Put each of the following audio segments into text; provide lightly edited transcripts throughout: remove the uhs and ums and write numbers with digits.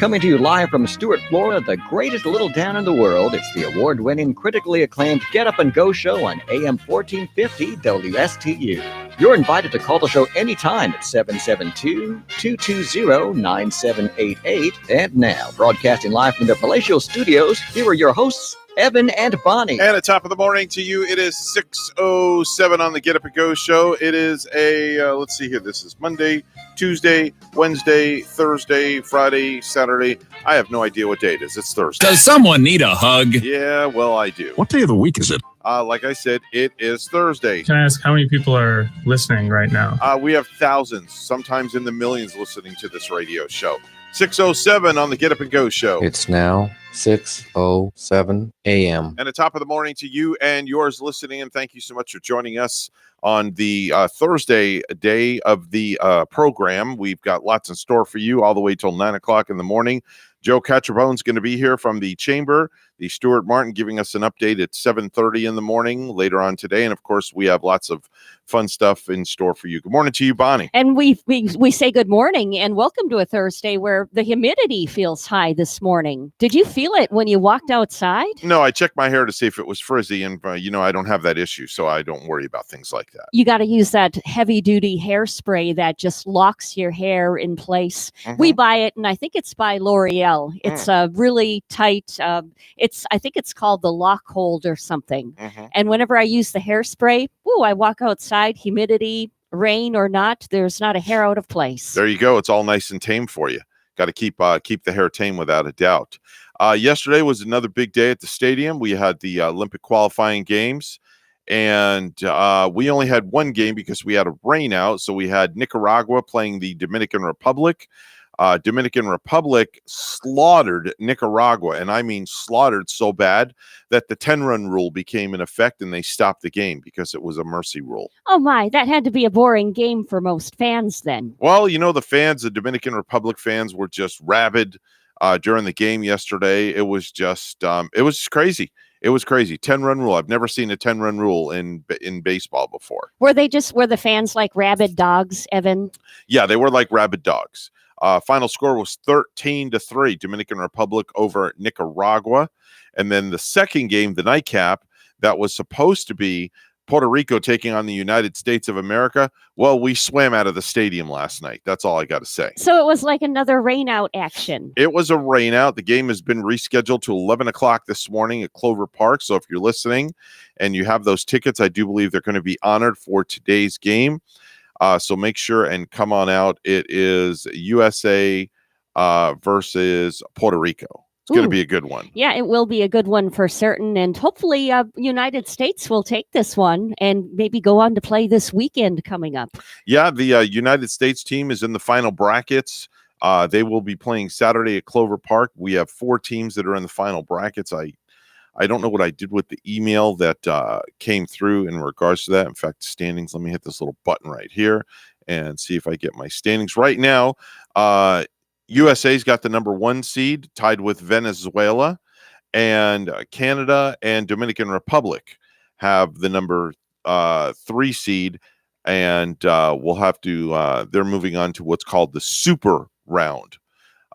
Coming to you live from Stuart, Florida, the greatest little town in the world, it's the award-winning, critically acclaimed Get Up and Go show on AM 1450 WSTU. You're invited to call the show anytime at 772-220-9788. And now, broadcasting live from the palatial studios, here are your hosts, Evan and Bonnie. And at top of the morning to you, it is 6:07 on the Get Up and Go show. It is let's see here. This is Monday, Tuesday, Wednesday, Thursday, Friday, Saturday. I have no idea what day it is. It's Thursday. Does someone need a hug? Yeah, well, I do. What day of the week is it? Like I said, it is Thursday. Can I ask how many people are listening right now? We have thousands, sometimes in the millions, listening to this radio show. 6:07 on the Get Up and Go show. It's now 6:07 a.m. And at top of the morning to you and yours listening, and thank you so much for joining us on the Thursday day of the program. We've got lots in store for you all the way till 9 o'clock in the morning. Joe Catrabone's going to be here from the Chamber. The Stuart Martin giving us an update at 7:30 in the morning later on today. And, of course, we have lots of fun stuff in store for you. Good morning to you, Bonnie. And we say good morning and welcome to a Thursday where the humidity feels high this morning. Did you feel it when you walked outside? No, I checked my hair to see if it was frizzy. And, I don't have that issue, so I don't worry about things like that. You got to use that heavy-duty hairspray that just locks your hair in place. Mm-hmm. We buy it, and I think it's by L'Oreal. It's really tight. I think it's called the Lock Hold or something. Mm-hmm. And whenever I use the hairspray, I walk outside, humidity, rain or not, there's not a hair out of place. There you go. It's all nice and tame for you. Got to keep the hair tame without a doubt. Yesterday was another big day at the stadium. We had the Olympic qualifying games, and we only had one game because we had a rain out. So we had Nicaragua playing the Dominican Republic. Dominican Republic slaughtered Nicaragua, and I mean slaughtered so bad that the 10-run rule became in effect, and they stopped the game because it was a mercy rule. Oh my, that had to be a boring game for most fans then. Well, the Dominican Republic fans were just rabid during the game yesterday. It was just crazy. It was crazy. 10-run rule. I've never seen a 10-run rule in baseball before. Were the fans like rabid dogs, Evan? Yeah, they were like rabid dogs. Final score was 13-3, Dominican Republic over Nicaragua. And then the second game, the nightcap, that was supposed to be Puerto Rico taking on the United States of America. Well, we swam out of the stadium last night. That's all I got to say. So it was like another rainout action. It was a rainout. The game has been rescheduled to 11 o'clock this morning at Clover Park. So if you're listening and you have those tickets, I do believe they're going to be honored for today's game. So make sure and come on out. It is USA versus Puerto Rico. It's going to be a good one. Yeah, it will be a good one for certain. And hopefully United States will take this one and maybe go on to play this weekend coming up. Yeah, the United States team is in the final brackets. They will be playing Saturday at Clover Park. We have 4 teams that are in the final brackets. I don't know what I did with the email that came through in regards to that. In fact, standings, let me hit this little button right here and see if I get my standings. Right now, USA's got the number 1 seed, tied with Venezuela, and Canada and Dominican Republic have the number 3 seed, and we'll have to, they're moving on to what's called the Super Round.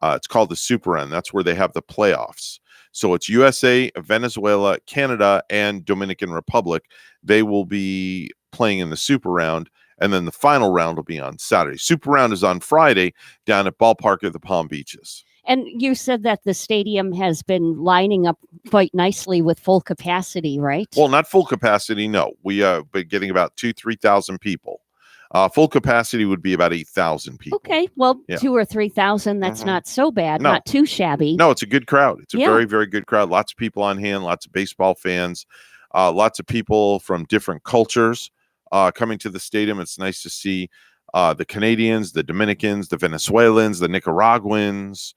It's called the Super Round. That's where they have the playoffs. So it's USA, Venezuela, Canada, and Dominican Republic. They will be playing in the Super Round, and then the final round will be on Saturday. Super Round is on Friday down at Ballpark of the Palm Beaches. And you said that the stadium has been lining up quite nicely with full capacity, right? Well, not full capacity, no. We have been getting about 2,000-3,000 people. Full capacity would be about 8,000 people. Okay, well, yeah. 2,000 or 3,000, that's not so bad, not too shabby. No, it's a good crowd. It's a very, very good crowd. Lots of people on hand, lots of baseball fans, lots of people from different cultures coming to the stadium. It's nice to see the Canadians, the Dominicans, the Venezuelans, the Nicaraguans.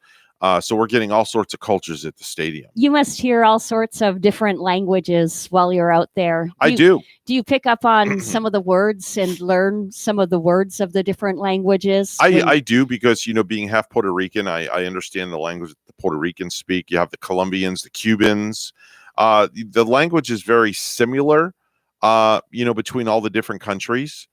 So we're getting all sorts of cultures at the stadium. You must hear all sorts of different languages while you're out there. I do. Do you pick up on some of the words and learn some of the words of the different languages? I do because, being half Puerto Rican, I understand the language that the Puerto Ricans speak. You have the Colombians, the Cubans. The language is very similar, between all the different countries.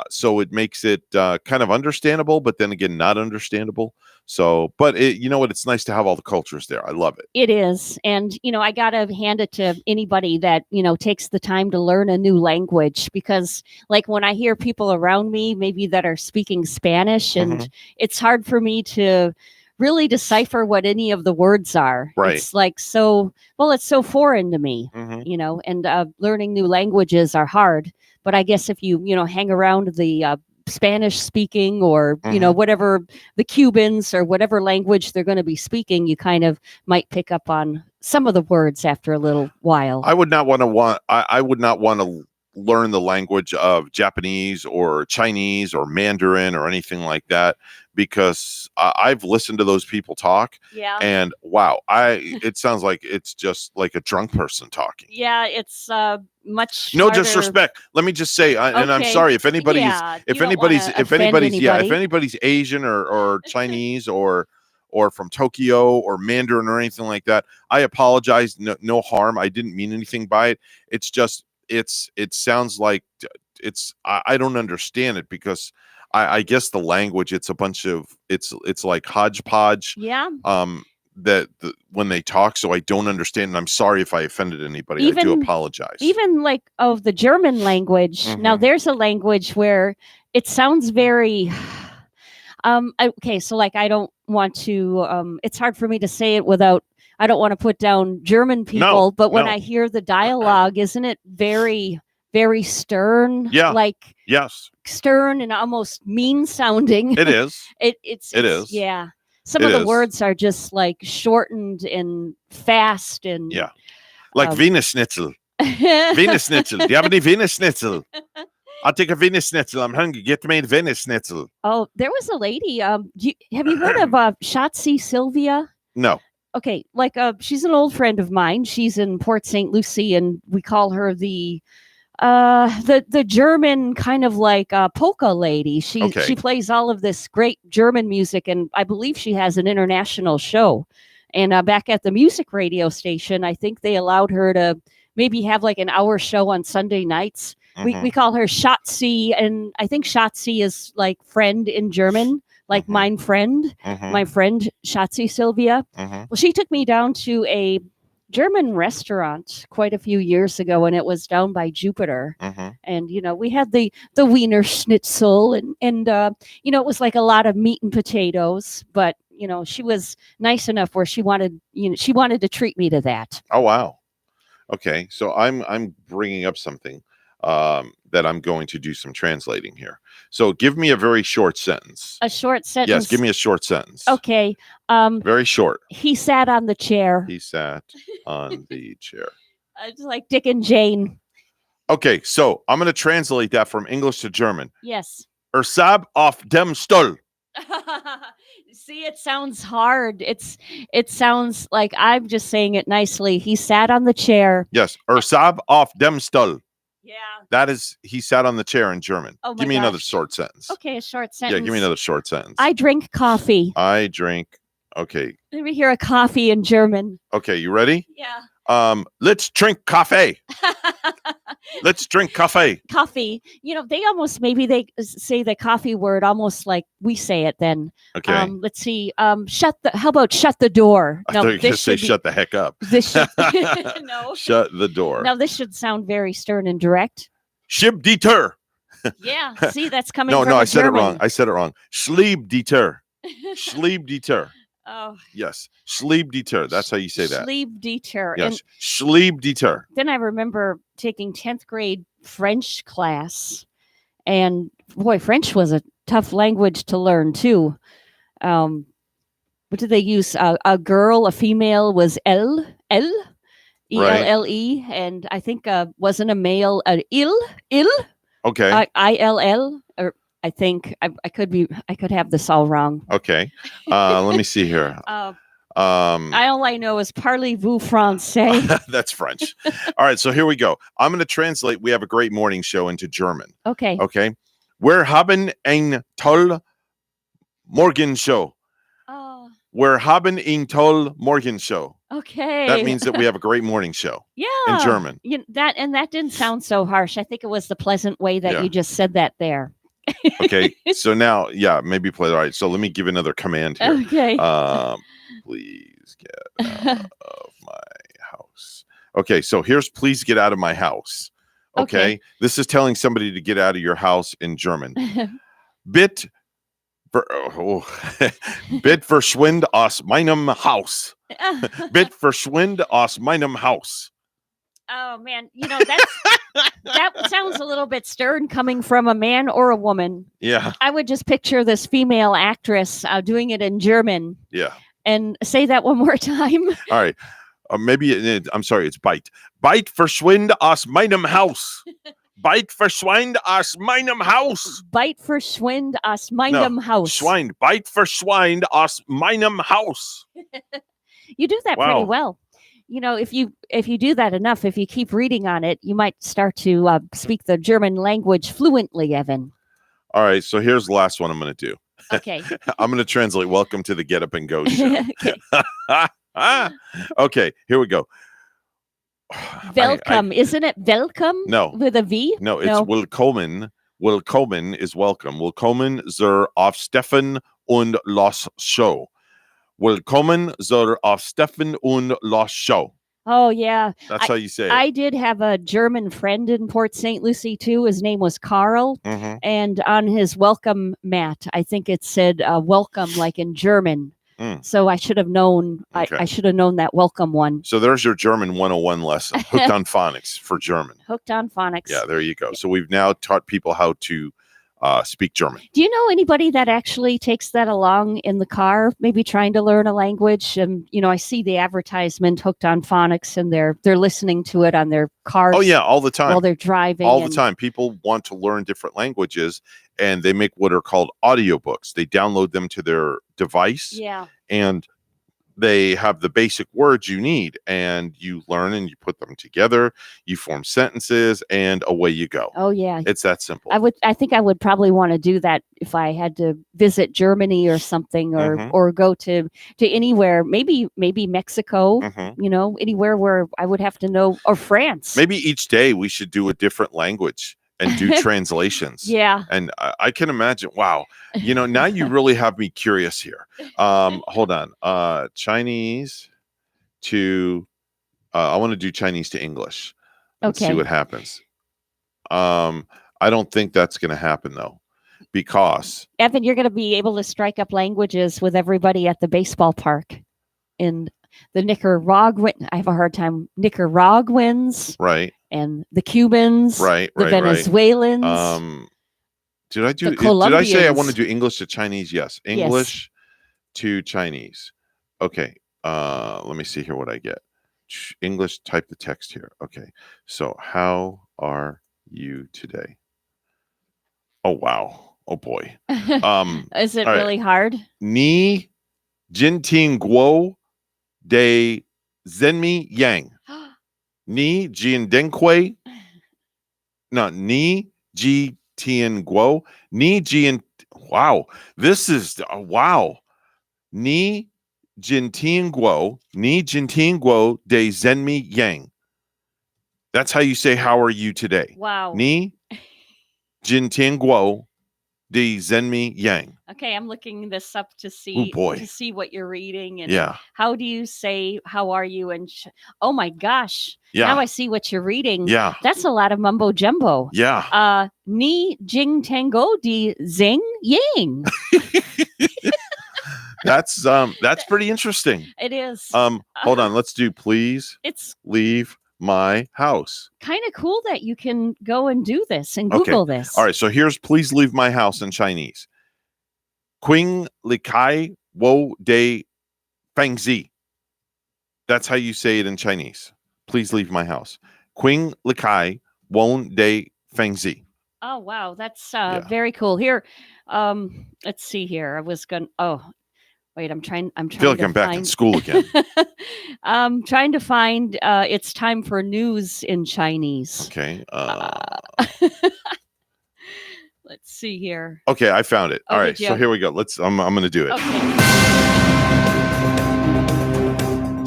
So it makes it kind of understandable, but then again, not understandable. So, but you know what? It's nice to have all the cultures there. I love it. It is. And, I got to hand it to anybody that, takes the time to learn a new language, because like when I hear people around me, maybe that are speaking Spanish, and it's hard for me to really decipher what any of the words are. Right. It's like it's so foreign to me, and learning new languages are hard. But I guess if you, hang around the Spanish speaking or, whatever, the Cubans or whatever language they're going to be speaking, you kind of might pick up on some of the words after a little while. I would not want to learn the language of Japanese or Chinese or Mandarin or anything like that, because I've listened to those people talk. Yeah. And wow, it sounds like it's just like a drunk person talking. Yeah, it's much no harder. Disrespect. Let me just say, and I'm Okay. sorry if anybody's Yeah, if you don't anybody's wanna if offend anybody's yeah if anybody. anybody's Asian or Chinese or from Tokyo or Mandarin or anything like that, I apologize. No harm. I didn't mean anything by it. It's just it sounds like I don't understand it, because I guess the language, it's a bunch of it's like hodgepodge. Yeah. When they talk, so I don't understand, and I'm sorry if I offended anybody. I do apologize. Even like of the German language. Now there's a language where it sounds very okay, so like I don't want to it's hard for me to say it without, I don't want to put down German people, but when I hear the dialogue, isn't it very, very stern? Yeah. Like Yes, stern and almost mean sounding. it is. It is. Yeah. Some It of the is. words are just like shortened and fast and Yeah. Like Wiener Schnitzel. Wiener Wiener Schnitzel. Do you have any Wiener Schnitzel? I'll take a Wiener Schnitzel. I'm hungry. Get me a Wiener Schnitzel. Oh, there was a lady. Have you heard of Shotzi Sylvia? No. Okay, like she's an old friend of mine. She's in Port St. Lucie, and we call her the German kind of like polka lady. She plays all of this great German music, and I believe she has an international show. And back at the music radio station, I think they allowed her to maybe have like an hour show on Sunday nights. We call her Schatzi, and I think Schatzi is like friend in German, like mein friend, my friend Schatzi Sylvia. Well, she took me down to a German restaurant quite a few years ago, and it was down by Jupiter. And we had the Wiener Schnitzel, and it was like a lot of meat and potatoes, but she was nice enough where she wanted to treat me to that. Oh wow. Okay, so I'm bringing up something that I'm going to do some translating here. So give me a very short sentence. A short sentence. Yes, give me a short sentence. Okay. Very short. He sat on the chair. He sat on the chair. It's like Dick and Jane. Okay, so I'm going to translate that from English to German. Yes. Sab auf dem Stuhl. See, it sounds hard. It sounds like I'm just saying it nicely. He sat on the chair. Yes, Sab auf dem Stuhl. Yeah. That is, he sat on the chair in German. Oh my Give me another gosh. short sentence. Okay, a short sentence. Yeah, give me another short sentence. I drink coffee. I drink. Okay. Let me hear a coffee in German. Okay, you ready? Yeah. Let's drink coffee. Let's drink coffee. Coffee. They almost, maybe they say the coffee word almost like we say it then. Okay. Let's see. How about shut the door? I thought you were going to say shut the heck up. This should, no. Shut the door. Now, this should sound very stern and direct. Schib die Tür. Yeah. See, that's coming No, from no, a I said German. it wrong. I said it wrong. Schlieb die Tür. Schlieb die Tür. Oh. Yes. Schlieb die Tür. That's how you say that. Schlieb die Tür. Yes. Schlieb die Tür. Then I remember taking 10th grade French class. And boy, French was a tough language to learn too. What did they use? A girl, a female was elle, E-L-L-E. And I think wasn't a male, il, Okay. I-L-L, or I think I could have this all wrong. Okay. Let me see here. All I know is parlez-vous français. That's French. All right, so here we go. I'm going to translate. We have a great morning show into German. Okay. Okay. Wir haben ein toll Morgenshow. Oh. Wir haben ein toll Morgenshow. Okay. That means that we have a great morning show. Yeah. In German. That didn't sound so harsh. I think it was the pleasant way that you just said that there. Okay. So now, maybe play. All right. So let me give another command here. Okay. Please get out of my house. Okay. So here's please get out of my house. Okay. This is telling somebody to get out of your house in German. Bitte verschwind aus meinem Haus. Bitte verschwind aus meinem Haus. Oh man, that sounds a little bit stern coming from a man or a woman. Yeah. I would just picture this female actress doing it in German. Yeah. And say that one more time. All right. I'm sorry, it's bite. Bite verschwind aus meinem Haus. Bite verschwind aus meinem Haus. Bite verschwind aus meinem Haus. Schwein. Bite verschwind aus meinem Haus. You do that pretty well. If you do that enough, if you keep reading on it, you might start to speak the German language fluently, Evan. All right, so here's the last one I'm going to do. Okay. I'm going to translate welcome to the Get Up and Go show. Okay, here we go. Welcome. Isn't it welcome? No. With a V? No, it's willkommen. Willkommen is welcome. Willkommen zur auf Stefan und Los Show. Willkommen zur auf Stefan und Los Show. Oh, yeah. That's how you say it. I did have a German friend in Port St. Lucie, too. His name was Carl. Mm-hmm. And on his welcome mat, I think it said welcome, like in German. So I should have known. Okay. I should have known that welcome one. So there's your German 101 lesson. Hooked on phonics for German. Hooked on phonics. Yeah, there you go. So we've now taught people how to speak German. Do you know anybody that actually takes that along in the car, maybe trying to learn a language? And I see the advertisement Hooked on Phonics, and they're listening to it on their cars. Oh yeah, all the time. While they're driving. All the time. People want to learn different languages, and they make what are called audiobooks. They download them to their device. Yeah. And they have the basic words you need, and you learn and you put them together, you form sentences, and away you go. Oh yeah. It's that simple. I think I would probably want to do that if I had to visit Germany or something, or go to anywhere, maybe Mexico, anywhere where I would have to know, or France. Maybe each day we should do a different language and do translations. Yeah. And I can imagine, wow, now you really have me curious here. Hold on. Chinese to, I want to do Chinese to English. Let's see what happens. I don't think that's going to happen though, because Evan, you're going to be able to strike up languages with everybody at the baseball park in the Nicaraguan. I have a hard time. Nicaraguans. Right. And the Cubans, the Venezuelans. Did I say I want to do English to Chinese? Yes. English to Chinese. Okay. Let me see here what I get. English, type the text here. Okay. So how are you today? Oh, wow. Oh, boy. Is it really hard? Ni Jinting Guo de Zenmi Yang. Ni Jian Denkui. No, Ni Ji Tian Guo. Ni Jian. Wow. This is wow. Ni Jin Tian Guo. Ni Jin Tian Guo de Zenmi Yang. That's how you say how are you today. Wow. Ni Jin Tian Guo de Zenmi Yang. Okay, I'm looking this up to see what you're reading, and how do you say how are you? And oh my gosh, now I see what you're reading. Yeah, that's a lot of mumbo jumbo. Yeah. Ni Jing Tango di Zing Yang. That's pretty interesting. It is. Hold on, let's do please. It's leave my house. Kind of cool that you can go and do this and Google this. All right, so here's please leave my house in Chinese. Qing li kai wo de fangzi. That's how you say it in Chinese. Please leave my house. Qing li kai wo de fangzi. Oh wow, that's very cool. Here, let's see here. I was going. Oh, wait, I'm trying. I feel like I'm back in school again. I'm trying to find. It's time for news in Chinese. Okay. Let's see here. Okay, I found it. All right, so here we go. I'm going to do it. Okay.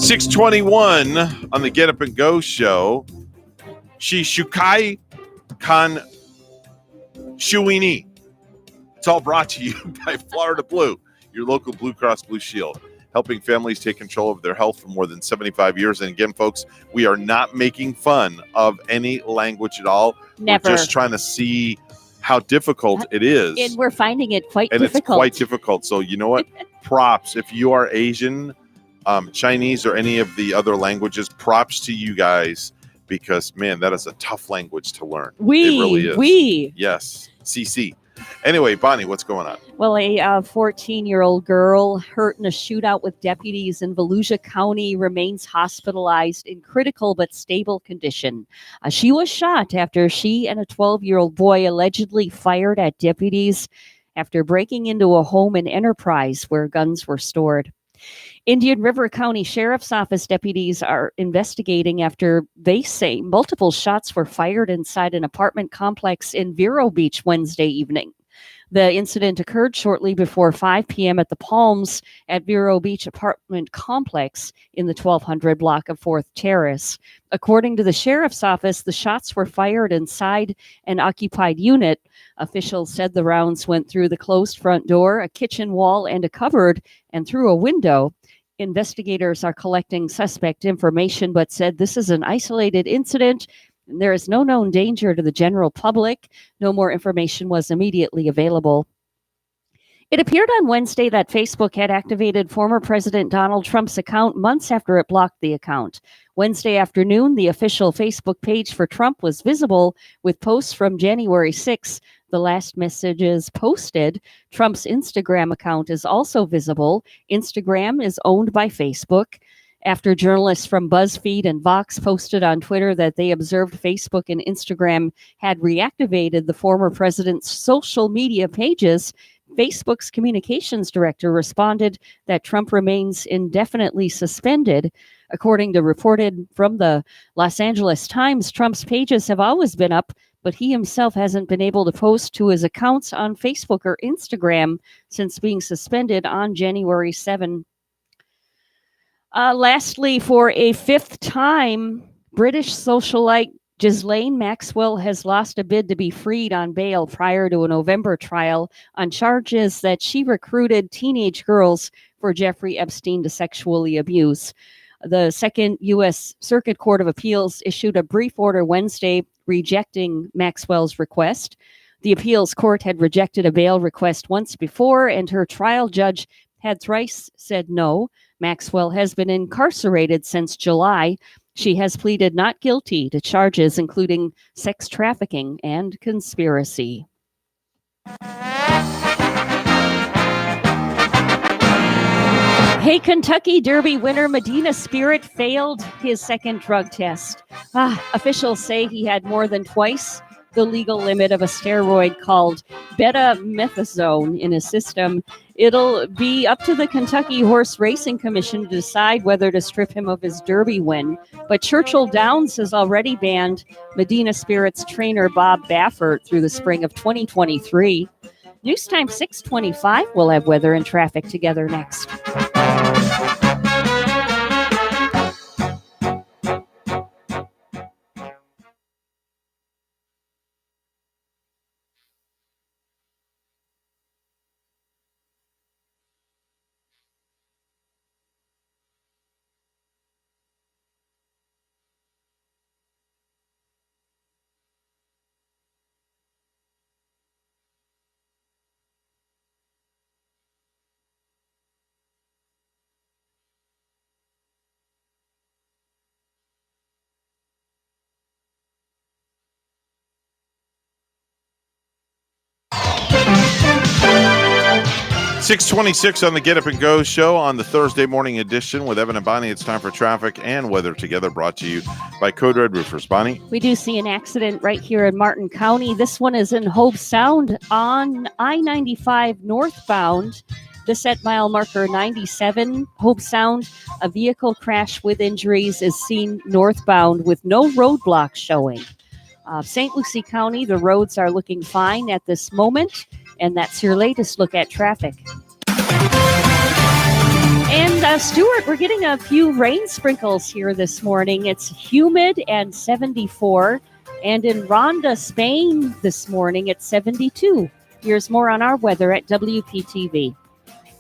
621 on the Get Up and Go show. Shishukai Kan Shuini. It's all brought to you by Florida Blue, your local Blue Cross Blue Shield, helping families take control of their health for more than 75 years. And again, folks, we are not making fun of any language at all. Never. We're just trying to see how difficult it is. And we're finding it quite and difficult. It's quite difficult. So you know what? Props. If you are Asian, Chinese, or any of the other languages, props to you guys, because, man, that is a tough language to learn. It really is. Yes. CC. Anyway, Bonnie, what's going on? Well, a 14-year-old girl hurt in a shootout with deputies in Volusia County remains hospitalized in critical but stable condition. She was shot after she and a 12-year-old boy allegedly fired at deputies after breaking into a home in Enterprise where guns were stored. Indian River County Sheriff's Office deputies are investigating after they say multiple shots were fired inside an apartment complex in Vero Beach Wednesday evening. The incident occurred shortly before 5 p.m. at the Palms at Vero Beach apartment complex in the 1200 block of 4th Terrace. According to the Sheriff's Office, the shots were fired inside an occupied unit. Officials said the rounds went through the closed front door, a kitchen wall, and a cupboard, and through a window. Investigators are collecting suspect information, but said this is an isolated incident. There is no known danger to the general public. No more information was immediately available. It appeared on Wednesday that Facebook had activated former President Donald Trump's account months after it blocked the account. Wednesday afternoon, the official Facebook page for Trump was visible with posts from January 6. The last messages posted. Trump's Instagram account is also visible. Instagram is owned by Facebook. After journalists from BuzzFeed and Vox posted on Twitter that they observed Facebook and Instagram had reactivated the former president's social media pages, Facebook's communications director responded that Trump remains indefinitely suspended. According to reported from the Los Angeles Times, Trump's pages have always been up, but he himself hasn't been able to post to his accounts on Facebook or Instagram since being suspended on January 7. Lastly, for a fifth time, British socialite Ghislaine Maxwell has lost a bid to be freed on bail prior to a November trial on charges that she recruited teenage girls for Jeffrey Epstein to sexually abuse. The Second U.S. Circuit Court of Appeals issued a brief order Wednesday rejecting Maxwell's request. The appeals court had rejected a bail request once before, and her trial judge had thrice said no. Maxwell has been incarcerated since July. She has pleaded not guilty to charges including sex trafficking and conspiracy. Hey, Kentucky Derby winner Medina Spirit failed his second drug test. Officials say he had more than twice the legal limit of a steroid called betamethasone in his system. It'll be up to the Kentucky Horse Racing Commission to decide whether to strip him of his Derby win. But Churchill Downs has already banned Medina Spirit's trainer Bob Baffert through the spring of 2023. News Time 6:25. We'll have weather and traffic together next. .626 on the Get Up and Go show on the Thursday morning edition with Evan and Bonnie. It's time for traffic and weather together, brought to you by Code Red Roofers. Bonnie? We do see an accident right here in Martin County. This one is in Hobe Sound on I-95 northbound. This at mile marker 97, Hobe Sound. A vehicle crash with injuries is seen northbound with no roadblocks showing. St. Lucie County, the roads are looking fine at this moment. And that's your latest look at traffic. And Stuart, we're getting a few rain sprinkles here this morning. It's humid and 74. And in Ronda, Spain this morning, it's 72. Here's more on our weather at WPTV.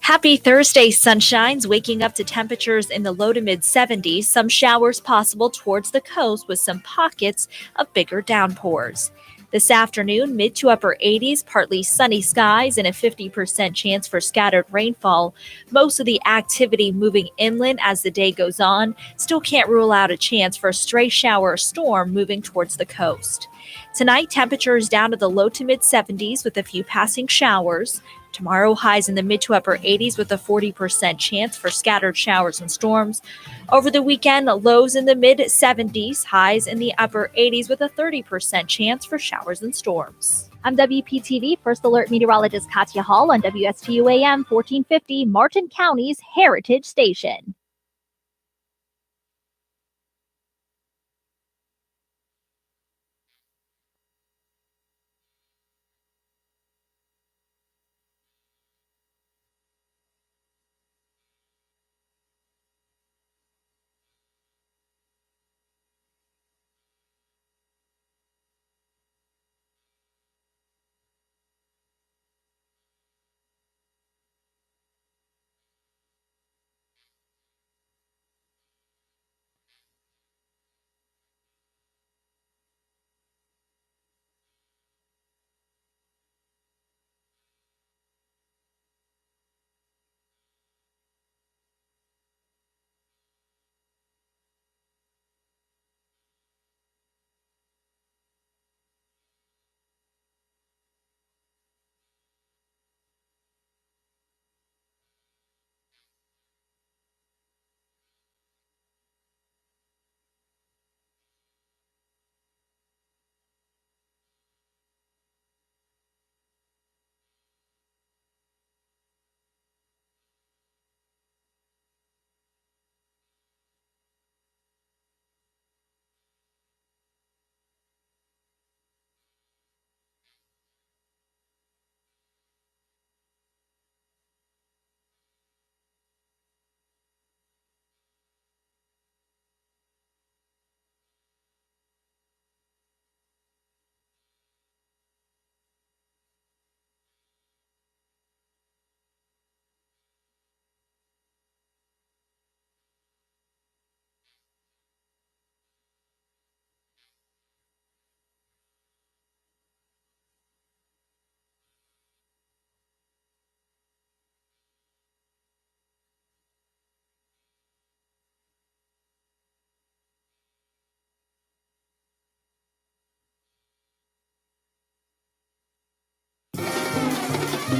Happy Thursday, sunshines, waking up to temperatures in the low to mid 70s. Some showers possible towards the coast with some pockets of bigger downpours. This afternoon, mid to upper 80s, partly sunny skies and a 50% chance for scattered rainfall. Most of the activity moving inland as the day goes on. Still can't rule out a chance for a stray shower or storm moving towards the coast. Tonight, temperatures down to the low to mid 70s with a few passing showers. Tomorrow, highs in the mid to upper 80s with a 40% chance for scattered showers and storms. Over the weekend, lows in the mid 70s, highs in the upper 80s with a 30% chance for showers and storms. I'm WPTV First Alert Meteorologist Katya Hall on WSTU AM 1450, Martin County's Heritage Station.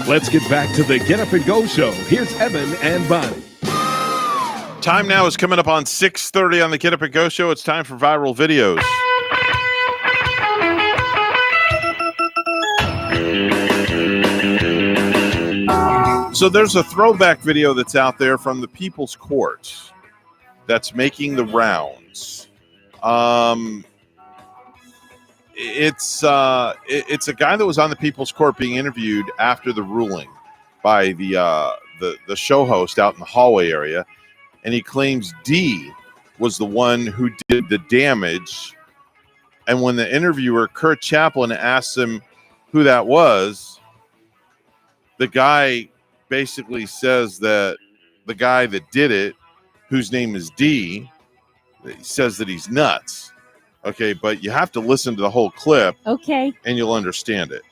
Let's get back to the Get Up and Go show. Here's Evan and Bonnie. Time now is coming up on 6:30 on the Get Up and Go show. It's time for viral videos. So there's a throwback video that's out there from the People's Court that's making the rounds. It's a guy that was on the People's Court being interviewed after the ruling by the show host out in the hallway area, and he claims D was the one who did the damage. And when the interviewer Kurt Chaplin asks him who that was, the guy basically says that the guy that did it, whose name is D, says that he's nuts. Okay, but you have to listen to the whole clip. Okay. And you'll understand it.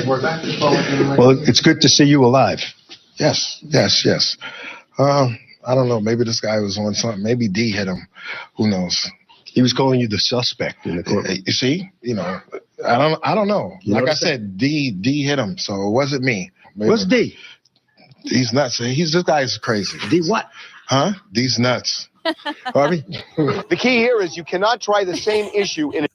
Well, it's good to see you alive. Yes. I don't know. Maybe this guy was on something. Maybe D hit him. Who knows? He was calling you the suspect in the court. You see? I don't know. Like I said, D hit him, so it wasn't me. Maybe. What's D? He's nuts. This guy's crazy. D what? Huh? D's nuts. Harvey? The key here is you cannot try the same issue in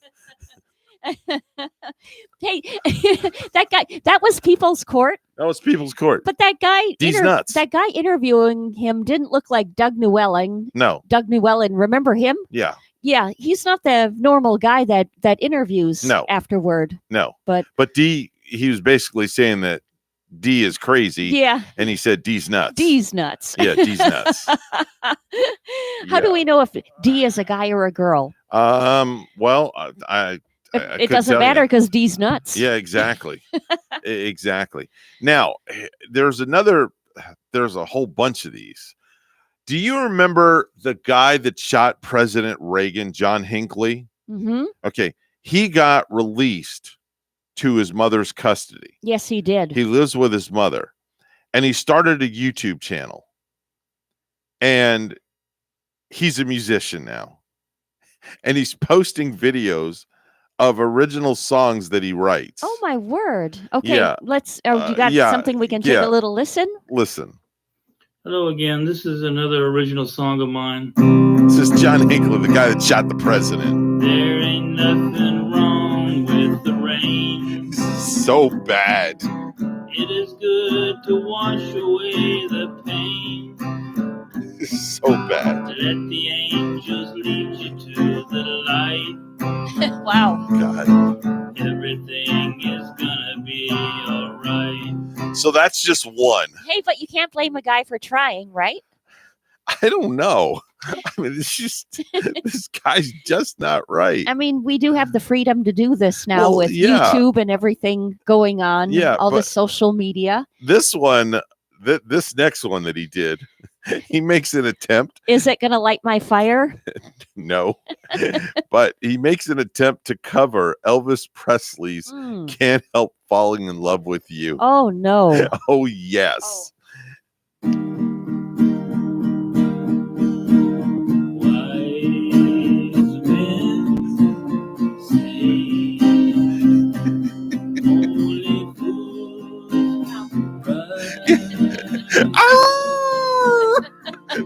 Hey, that was People's Court. That was People's Court. But that guy, nuts. That guy interviewing him didn't look like Doug Llewellyn. No. Doug Llewellyn, remember him? Yeah. Yeah, he's not the normal guy that interviews afterward. No. But D, he was basically saying that D is crazy. Yeah. And he said D's nuts. D's nuts. Yeah, D's nuts. How do we know if D is a guy or a girl? Well, it doesn't matter because D's nuts. Yeah, exactly. Exactly. Now, there's a whole bunch of these. Do you remember the guy that shot President Reagan, John Hinckley? Mm-hmm. Okay. He got released to his mother's custody. Yes, he did. He lives with his mother, and he started a YouTube channel, and he's a musician now, and he's posting videos of original songs that he writes. Oh my word. Okay. Yeah. Let's, you got something we can take a little listen? Listen. Hello again. This is another original song of mine. This is John Hinckley, the guy that shot the president. There ain't nothing wrong with the rain. So bad. It is good to wash away the pain. So bad. Let the angels lead you to the light. Wow. God. Everything is gonna be alright. So that's just one. Hey, but you can't blame a guy for trying, right? I don't know. I mean, it's just this guy's just not right. I mean, we do have the freedom to do this now with yeah. YouTube and everything going on. Yeah, all the social media. This one, this next one that he did, he makes an attempt. Is it going to light my fire? No, but he makes an attempt to cover Elvis Presley's "Can't Help Falling in Love with You." Oh no! Oh yes. Oh.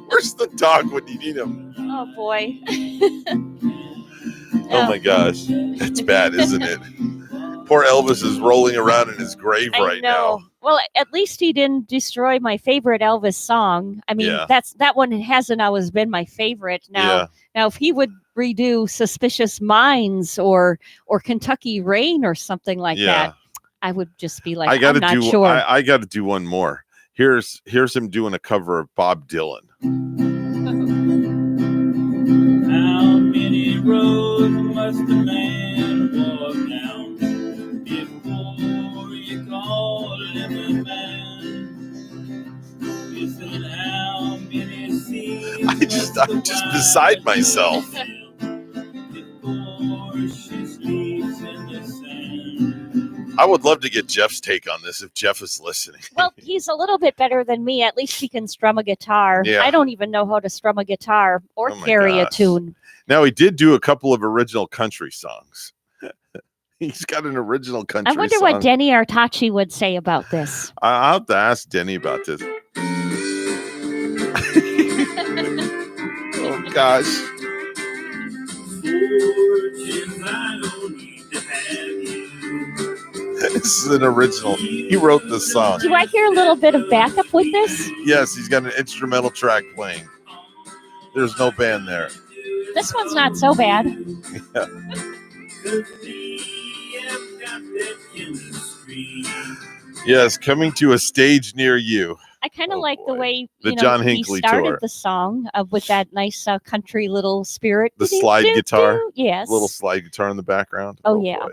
Where's the dog when you need him? Oh boy. Oh my gosh. It's bad, isn't it? Poor Elvis is rolling around in his grave right now. Well, at least he didn't destroy my favorite Elvis song. I mean, that one hasn't always been my favorite. Now if he would redo Suspicious Minds or Kentucky Rain or something like that, I would just be like, I'm not sure. I got to do one more. Here's him doing a cover of Bob Dylan. How many roads must a man walk down before you call him a man? Listen, how many seas I'm just beside myself. before she sleeps in the sand? I would love to get Jeff's take on this if Jeff is listening. Well, he's a little bit better than me. At least he can strum a guitar. Yeah. I don't even know how to strum a guitar or carry a tune. Now, he did do a couple of original country songs. He's got an original country I wonder song. what Denny Artachi would say about this. I'll have to ask Denny about this. Oh, gosh. This is an original. He wrote this song. Do I hear a little bit of backup with this? Yes, he's got an instrumental track playing. There's no band there. This one's not so bad. Yeah. Yes, coming to a stage near you. I kind of like the way John Hinckley he started tour. the song with that nice country little spirit. The slide guitar. Yes. Little slide guitar in the background. Oh yeah.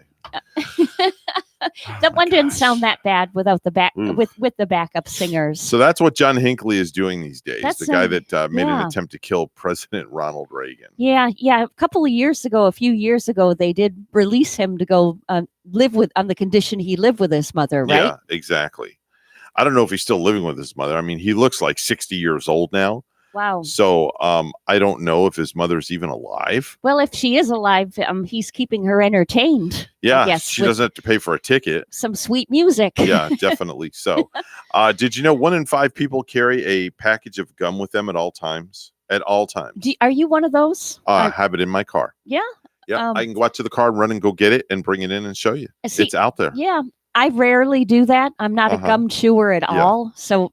That one didn't sound that bad without the back with the backup singers. So that's what John Hinckley is doing these days. That's the guy that made an attempt to kill President Ronald Reagan. Yeah. A few years ago, they did release him to go live on the condition he lived with his mother, right? Yeah, exactly. I don't know if he's still living with his mother. I mean, he looks like 60 years old now. Wow. So I don't know if his mother's even alive. Well, if she is alive, he's keeping her entertained. Yeah, yes, she doesn't have to pay for a ticket. Some sweet music. Yeah, definitely so. Did you know 1 in 5 people carry a package of gum with them at all times? At all times. Are you one of those? I have it in my car. Yeah. Yeah, I can go out to the car, run and go get it, and bring it in and show you. It's out there. Yeah. I rarely do that. I'm not a gum chewer at all, so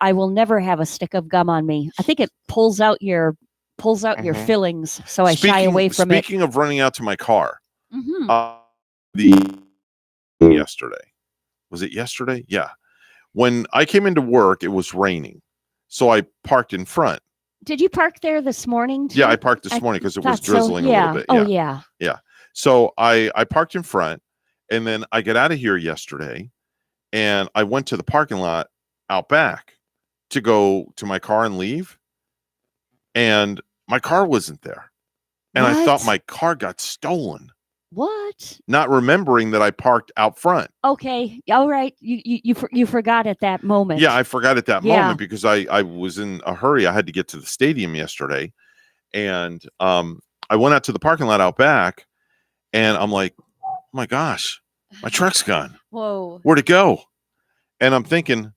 I will never have a stick of gum on me. I think it pulls out your fillings, so I shy away from it. Speaking of running out to my car, Mm-hmm. yesterday, was it yesterday? Yeah, When I came into work, it was raining, so I parked in front. Did you park there this morning? Yeah, I parked this morning because it was thought so. drizzling a little bit. Oh, yeah. Yeah. So I parked in front, and then I got out of here yesterday, and I went to the parking lot out back to go to my car and leave, and my car wasn't there. And I thought my car got stolen. What? Not remembering that I parked out front. Okay. All right. You forgot at that moment. Yeah, I forgot at that moment because I was in a hurry. I had to get to the stadium yesterday. And I went out to the parking lot out back, and I'm like, oh my gosh, my truck's gone. Whoa. Where'd it go? And I'm thinking,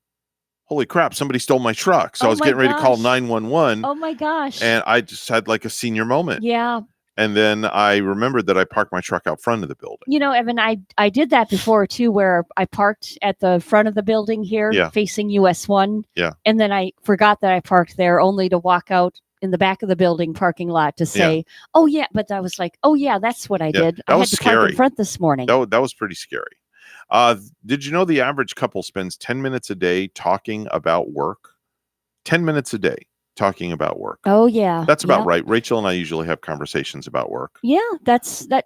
holy crap, somebody stole my truck. So I was getting ready to call 911. Oh my gosh. And I just had like a senior moment. Yeah. And then I remembered that I parked my truck out front of the building. You know, Evan, I did that before too, where I parked at the front of the building here facing US 1. Yeah. And then I forgot that I parked there, only to walk out in the back of the building parking lot to say, oh yeah. But I was like, oh yeah, that's what I did. That I was had to scary. park in front this morning. That was pretty scary. Did you know the average couple spends 10 minutes a day talking about work? 10 minutes a day talking about work. Oh yeah. That's about right. Rachel and I usually have conversations about work. Yeah,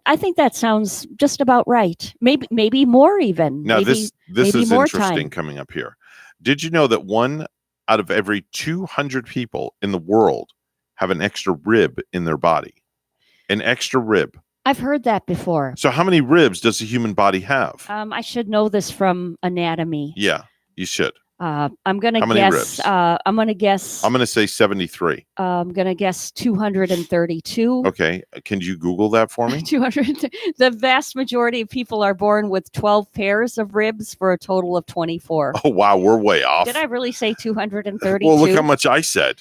I think that sounds just about right. Maybe more even. Now maybe, this maybe is more interesting time. coming up here. Did you know that 1 out of every 200 people in the world have an extra rib in their body? An extra rib. I've heard that before. So how many ribs does a human body have? I should know this from anatomy. Yeah, you should. I'm gonna How many guess. ribs? I'm gonna guess. I'm gonna say 73. I'm gonna guess 232. Okay, can you Google that for me? 200. The vast majority of people are born with 12 pairs of ribs for a total of 24. Oh wow, we're way off. Did I really say 232? Well, look how much I said.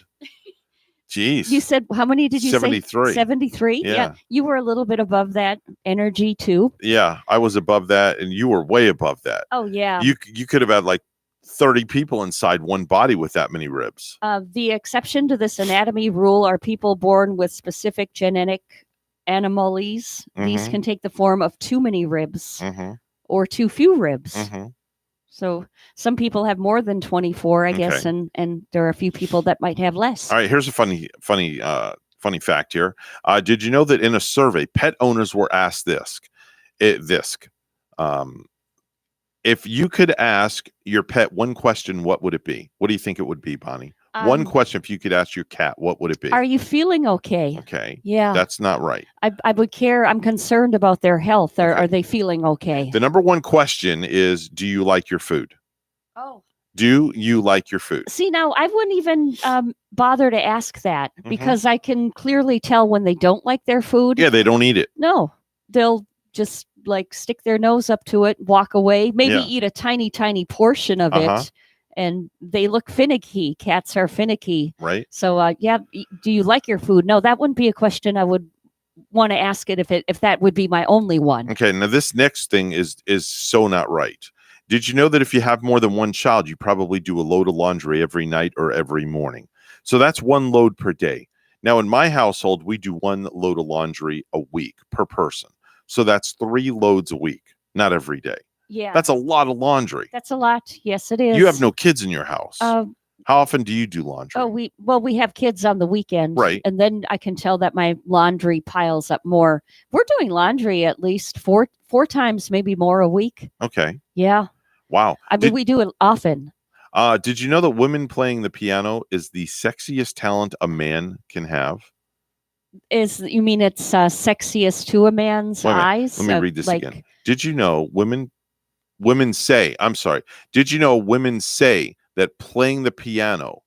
Jeez. You said how many did you 73. say? 73. Yeah. You were a little bit above that energy too. Yeah, I was above that, and you were way above that. Oh yeah. You could have had like 30 people inside one body with that many ribs. The exception to this anatomy rule are people born with specific genetic anomalies. These can take the form of too many ribs or too few ribs. So some people have more than 24, I guess, and there are a few people that might have less. All right, here's a funny fact here. Did you know that in a survey, pet owners were asked this? If you could ask your pet one question, what would it be? What do you think it would be, Bonnie? One question, if you could ask your cat, what would it be? Are you feeling okay? Okay. Yeah. That's not right. I would care. I'm concerned about their health. Are they feeling okay? The number one question is, do you like your food? Oh. Do you like your food? See, now I wouldn't even bother to ask that because I can clearly tell when they don't like their food. Yeah, they don't eat it. No, they'll just like stick their nose up to it, walk away, maybe eat a tiny, tiny portion of it. And they look finicky. Cats are finicky. Right. So, do you like your food? No, that wouldn't be a question I would want to ask it if that would be my only one. Okay. Now, this next thing is so not right. Did you know that if you have more than one child, you probably do a load of laundry every night or every morning? So that's one load per day. Now, in my household, we do one load of laundry a week per person. So that's 3 loads a week, not every day. Yeah. That's a lot of laundry. That's a lot. Yes, it is. You have no kids in your house. How often do you do laundry? Oh, we have kids on the weekend. Right. And then I can tell that my laundry piles up more. We're doing laundry at least four times, maybe more a week. Okay. Yeah. Wow. I mean, we do it often. Did you know that women playing the piano is the sexiest talent a man can have? You mean it's sexiest to a man's eyes? Let me read this again. Did you know women say that playing the piano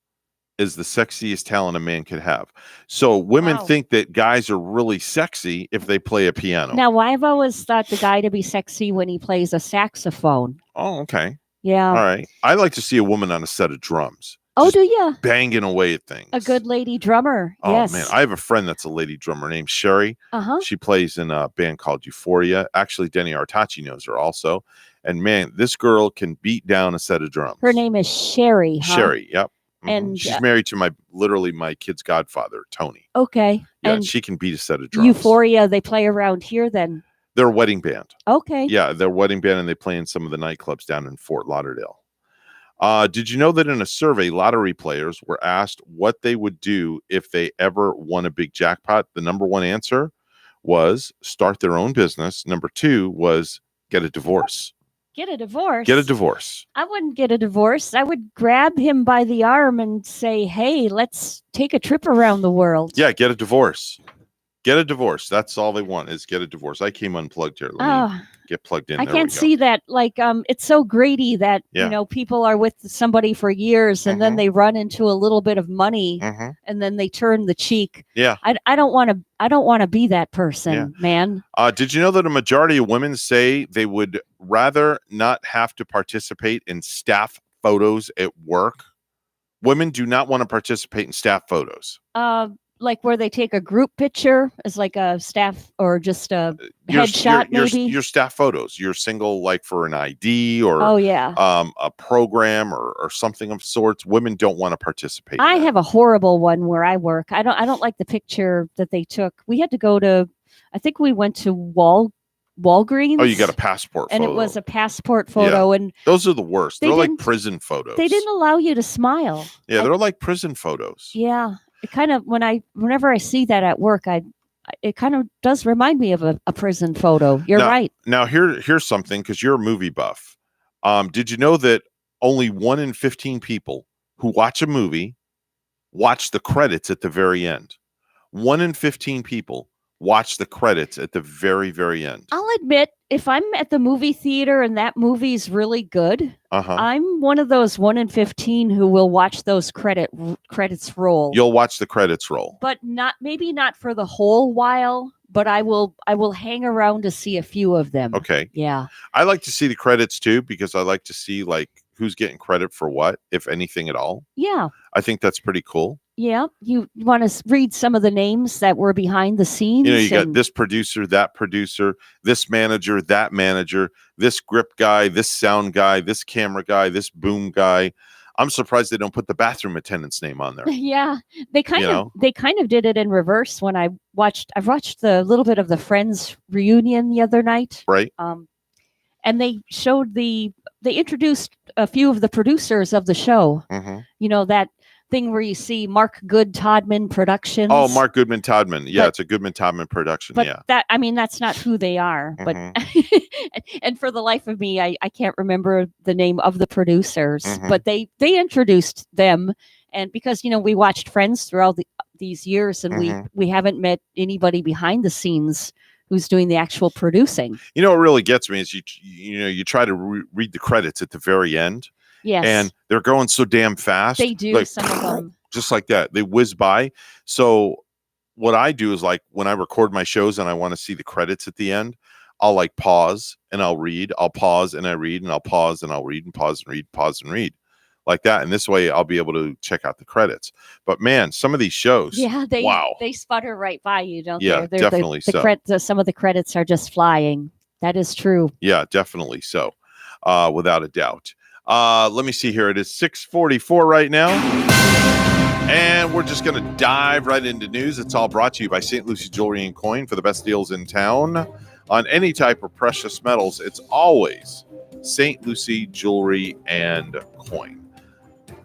is the sexiest talent a man could have? So women think that guys are really sexy if they play a piano. Now, I've always thought the guy to be sexy when he plays a saxophone. Oh, okay. Yeah. All right. I like to see a woman on a set of drums. Oh, do you? Banging away at things. A good lady drummer. Oh, yes. man. I have a friend that's a lady drummer named Sherry. She plays in a band called Euphoria. Actually, Denny Artachi knows her also. And man, this girl can beat down a set of drums. Her name is Sherry. Huh? Sherry, yep. And she's married to my kid's godfather, Tony. Okay. Yeah, and she can beat a set of drums. Euphoria, they play around here then? They're a wedding band. Okay. Yeah, they're a wedding band, and they play in some of the nightclubs down in Fort Lauderdale. Did you know that in a survey, lottery players were asked what they would do if they ever won a big jackpot? The number one answer was start their own business. Number two was get a divorce. Get a divorce? Get a divorce. I wouldn't get a divorce. I would grab him by the arm and say, hey, let's take a trip around the world. Yeah, get a divorce. Get a divorce. That's all they want is get a divorce. I came unplugged here. Let me get plugged in. I can't see that. Like, it's so Grady that, people are with somebody for years and then they run into a little bit of money and then they turn the cheek. Yeah. I don't want to be that person, man. Did you know that a majority of women say they would rather not have to participate in staff photos at work? Women do not want to participate in staff photos. Like where they take a group picture as like a staff or just a headshot, maybe your staff photos, your single, like for an ID or a program or something of sorts. Women don't want to participate. I have a horrible one where I work. I don't like the picture that they took. We had to go to, I think we went to Walgreens. Oh, you got a passport photo. And it was a passport photo. And those are the worst. They're like prison photos. They didn't allow you to smile. Yeah, they're like prison photos. Yeah. It kind of, whenever I see that at work, it kind of does remind me of a prison photo. You're right. Now here's something, because you're a movie buff. Did you know that only 1 in 15 people who watch a movie watch the credits at the very end? 1 in 15 people watch the credits at the very, very end. I'll admit, if I'm at the movie theater and that movie's really good, I'm one of those 1 in 15 who will watch those credits roll. You'll watch the credits roll, but maybe not for the whole while. But I will hang around to see a few of them. Okay. Yeah. I like to see the credits too, because I like to see like who's getting credit for what, if anything at all. Yeah. I think that's pretty cool. Yeah. You want to read some of the names that were behind the scenes? You got this producer, that producer, this manager, that manager, this grip guy, this sound guy, this camera guy, this boom guy. I'm surprised they don't put the bathroom attendant's name on there. Yeah. They kind of did it in reverse when I watched the little bit of the Friends reunion the other night. Right. And they showed they introduced a few of the producers of the show. That thing where you see Mark Good Todman Productions. Oh, Mark Goodman Todman. Yeah, it's a Goodman Todman production. But that's not who they are. But and for the life of me, I can't remember the name of the producers. But they introduced them, and because we watched Friends throughout these years, and we haven't met anybody behind the scenes who's doing the actual producing. What really gets me is you try to read the credits at the very end. Yes. And they're going so damn fast. They do, like, some of them. Just like that. They whiz by. So what I do is, like, when I record my shows and I want to see the credits at the end, I'll like pause and I'll read. I'll pause and I read, and I'll pause and I'll read and pause and read, pause and read. Like that. And this way I'll be able to check out the credits. But man, some of these shows. Yeah, they sputter right by you, don't they? Yeah, definitely so. Some of the credits are just flying. That is true. Yeah, definitely so. Without a doubt. Let me see here. It is 6:44 right now. And we're just going to dive right into news. It's all brought to you by St. Lucie Jewelry and Coin. For the best deals in town on any type of precious metals, it's always St. Lucie Jewelry and Coin.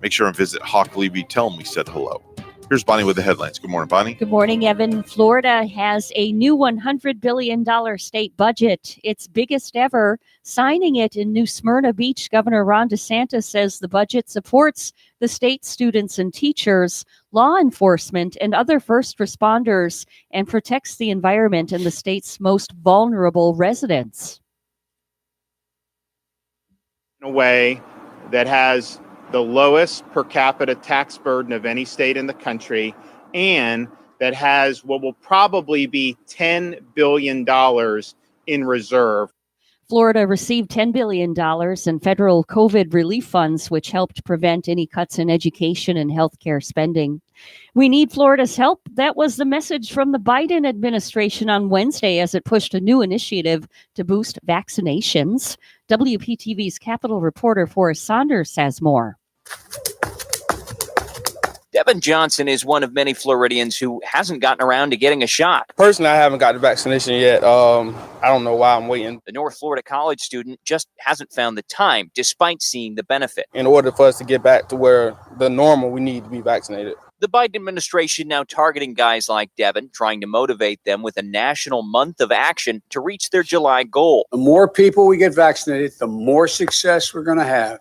Make sure and visit Hawk Levy. Tell them we said hello. Here's Bonnie with the headlines. Good morning, Bonnie. Good morning, Evan. Florida has a new $100 billion state budget, its biggest ever. Signing it in New Smyrna Beach, Governor Ron DeSantis says the budget supports the state's students and teachers, law enforcement, and other first responders, and protects the environment and the state's most vulnerable residents. In a way that has the lowest per capita tax burden of any state in the country, and that has what will probably be $10 billion in reserve. Florida received $10 billion in federal COVID relief funds, which helped prevent any cuts in education and healthcare spending. We need Florida's help. That was the message from the Biden administration on Wednesday as it pushed a new initiative to boost vaccinations. WPTV's Capitol reporter Forrest Saunders has more. Devin Johnson is one of many Floridians who hasn't gotten around to getting a shot. Personally, I haven't got the vaccination yet. I don't know why I'm waiting. The North Florida college student just hasn't found the time, despite seeing the benefit. In order for us to get back to where the normal, we need to be vaccinated. The Biden administration now targeting guys like Devin, trying to motivate them with a national month of action to reach their July goal. The more people we get vaccinated, the more success we're going to have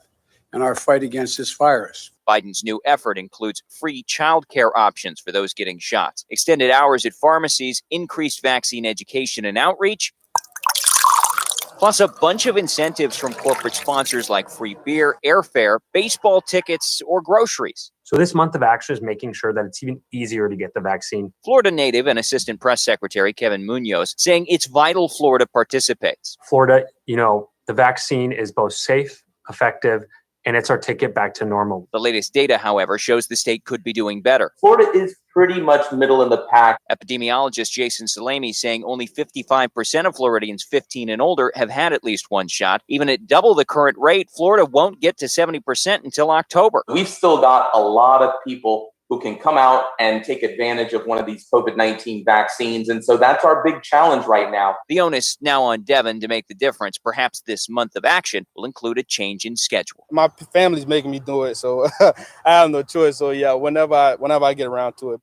in our fight against this virus. Biden's new effort includes free childcare options for those getting shots, extended hours at pharmacies, increased vaccine education and outreach, plus a bunch of incentives from corporate sponsors like free beer, airfare, baseball tickets, or groceries. So this month of action is making sure that it's even easier to get the vaccine. Florida native and Assistant Press Secretary Kevin Munoz saying it's vital Florida participates. Florida, the vaccine is both safe, effective, and it's our ticket back to normal. The latest data, however, shows the state could be doing better. Florida is pretty much middle in the pack. Epidemiologist Jason Salemi saying only 55% of Floridians 15 and older have had at least one shot. Even at double the current rate, Florida won't get to 70% until October. We've still got a lot of people who can come out and take advantage of one of these COVID-19 vaccines. And so that's our big challenge right now. The onus now on Devin to make the difference. Perhaps this month of action will include a change in schedule. My family's making me do it, so I have no choice. So yeah, whenever I get around to it.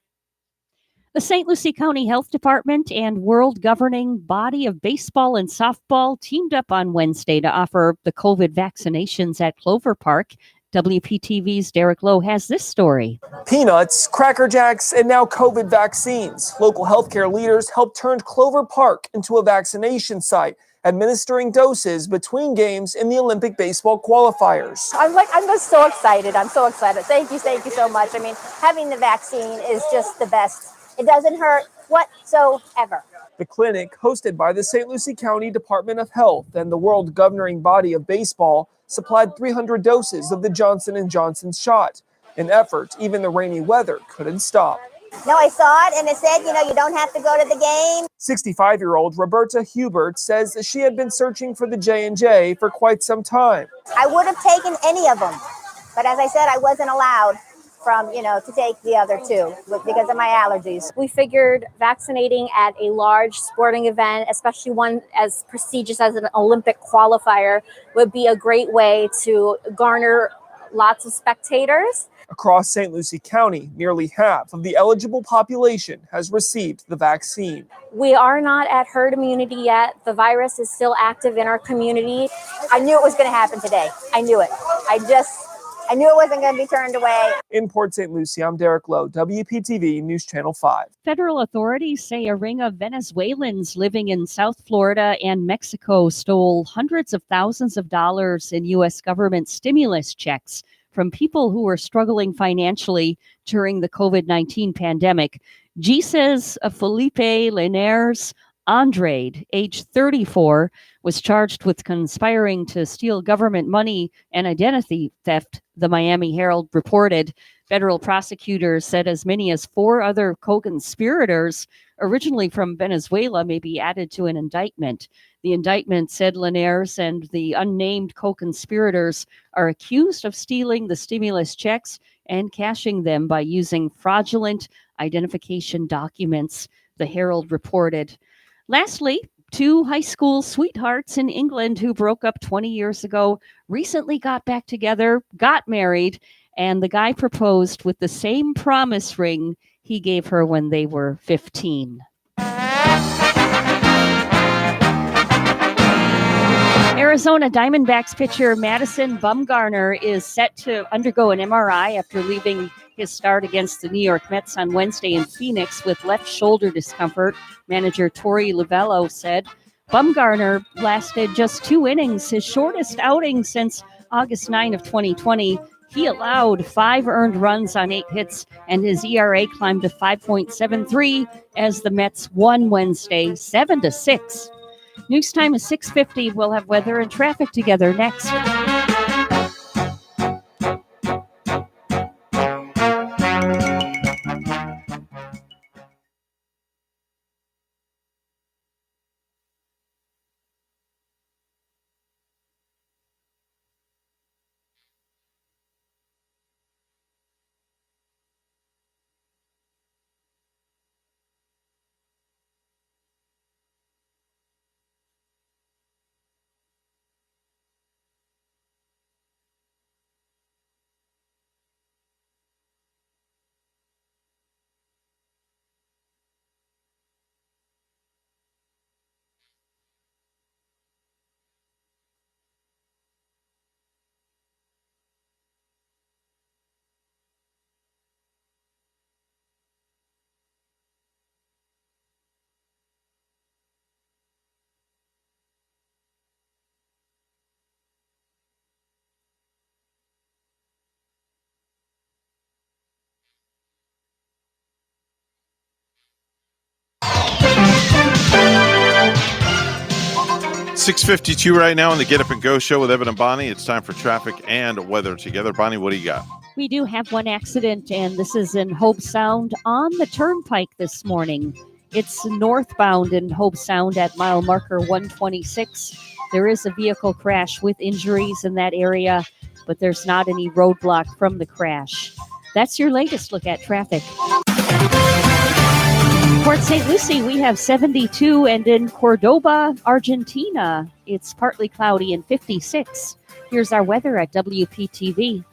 The St. Lucie County Health Department and world governing body of baseball and softball teamed up on Wednesday to offer the COVID vaccinations at Clover Park. WPTV's Derek Lowe has this story. Peanuts, Cracker Jacks, and now COVID vaccines. Local healthcare leaders helped turn Clover Park into a vaccination site, administering doses between games in the Olympic baseball qualifiers. I'm just so excited. I'm so excited. Thank you so much. I mean, having the vaccine is just the best. It doesn't hurt whatsoever. The clinic, hosted by the St. Lucie County Department of Health and the world governing body of baseball, supplied 300 doses of the Johnson & Johnson shot, an effort even the rainy weather couldn't stop. No, I saw it and it said, you don't have to go to the game. 65-year-old Roberta Hubert says that she had been searching for the J&J for quite some time. I would have taken any of them, but as I said, I wasn't allowed to take the other two because of my allergies. We figured vaccinating at a large sporting event, especially one as prestigious as an Olympic qualifier, would be a great way to garner lots of spectators. Across St. Lucie County, nearly half of the eligible population has received the vaccine. We are not at herd immunity yet. The virus is still active in our community. I knew it was going to happen today. I knew it. I knew it wasn't going to be turned away. In Port St. Lucie, I'm Derek Lowe, WPTV News Channel 5. Federal authorities say a ring of Venezuelans living in South Florida and Mexico stole hundreds of thousands of dollars in U.S. government stimulus checks from people who were struggling financially during the COVID-19 pandemic. Jesus Felipe Linares Andrade, age 34, was charged with conspiring to steal government money and identity theft, the Miami Herald reported. Federal prosecutors said as many as 4 other co-conspirators, originally from Venezuela, may be added to an indictment. The indictment said Linares and the unnamed co-conspirators are accused of stealing the stimulus checks and cashing them by using fraudulent identification documents, the Herald reported. Lastly, 2 high school sweethearts in England who broke up 20 years ago recently got back together, got married, and the guy proposed with the same promise ring he gave her when they were 15. Arizona Diamondbacks pitcher Madison Bumgarner is set to undergo an MRI after leaving his start against the New York Mets on Wednesday in Phoenix with left shoulder discomfort. Manager Torey Lovullo said Bumgarner lasted just 2 innings, his shortest outing since August 9 of 2020. He allowed 5 earned runs on 8 hits, and his ERA climbed to 5.73 as the Mets won Wednesday 7-6. News time is 6:50. We'll have weather and traffic together next. It's 6:52 right now on the Get Up and Go show with Evan and Bonnie. It's time for traffic and weather together. Bonnie, what do you got? We do have one accident, and this is in Hope Sound on the Turnpike this morning. It's northbound in Hope Sound at mile marker 126. There is a vehicle crash with injuries in that area, but there's not any roadblock from the crash. That's your latest look at traffic. Port St. Lucie, we have 72, and in Cordoba, Argentina, it's partly cloudy and 56. Here's our weather at WPTV.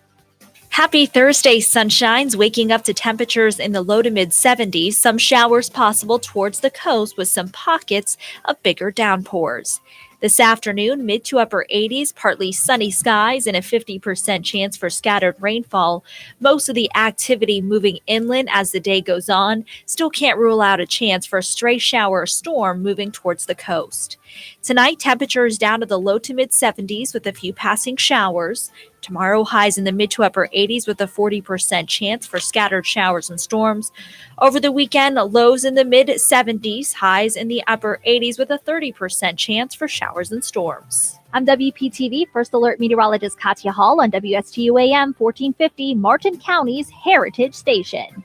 Happy Thursday, sunshines, waking up to temperatures in the low to mid 70s, some showers possible towards the coast with some pockets of bigger downpours. This afternoon, mid to upper 80s, partly sunny skies and a 50% chance for scattered rainfall. Most of the activity moving inland as the day goes on. Still can't rule out a chance for a stray shower or storm moving towards the coast. Tonight, temperatures down to the low to mid 70s with a few passing showers. Tomorrow, highs in the mid to upper 80s with a 40% chance for scattered showers and storms. Over the weekend, lows in the mid 70s, highs in the upper 80s with a 30% chance for showers and storms. I'm WPTV First Alert Meteorologist Katya Hall on WSTU AM 1450, Martin County's Heritage Station.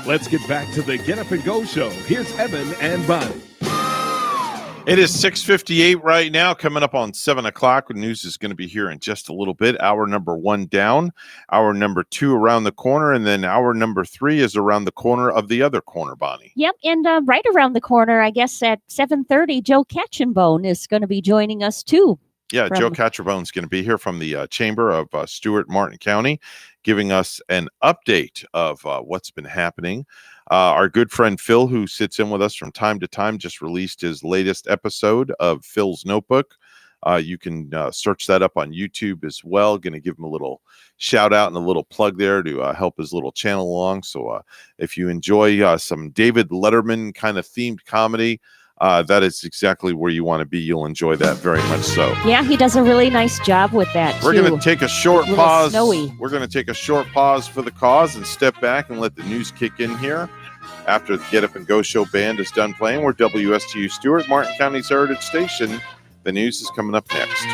Let's get back to the Get Up and Go show. Here's Evan and Bonnie. It is 6:58 right now, coming up on 7 o'clock. News is going to be here in just a little bit. Hour number 1 down, hour number 2 around the corner, and then hour number 3 is around the corner of the other corner, Bonnie. Yep, and right around the corner, I guess at 7:30, Joe Katchenbone is going to be joining us too. Yeah, Joe Katchenbone's going to be here from the Chamber of Stewart Martin County, giving us an update of what's been happening. Our good friend Phil, who sits in with us from time to time, just released his latest episode of Phil's Notebook. You can search that up on YouTube as well. Going to give him a little shout out and a little plug there to help his little channel along. So if you enjoy some David Letterman kind of themed comedy, that is exactly where you want to be. You'll enjoy that very much so. Yeah, he does a really nice job with that. We're going to take a short pause. Snowy. We're going to take a short pause for the cause and step back and let the news kick in here. After the Get Up and Go Show band is done playing, we're WSTU Stewart, Martin County's Heritage Station. The news is coming up next.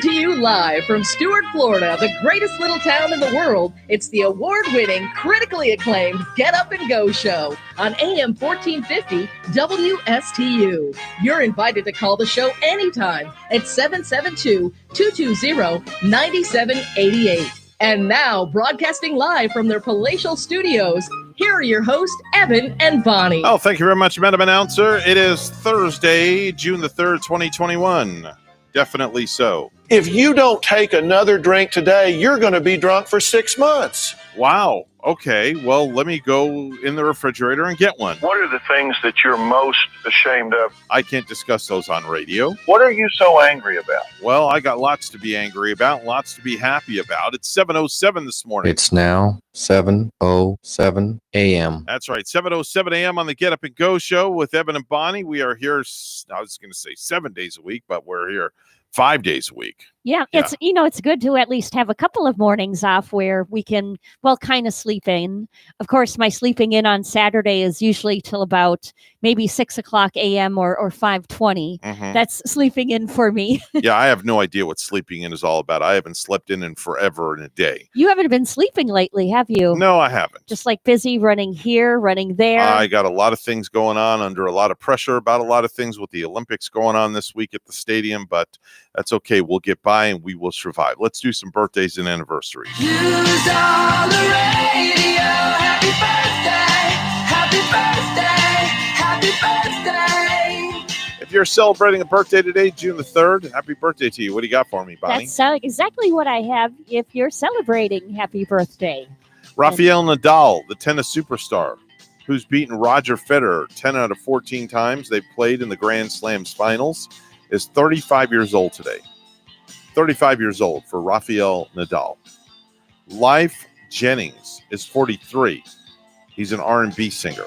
to you live from Stuart, Florida, the greatest little town in the world. It's the award-winning, critically acclaimed Get Up and Go show on AM 1450 WSTU. You're invited to call the show anytime at 772-220-9788. And now, broadcasting live from their palatial studios, here are your hosts, Evan and Bonnie. Oh, thank you very much, Madam Announcer. It is Thursday, June the 3rd, 2021. Definitely so. If you don't take another drink today, you're going to be drunk for 6 months. Wow. Okay. Well, let me go in the refrigerator and get one. What are the things that you're most ashamed of? I can't discuss those on radio. What are you so angry about? Well, I got lots to be angry about, lots to be happy about. It's 7:07 this morning. It's now 7:07 a.m. That's right. 7:07 a.m. on the Get Up and Go show with Evan and Bonnie. We are here, I was going to say 7 days a week, but we're here 5 days a week. Yeah, it's it's good to at least have a couple of mornings off where we can, kind of sleep in. Of course, my sleeping in on Saturday is usually till about maybe 6 o'clock a.m. or 5:20. Mhm. That's sleeping in for me. Yeah, I have no idea what sleeping in is all about. I haven't slept in forever in a day. You haven't been sleeping lately, have you? No, I haven't. Just like busy running here, running there. I got a lot of things going on, under a lot of pressure about a lot of things with the Olympics going on this week at the stadium, but that's okay. We'll get by and we will survive. Let's do some birthdays and anniversaries. News on the radio. Happy birthday. Happy birthday. Happy birthday. If you're celebrating a birthday today, June the 3rd, happy birthday to you. What do you got for me, Bonnie? That's exactly what I have if you're celebrating happy birthday. Rafael Nadal, the tennis superstar, who's beaten Roger Federer 10 out of 14 times they've played in the Grand Slams finals, is 35 years old today. 35 years old for Rafael Nadal. Life Jennings is 43. He's an R&B singer.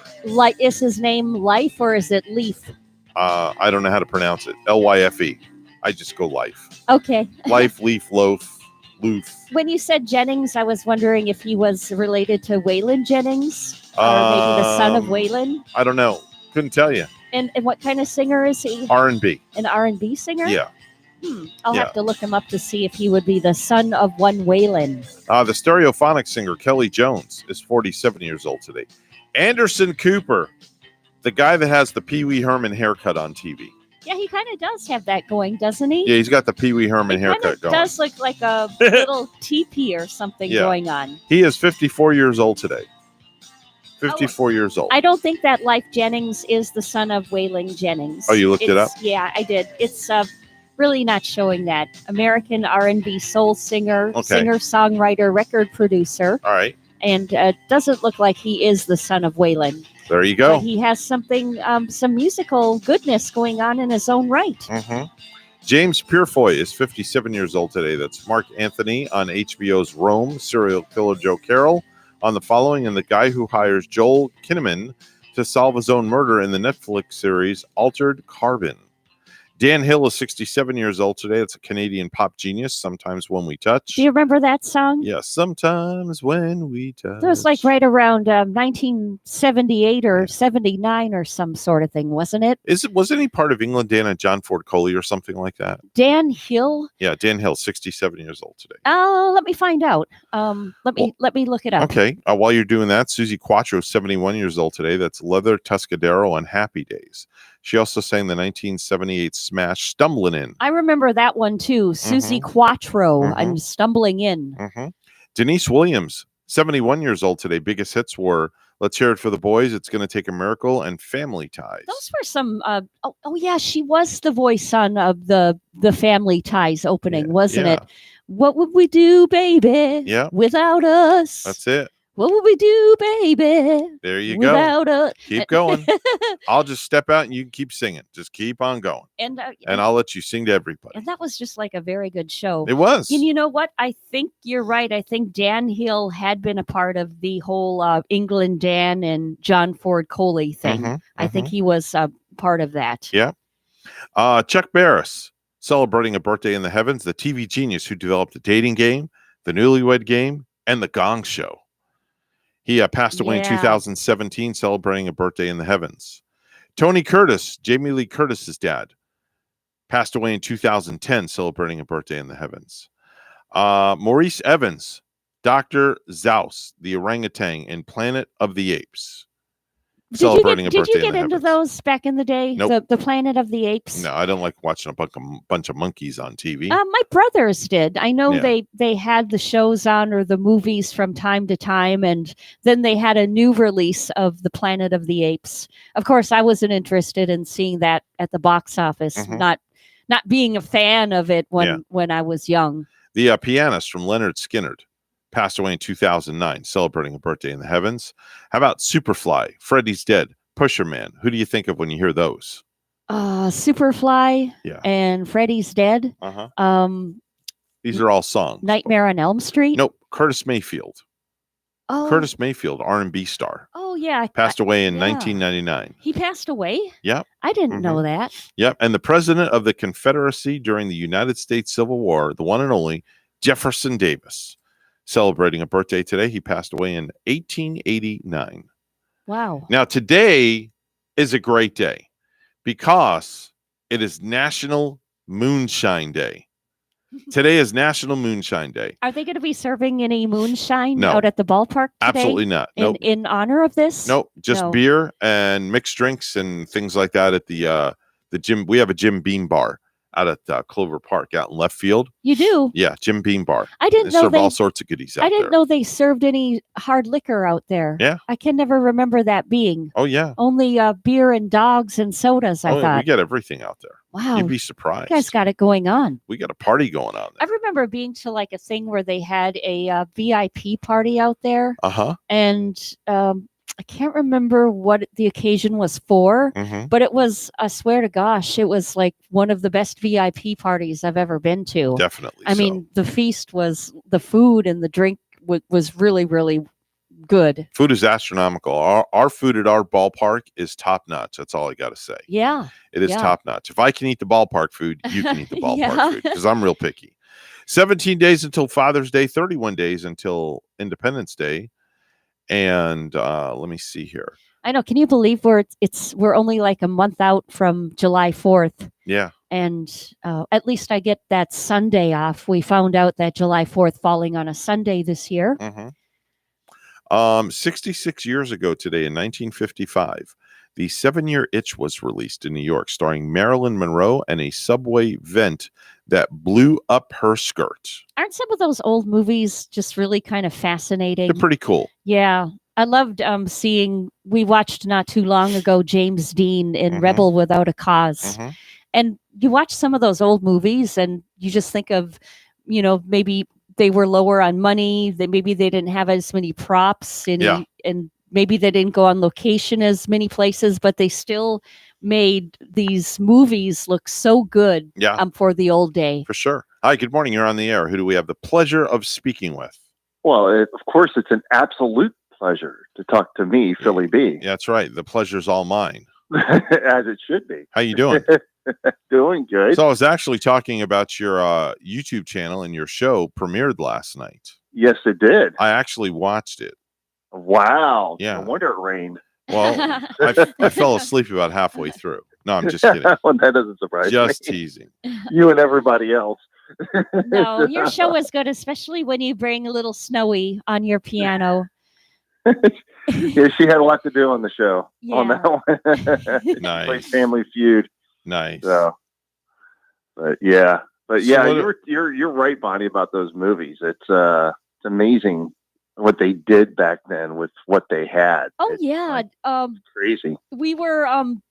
Is his name Life or is it Leaf? I don't know how to pronounce it. L-Y-F-E. I just go Life. Okay. Life, Leaf, Loaf, Loof. When you said Jennings, I was wondering if he was related to Waylon Jennings or maybe the son of Waylon. I don't know. Couldn't tell you. And what kind of singer is he? R&B. An R&B singer? Yeah. I'll have to look him up to see if he would be the son of one Waylon. The stereophonic singer Kelly Jones is 47 years old today. Anderson Cooper, the guy that has the Pee Wee Herman haircut on TV. Yeah, he kind of does have that going, doesn't he? Yeah, he's got the Pee Wee Herman haircut going. Does look like a little teepee or something going on. He is 54 years old today. 54 years old. I don't think that Life Jennings is the son of Waylon Jennings. Oh, you looked it up? Yeah, I did. It's really not showing that. American R&B soul singer, singer-songwriter, record producer. All right. And doesn't look like he is the son of Waylon. There you go. But he has something, some musical goodness going on in his own right. Mm-hmm. James Purefoy is 57 years old today. That's Mark Anthony on HBO's Rome, serial killer Joe Carroll on The Following, and the guy who hires Joel Kinnaman to solve his own murder in the Netflix series Altered Carbon. Dan Hill is 67 years old today. It's a Canadian pop genius, Sometimes When We Touch. Do you remember that song? Yes, Sometimes When We Touch. It was like right around 1978 or 79 or some sort of thing, wasn't it? Was any part of England Dan and John Ford Coley or something like that? Dan Hill? Yeah, Dan Hill, 67 years old today. Let me find out. Let me look it up. Okay. While you're doing that, Susie Quattro, 71 years old today. That's Leather Tuscadero on Happy Days. She also sang the 1978 smash Stumbling In. I remember that one too. Susie Quattro, I'm Stumbling In. Denise Williams, 71 years old today. Biggest hits were Let's Hear It for the Boys, It's Gonna Take a Miracle, and Family Ties. Those were some, yeah, she was the voice on of the Family Ties opening, wasn't it? What would we do, baby, without us? That's it. What would we do, baby? There you without go. us? Keep going. I'll just step out and you can keep singing. Just keep on going. And I'll let you sing to everybody. And that was just like a very good show. It was. And you know what? I think you're right. I think Dan Hill had been a part of the whole England Dan and John Ford Coley thing. I think he was part of that. Yeah. Chuck Barris, celebrating a birthday in the heavens, the TV genius who developed the dating game, the Newlywed Game, and the Gong Show. He passed away in 2017, celebrating a birthday in the heavens. Tony Curtis, Jamie Lee Curtis's dad, Passed away in 2010, celebrating a birthday in the heavens. Maurice Evans, Dr. Zaus, the orangutan in Planet of the Apes. Celebrating a birthday Did you in get the into heavens. those back in the day? Nope. The Planet of the Apes? No, I don't like watching a bunch of monkeys on TV. My brothers did. I know Yeah. they had the shows on or the movies from time to time, and then they had a new release of the Planet of the Apes. Of course, I wasn't interested in seeing that at the box office, Mhm. not being a fan of it when I was young. The pianist from Leonard Skinner passed away in 2009, celebrating a birthday in the heavens. How about Superfly, Freddy's Dead, Pusherman? Who do you think of when you hear those? Superfly Yeah. and Freddy's Dead. Uh-huh. These are all songs. Nightmare on Elm Street. Nope. Curtis Mayfield. Oh. Curtis Mayfield, R&B star. Oh yeah. Passed away in yeah. 1999. He passed away? Yep. I didn't know that. Yep. And the president of the Confederacy during the United States Civil War, the one and only Jefferson Davis, celebrating a birthday today. He passed away in 1889. Wow. Now, today is a great day because it is National Moonshine Day. Today is National Moonshine Day. Are they going to be serving any moonshine No. out at the ballpark today? Absolutely not. In, Nope. in honor of this? Nope. Just No. beer and mixed drinks and things like that at the Jim. We have a Jim Beam bar out at Clover Park out in left field. You do? Yeah, Jim Beam bar. I didn't They know serve they all sorts of goodies out I didn't there. know they served any hard liquor out there. Yeah. I can never remember that being. Oh yeah. Only beer and dogs and sodas, I Oh, yeah, thought. we got everything out there. Wow. You'd be You surprised. guys got it going on. We got a party going on I remember being to like a thing where they had a VIP party out there. there. Uh-huh. And I can't remember what the occasion was for, Mhm. but it was, I swear to gosh, it was like one of the best VIP parties I've ever been to. Definitely I mean, the feast was, the food and the drink was really, really good. Food is astronomical. Our food at our ballpark is top notch. That's all I got to say. Yeah. It is yeah. top notch. If I can eat the ballpark food, you can eat the ballpark Yeah. food because I'm real picky. 17 days until Father's Day, 31 days until Independence Day. And let me see here. I know. Can you believe we're only like a month out from July 4th? Yeah. And at least I get that Sunday off. We found out that July 4th falling on a Sunday this year. 66 years ago today in 1955, the 7-Year Itch was released in New York, starring Marilyn Monroe and a subway vent that blew up her skirt. Aren't some of those old movies just really kind of fascinating? They're pretty cool. Yeah. I loved seeing, we watched not too long ago, James Dean in Rebel Without a Cause. And you watch some of those old movies and you just think of, maybe they were lower on money. Maybe they didn't have as many props and maybe they didn't go on location as many places, but they still made these movies look so good for the old day. For sure. Hi, good morning. You're on the air. Who do we have the pleasure of speaking with? Well, of course, it's an absolute pleasure to talk to me, Philly B. Yeah, that's right. The pleasure's all mine. As it should be. How you doing? Doing good. So I was actually talking about your YouTube channel, and your show premiered last night. Yes, it did. I actually watched it. Wow. Yeah. No wonder it rained. Well, I fell asleep about halfway through. No, I'm just kidding. Well, that doesn't surprise Just me. teasing. You and everybody else. No, your show is good, especially when you bring a little Snowy on your piano. Yeah, she had a lot to do on the show. On that one. Nice. Like Family Feud. Nice. So, but yeah, So you're right, Bonnie, about those movies. It's amazing what they did back then with what they had. Oh yeah. Crazy. We were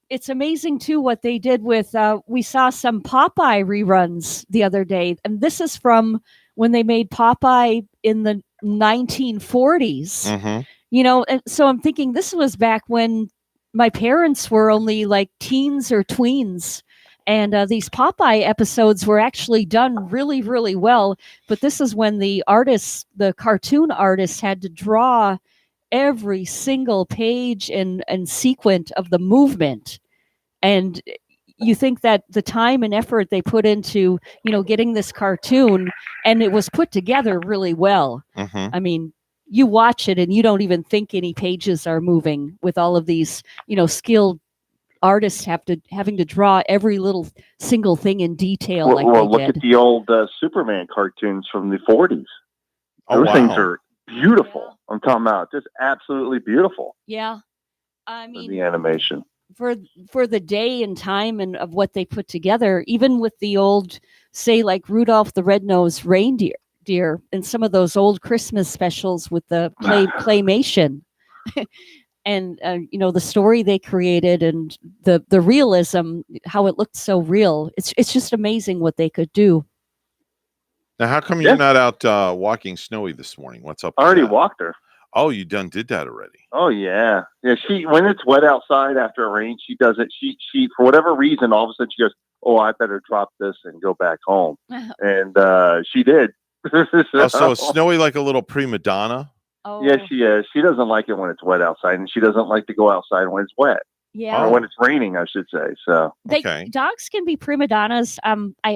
it's amazing too what they did with we saw some Popeye reruns the other day, and this is from when they made Popeye in the 1940s. And so I'm thinking this was back when my parents were only like teens or tweens, and these Popeye episodes were actually done really, really well. But this is when the cartoon artists had to draw every single page and sequence of the movement. And you think that the time and effort they put into, getting this cartoon, and it was put together really well. I mean, you watch it and you don't even think any pages are moving with all of these, skilled artists having to draw every little single thing in detail. Well, look at the old Superman cartoons from the 40s. Those things are beautiful. I'm talking about just absolutely beautiful. Yeah. I mean, the animation for the day and time and of what they put together, even with the old, say, like Rudolph the Red-Nosed Reindeer and some of those old Christmas specials with the claymation and the story they created and the realism, how it looked so real. It's just amazing what they could do. Now, how come you're not out walking Snowy this morning? What's up? I already walked her. Oh, you did that already. Oh yeah. She when it's wet outside after a rain, she does it. She for whatever reason, all of a sudden she goes, "Oh, I better drop this and go back home." And she did. So is Snowy like a little prima donna? Oh. Yeah, she is. She doesn't like it when it's wet outside, and she doesn't like to go outside when it's wet. Yeah. Or when it's raining, I should say. So dogs can be prima donnas.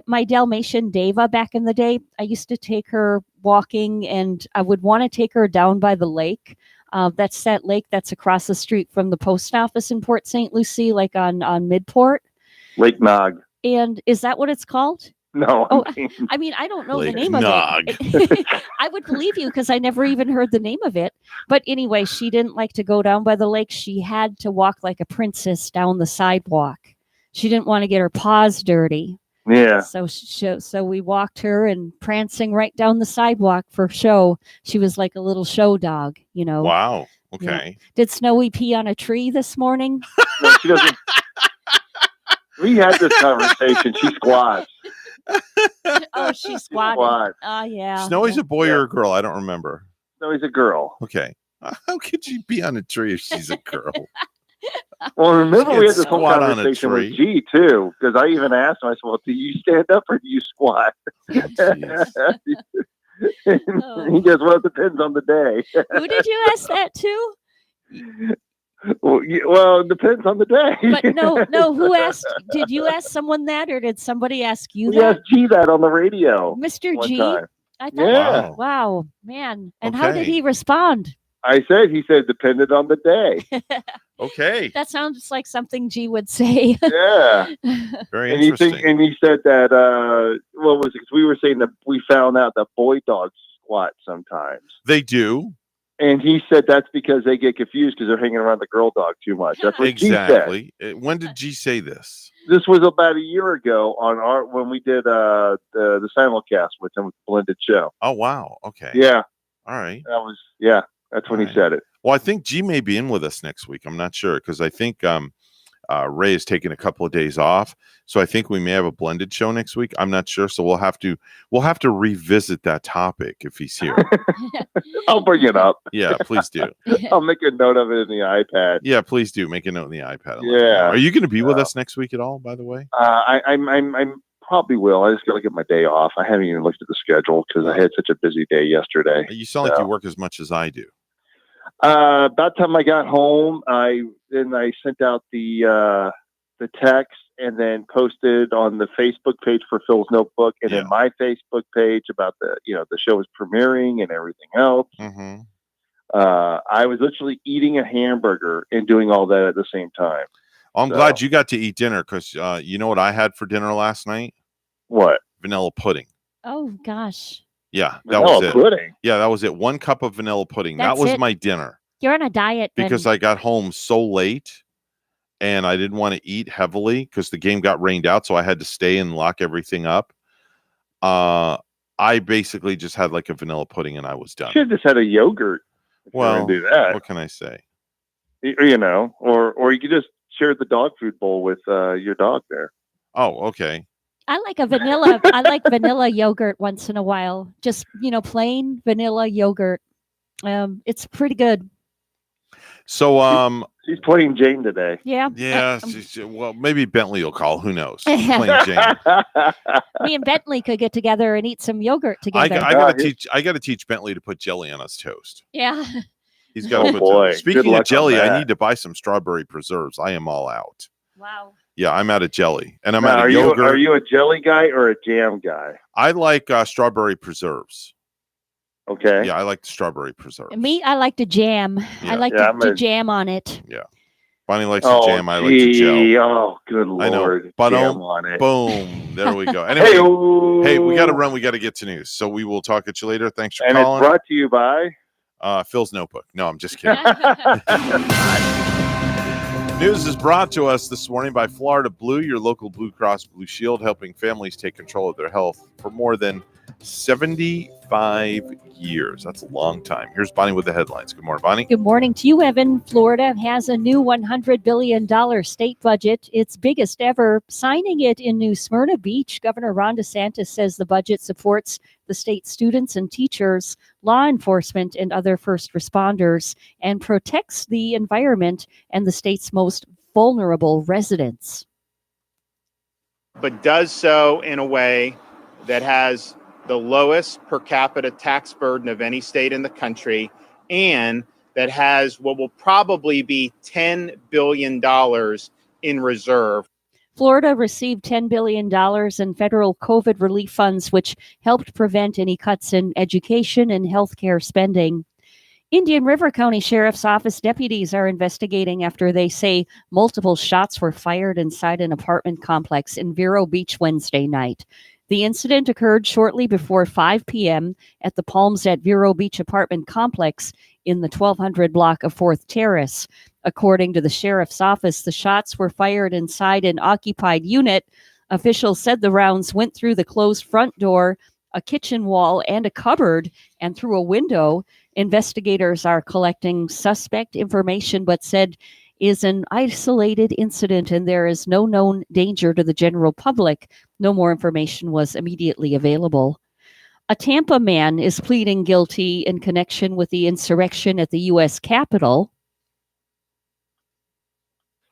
My Dalmatian Deva back in the day, I used to take her walking, and I would want to take her down by the lake. That's that lake that's across the street from the post office in Port St. Lucie, like on Midport. Lake Nog. And is that what it's called? No. I mean, I don't know Lake the name of it. I would believe you because I never even heard the name of it. But anyway, she didn't like to go down by the lake. She had to walk like a princess down the sidewalk. She didn't want to get her paws dirty. Yeah. So we walked her and prancing right down the sidewalk for show. She was like a little show dog, Wow. Okay. Yeah. Did Snowy pee on a tree this morning? No, she doesn't. We had this conversation. She squats. Oh, she squatted. Oh, yeah. Snowy's a boy or a girl? I don't remember. Snowy's a girl. Okay. How could she be on a tree if she's a girl? Well, remember we had this whole Squat on a conversation with tree. G too, because I even asked him. I said, "Well, do you stand up or do you squat?" And he goes, "Well, it depends on the day." Who did you ask that to? Well, it depends on the day. But no. Who asked? Did you ask someone that, or did somebody ask you We that? asked G that on the radio, Mr. one G. time. I thought, Yeah. wow, man. And how did Okay. he respond? He said, depended on the day. Okay. That sounds like something G would say. Yeah. Very and interesting. And he said that, what was it? 'Cause we were saying that we found out that boy dogs squat sometimes. They do. And he said that's because they get confused because they're hanging around the girl dog too much. That's what G said. Exactly. When did G say this? This was about a year ago when we did the simulcast with him with the Blended Show. Oh, wow. Okay. Yeah. All right. That's when he said it. Well, I think G may be in with us next week. I'm not sure because I think Ray is taking a couple of days off, so I think we may have a blended show next week. I'm not sure, so we'll have to revisit that topic if he's here. I'll bring it up. Yeah, please do. I'll make a note of it in the iPad. Yeah, please do make a note in the iPad. Yeah. Are you going to be with us next week at all? By the way. I'm probably will. I just got to get my day off. I haven't even looked at the schedule because I had such a busy day yesterday. You sound like you work as much as I do. About the time I got home, I sent out the text and then posted on the Facebook page for Phil's Notebook and then my Facebook page about the show is premiering and everything else. Mm-hmm. I was literally eating a hamburger and doing all that at the same time. I'm glad you got to eat dinner because you know what I had for dinner last night? What? Vanilla pudding. Oh gosh. Yeah, that Vanilla was it. pudding? Yeah, that was it. 1 cup of vanilla pudding. That's that was it? my dinner You're on a diet then. because I got home so late and I didn't want to eat heavily because the game got rained out, so I had to stay and lock everything up. I basically just had like a vanilla pudding and I was done. Should have just had a yogurt. If you're Well, gonna do that. what can I say? Or you could just share the dog food bowl with your dog there. Oh, okay. I like vanilla yogurt once in a while. Just, plain vanilla yogurt. It's pretty good. So, she's playing Jane today. Yeah. Yeah. Well, maybe Bentley will call. Who knows? Playing Jane. Me and Bentley could get together and eat some yogurt I together. got to teach Bentley to put jelly on his toast. Yeah. He's got to Oh, put. boy. Speaking Good of luck on jelly, I that. need to buy some strawberry preserves. I am all out. Wow. Yeah, I'm out of jelly, and I'm Now, out of yogurt. Are you a jelly guy or a jam guy? I like strawberry preserves. Okay. Yeah, I like the strawberry preserve. Me, I like to jam. Yeah. I like Yeah, to I'm a- jam on it. Yeah. Bonnie likes to jam. I like to gel. Oh, good Lord. I know. But jam on it. Boom. There we go. Anyway, hey, we got to run. We got to get to news. So we will talk at you later. Thanks for calling. And it's brought to you by Phil's Notebook. No, I'm just kidding. News is brought to us this morning by Florida Blue, your local Blue Cross Blue Shield, helping families take control of their health for more than 75 years. That's a long time. Here's Bonnie with the headlines. Good morning, Bonnie. Good morning to you, Evan. Florida has a new $100 billion state budget, its biggest ever. Signing it in New Smyrna Beach, Governor Ron DeSantis says the budget supports the state students and teachers, law enforcement, and other first responders, and protects the environment and the state's most vulnerable residents. But does so in a way that has the lowest per capita tax burden of any state in the country, and that has what will probably be $10 billion in reserve. Florida received $10 billion in federal COVID relief funds, which helped prevent any cuts in education and healthcare spending. Indian River County Sheriff's Office deputies are investigating after they say multiple shots were fired inside an apartment complex in Vero Beach Wednesday night. The incident occurred shortly before 5 p.m. at the Palms at Vero Beach apartment complex in the 1200 block of 4th Terrace. According to the sheriff's office, the shots were fired inside an occupied unit. Officials said the rounds went through the closed front door, a kitchen wall, and a cupboard, and through a window. Investigators are collecting suspect information, but said is an isolated incident and there is no known danger to the general public. No more information was immediately available. A Tampa man is pleading guilty in connection with the insurrection at the U.S. Capitol.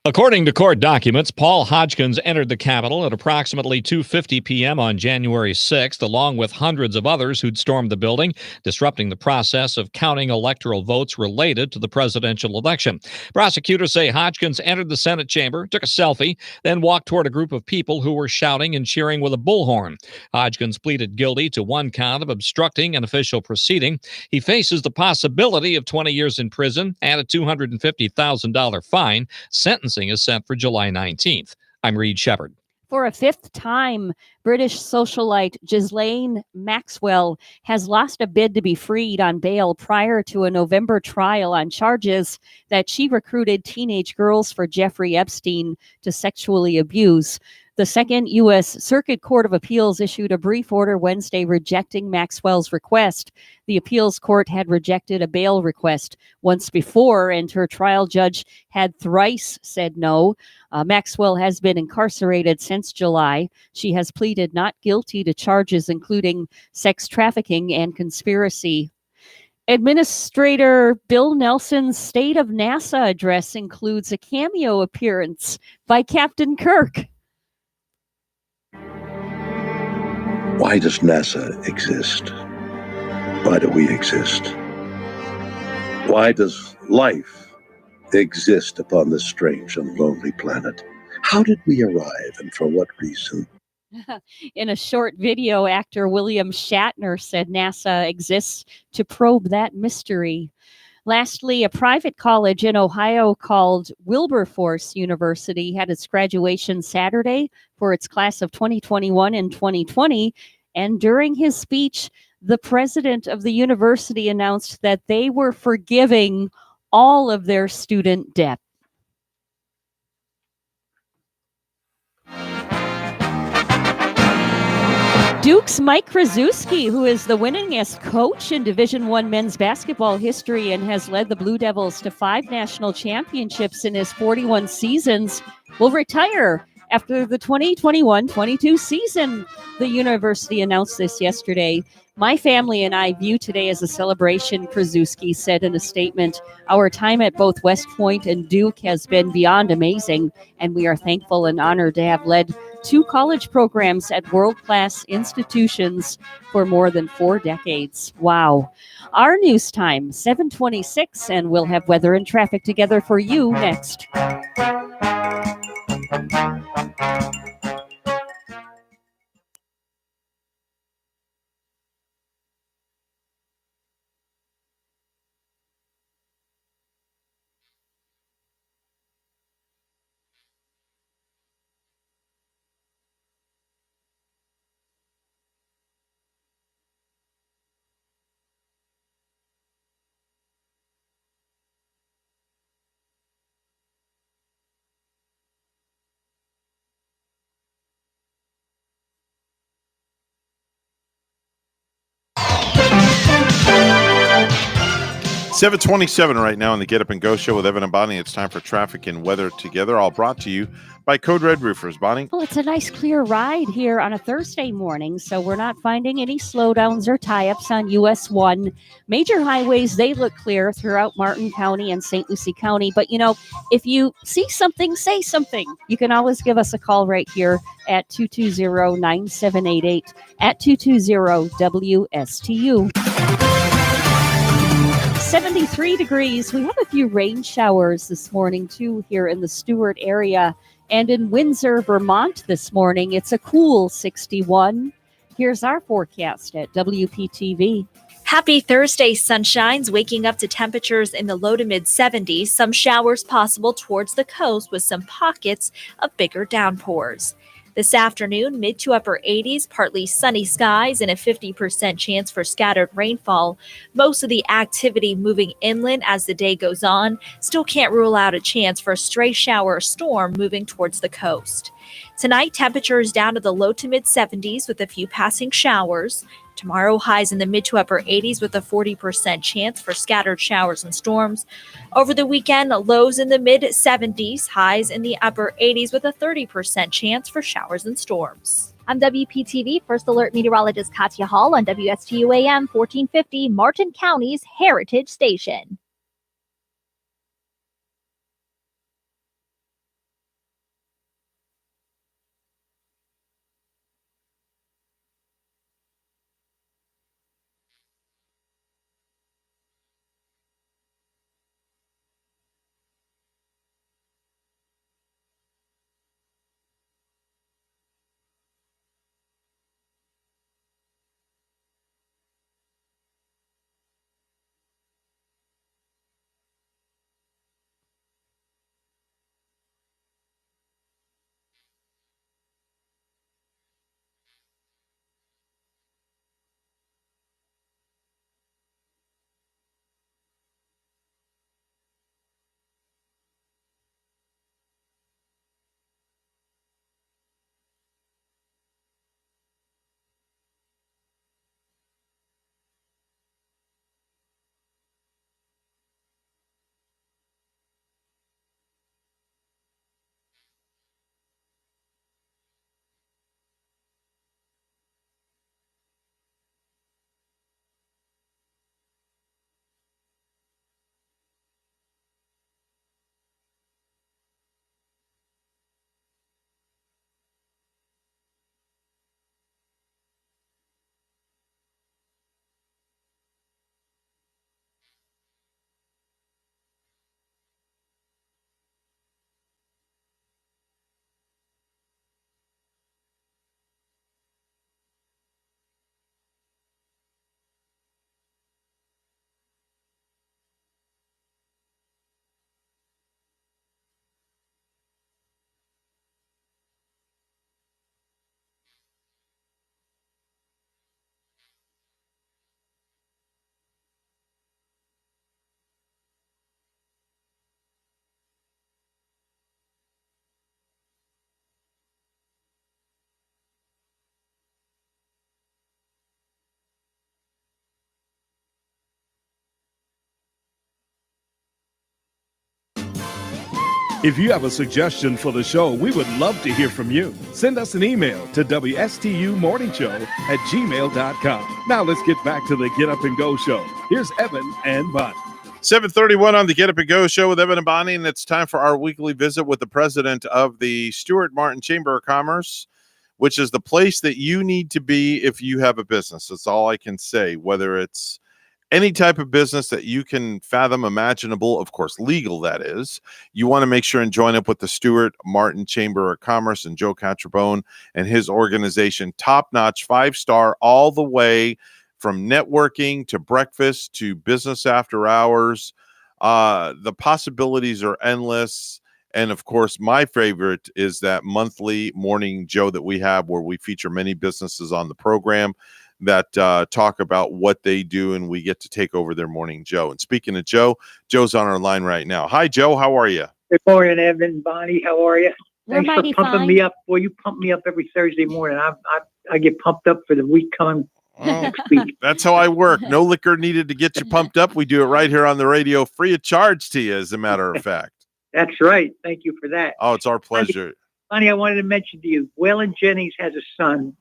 According to court documents, Paul Hodgkins entered the Capitol at approximately 2:50 p.m. on January 6th, along with hundreds of others who'd stormed the building, disrupting the process of counting electoral votes related to the presidential election. Prosecutors say Hodgkins entered the Senate chamber, took a selfie, then walked toward a group of people who were shouting and cheering with a bullhorn. Hodgkins pleaded guilty to one count of obstructing an official proceeding. He faces the possibility of 20 years in prison and a $250,000 fine. Sentencing is set for July 19th. I'm Reed Shepard. For a fifth time, British socialite Ghislaine Maxwell has lost a bid to be freed on bail prior to a November trial on charges that she recruited teenage girls for Jeffrey Epstein to sexually abuse. The Second U.S. Circuit Court of Appeals issued a brief order Wednesday rejecting Maxwell's request. The appeals court had rejected a bail request once before, and her trial judge had thrice said no. Maxwell has been incarcerated since July. She has pleaded not guilty to charges including sex trafficking and conspiracy. Administrator Bill Nelson's State of NASA address includes a cameo appearance by Captain Kirk. Why does NASA exist? Why do we exist? Why does life exist upon this strange and lonely planet? How did we arrive and for what reason? In a short video, actor William Shatner said NASA exists to probe that mystery. Lastly, a private college in Ohio called Wilberforce University had its graduation Saturday for its class of 2021 and 2020. And during his speech, the president of the university announced that they were forgiving all of their student debt. Duke's Mike Krzyzewski, who is the winningest coach in Division I men's basketball history and has led the Blue Devils to 5 national championships in his 41 seasons, will retire after the 2021-22 season. The university announced this yesterday. My family and I view today as a celebration, Krzyzewski said in a statement. Our time at both West Point and Duke has been beyond amazing, and we are thankful and honored to have led 2 college programs at world-class institutions for more than 4 decades. Wow. Our news time, 7:26, and we'll have weather and traffic together for you next. 7:27 right now on the Get Up and Go show with Evan and Bonnie. It's time for traffic and weather together, all brought to you by Code Red Roofers. Bonnie? Well, it's a nice clear ride here on a Thursday morning, so we're not finding any slowdowns or tie-ups on US 1. Major highways, they look clear throughout Martin County and St. Lucie County. But, if you see something, say something. You can always give us a call right here at 220-9788 at 220-WSTU. 73 degrees. We have a few rain showers this morning, too, here in the Stewart area. And in Windsor, Vermont this morning, it's a cool 61. Here's our forecast at WPTV. Happy Thursday, sunshines, waking up to temperatures in the low to mid 70s. Some showers possible towards the coast with some pockets of bigger downpours. This afternoon, mid to upper 80s, partly sunny skies and a 50% chance for scattered rainfall. Most of the activity moving inland as the day goes on. Still can't rule out a chance for a stray shower or storm moving towards the coast. Tonight, temperatures down to the low to mid 70s with a few passing showers. Tomorrow, highs in the mid to upper 80s with a 40% chance for scattered showers and storms. Over the weekend, lows in the mid 70s, highs in the upper 80s with a 30% chance for showers and storms. I'm WPTV First Alert Meteorologist Katya Hall on WSTU AM 1450, Martin County's Heritage Station. If you have a suggestion for the show, we would love to hear from you. Send us an email to WSTUmorningshow@gmail.com. Now let's get back to the Get Up and Go show. Here's Evan and Bonnie. 7:31 on the Get Up and Go show with Evan and Bonnie, and it's time for our weekly visit with the president of the Stuart Martin Chamber of Commerce, which is the place that you need to be if you have a business. That's all I can say, whether it's any type of business that you can fathom, imaginable, of course, legal, that is. You want to make sure and join up with the Stuart Martin Chamber of Commerce and Joe Catrabone and his organization. Top-notch, 5-star, all the way from networking to breakfast to business after hours. The possibilities are endless. And of course, my favorite is that monthly Morning Joe that we have, where we feature many businesses on the program that talk about what they do, and we get to take over their Morning Joe. And speaking of Joe, Joe's on our line right now. Hi, Joe. How are you? Good morning, Evan. Bonnie, how are you? We're Thanks for pumping me up. Well, you pump me up every Thursday morning. I get pumped up for the week coming That's how I work. No liquor needed to get you pumped up. We do it right here on the radio, free of charge to you, as a matter of fact. That's right. Thank you for that. Oh, it's our pleasure. Bonnie, I wanted to mention to you, Waylon Jennings has a son.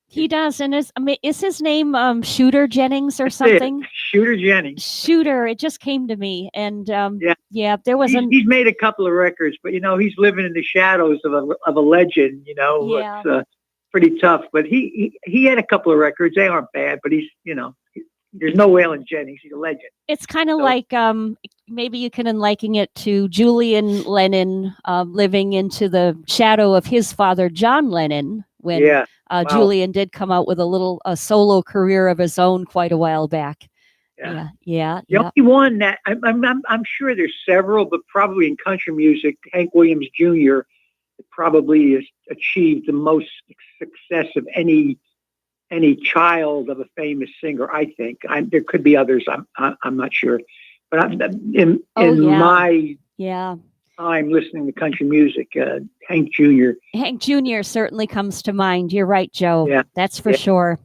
He does, and is his name Shooter Jennings or something? Shooter Jennings. Shooter. It just came to me, and there was he's made a couple of records, but he's living in the shadows of a legend. It's pretty tough. But he had a couple of records. They aren't bad, but he's there's no Waylon Jennings. He's a legend. It's kind of like maybe you can liken it to Julian Lennon living into the shadow of his father, John Lennon, when Julian did come out with a solo career of his own quite a while back. Yeah. The only one that I'm sure there's several, but probably in country music, Hank Williams Jr. probably has achieved the most success of any child of a famous singer. I think there could be others. I'm not sure, but in my time listening to country music, Hank Jr. Hank Jr. certainly comes to mind. You're right, Joe. Yeah, that's for sure.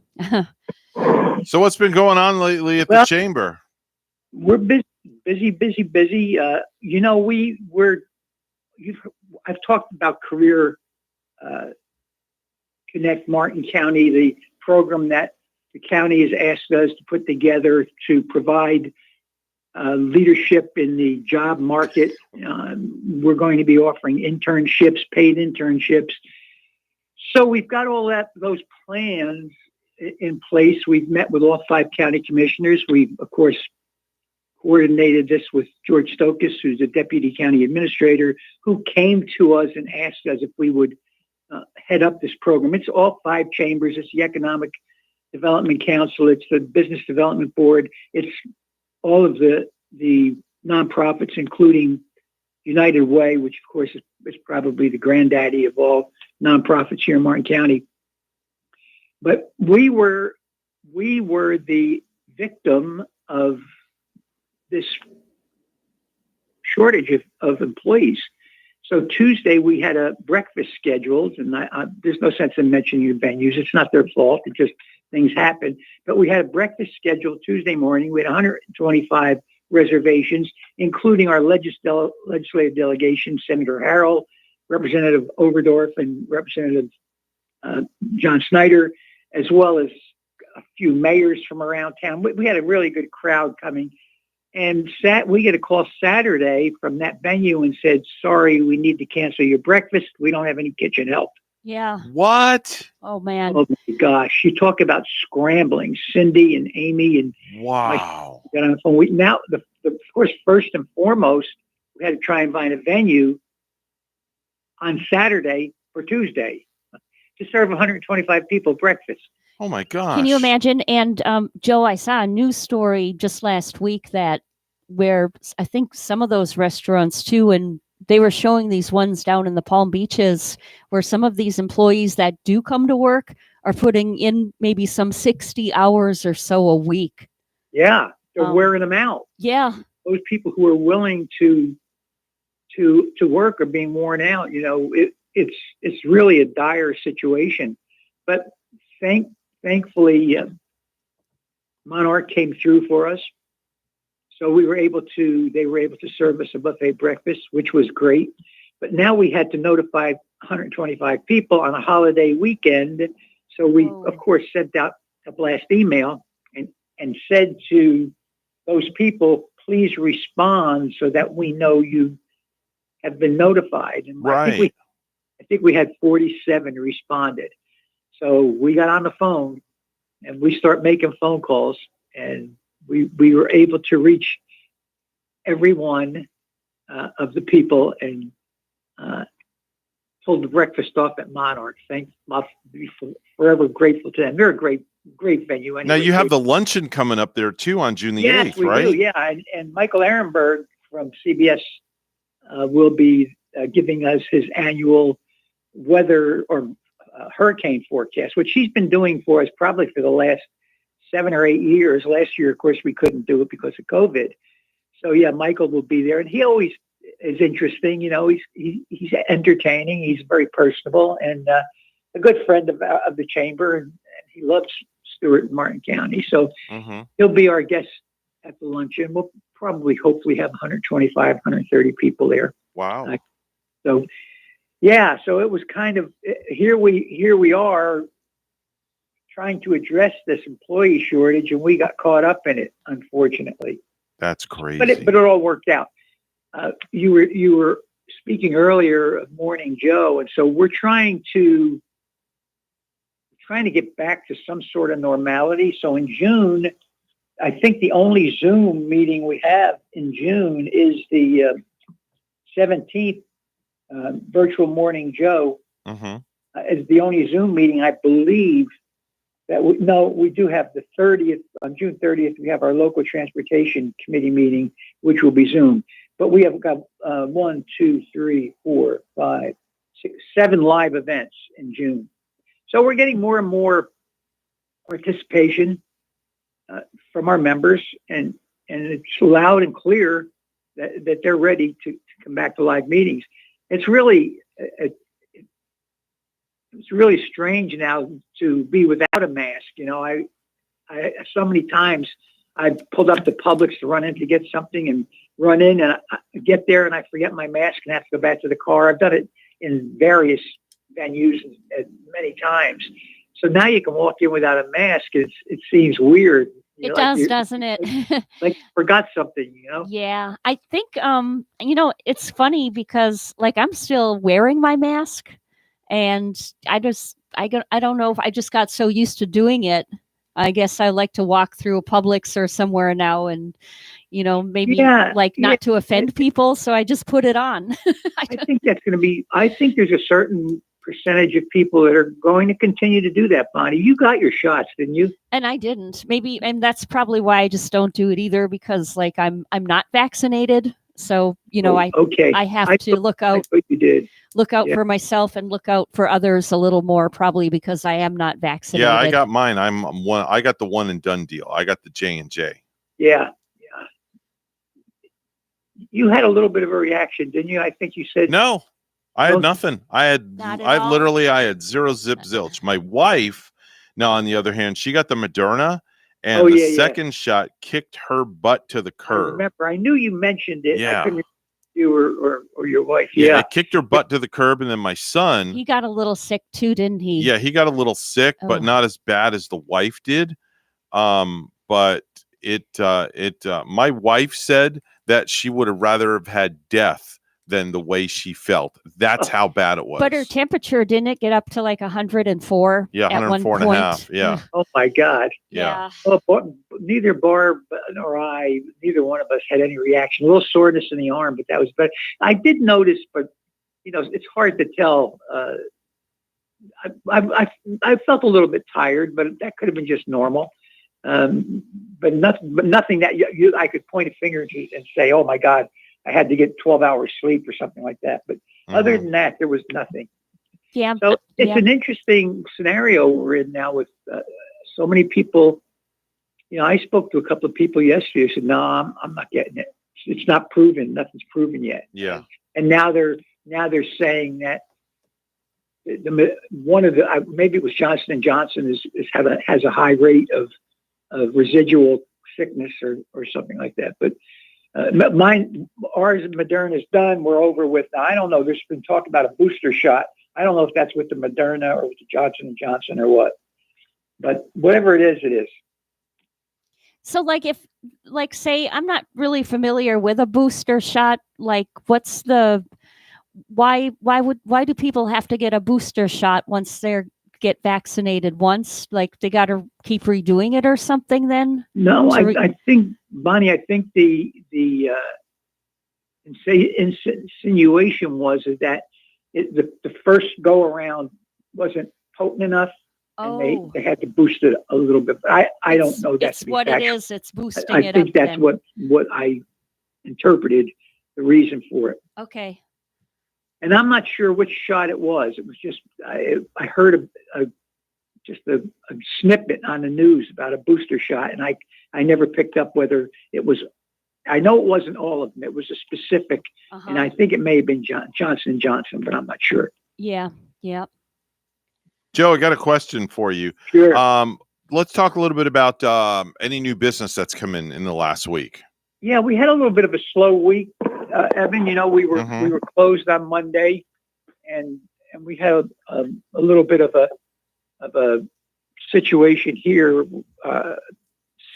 So what's been going on lately at the chamber? We're busy. I've talked about Career Connect Martin County, the program that the county has asked us to put together to provide leadership in the job market. We're going to be offering internships, paid internships. So we've got all those plans in place. We've met with all 5 county commissioners. We've, of course, coordinated this with George Stokas, who's the deputy county administrator, who came to us and asked us if we would head up this program. It's all 5 chambers. It's the Economic Development Council. It's the Business Development Board. It's all of the nonprofits, including United Way, which of course is probably the granddaddy of all nonprofits here in Martin County. But we were the victim of this shortage of employees. So Tuesday we had a breakfast scheduled, and there's no sense in mentioning your venues. It's not their fault. It just things happen. But we had a breakfast scheduled Tuesday morning. We had 125 reservations, including our legislative delegation, Senator Harrell, Representative Overdorf, and Representative John Snyder, as well as a few mayors from around town. We had a really good crowd coming. And we get a call Saturday from that venue and said, sorry, we need to cancel your breakfast. We don't have any kitchen help. Yeah. What? Oh, man. Oh, my gosh. You talk about scrambling. Cindy and Amy and wow. Got on the phone. Now, of course, first and foremost, we had to try and find a venue on Saturday for Tuesday to serve 125 people breakfast. Oh my gosh. Can you imagine? And Joe, I saw a news story just last week where I think some of those restaurants too, and they were showing these ones down in the Palm Beaches where some of these employees that do come to work are putting in maybe some 60 hours or so a week. Yeah. They're wearing them out. Yeah. Those people who are willing to work are being worn out. It's really a dire situation, but thankfully, Monarch came through for us. So they were able to serve us a buffet breakfast, which was great. But now we had to notify 125 people on a holiday weekend. So we, of course, sent out a blast email and said to those people, please respond so that we know you have been notified. And right. I think we had 47 who responded. So we got on the phone and we start making phone calls, and we were able to reach every one of the people and pulled the breakfast off at Monarch. Thanks, I'm forever grateful to them. They're a great venue. Anyway. Now you have the luncheon coming up there too on June the 8th, we right? Do, yeah, and Michael Ehrenberg from CBS will be giving us his annual weather or hurricane forecast, which he's been doing for us probably for the last 7 or 8 years. Last year, of course, we couldn't do it because of COVID. So yeah, Michael will be there, and he always is interesting. He's entertaining. He's very personable and a good friend of the chamber, and he loves Stewart and Martin County. So he'll be our guest at the luncheon. We'll probably, hopefully, have 125, 130 people there. Wow. So, yeah. So it was kind of here we are trying to address this employee shortage, and we got caught up in it, unfortunately. That's crazy. But it all worked out. You were speaking earlier of Morning Joe, and so we're trying to get back to some sort of normality. So in June, I think the only Zoom meeting we have in June is the 17th virtual Morning Joe. Is the only Zoom meeting, I believe. We do have the 30th, on June 30th, we have our local transportation committee meeting, which will be Zoom. But we have got 1, 2, 3, 4, 5, 6, 7 live events in June. So we're getting more and more participation from our members, and it's loud and clear that they're ready to come back to live meetings. It's really it's really strange now to be without a mask. You know, I so many times I've pulled up to Publix to run in to get something and run in, and I get there and I forget my mask and have to go back to the car. I've done it in various venues many times. So now you can walk in without a mask. It seems weird. It does, doesn't it? Like you forgot something, you know? Yeah. I think, it's funny because like I'm still wearing my mask, and I don't know if I just got so used to doing it. I guess I like to walk through a Publix or somewhere now and, maybe not to offend people. So I just put it on. I think that's going to be, I think there's a certain percentage of people that are going to continue to do that, Bonnie. You got your shots, didn't you? And I didn't. Maybe, and that's probably why I just don't do it either, because like I'm not vaccinated. So, I have to look out. You did. Look out for myself and look out for others a little more, probably because I am not vaccinated. Yeah, I got mine. I got the one and done deal. I got the J&J. Yeah. You had a little bit of a reaction, didn't you? I think you said no. I had nothing. I had zero zip zilch. My wife, now on the other hand, she got the Moderna, and the second shot kicked her butt to the curb. I remember. I knew you mentioned it. Yeah. I couldn't remember you or your wife. Yeah, it kicked her butt to the curb, and then my son. He got a little sick too, didn't he? Yeah, he got a little sick, but not as bad as the wife did. But my wife said that she would have rather have had death than the way she felt. That's how bad it was. But her temperature, didn't it get up to like 104? Yeah, 104 and a half. Yeah. Oh my God. Yeah. Well, neither Barb nor I, neither one of us had any reaction. A little soreness in the arm, but that was better. I did notice, but it's hard to tell. I felt a little bit tired, but that could have been just normal. But nothing that I could point a finger to and say, "Oh my God, I had to get 12 hours sleep" or something like that. But other than that, there was nothing. Yeah. So it's an interesting scenario we're in now with so many people. I spoke to a couple of people yesterday who said, "No, I'm not getting it. It's not proven. Nothing's proven yet." Yeah. And now they're saying that one of the maybe it was Johnson & Johnson has a high rate of residual sickness or something like that. But ours Moderna is done. We're over with. Now, I don't know. There's been talk about a booster shot. I don't know if that's with the Moderna or with the Johnson & Johnson or what. But whatever it is, it is. So say I'm not really familiar with a booster shot. Like what's why do people have to get a booster shot once they get vaccinated once? Like they got to keep redoing it or something then? No, I think, Bonnie, the insinuation was that the first go around wasn't potent enough. And they had to boost it a little bit. But I don't know that. It's what it is. It's boosting it up. I think that's what I interpreted the reason for it. Okay. And I'm not sure which shot it was. It was just I heard a snippet on the news about a booster shot, and I never picked up whether it was. I know it wasn't all of them. It was a specific, and I think it may have been Johnson & Johnson, but I'm not sure. Yeah. Yeah. Joe, I got a question for you. Sure. let's talk a little bit about any new business that's come in the last week. Yeah, we had a little bit of a slow week, Evan. You know, we were closed on Monday, and we had a little bit of a situation here.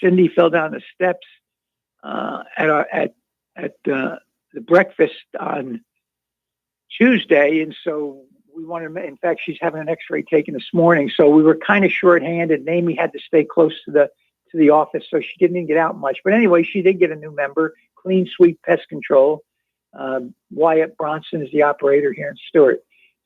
Cindy fell down the steps at the breakfast on Tuesday, and so we wanted to, in fact, she's having an x-ray taken this morning, so we were kind of short-handed, and Amy had to stay close to the office, so she didn't get out much. But anyway, she did get a new member, Clean Sweep Pest Control. Wyatt Bronson is the operator here in Stewart.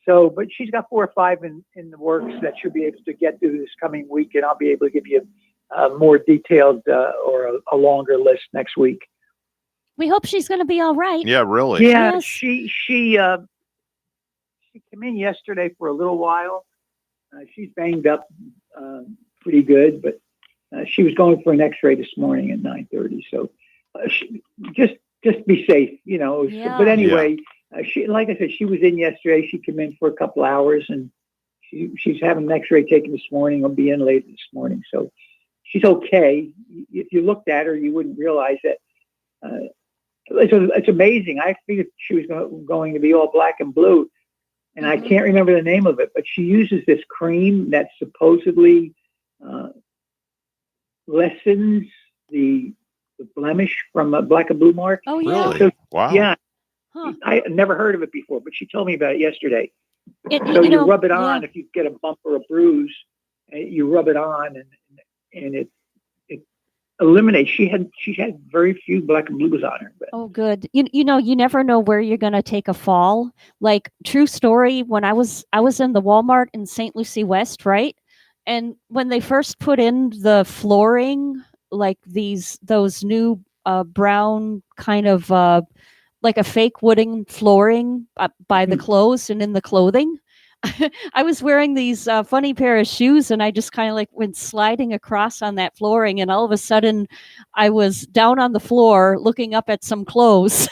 So, but she's got 4 or 5 in the works that she'll be able to get through this coming week, and I'll be able to give you a more detailed or a longer list next week. We hope she's going to be all right. Yeah, really. Yeah, Yes. she came in yesterday for a little while. She's banged up pretty good, but she was going for an x-ray this morning at 9:30. So just be safe, you know. Yeah. But anyway, she, like I said, she was in yesterday. She came in for a couple hours, and she's having an x-ray taken this morning. Will be in later this morning. So she's okay. If you looked at her, you wouldn't realize that. It's amazing. I figured she was going to be all black and blue, and I can't remember the name of it, but she uses this cream that supposedly lessens the blemish from a black and blue mark. Oh, yeah. Really? So, Wow. Yeah. Huh. I had never heard of it before, but she told me about it yesterday. It- So you you know, rub it on yeah. if you get a bump or a bruise, you rub it on, and it eliminates. She had very few black and blues on her. But Oh, good. You know, you never know where you're going to take a fall. Like, true story, when I was in the Walmart in St. Lucie West, right? And when they first put in the flooring, like those new brown kind of like a fake wooden flooring by the clothes and in the clothing, I was wearing these funny pair of shoes, and I just kind of like went sliding across on that flooring, and all of a sudden I was down on the floor looking up at some clothes.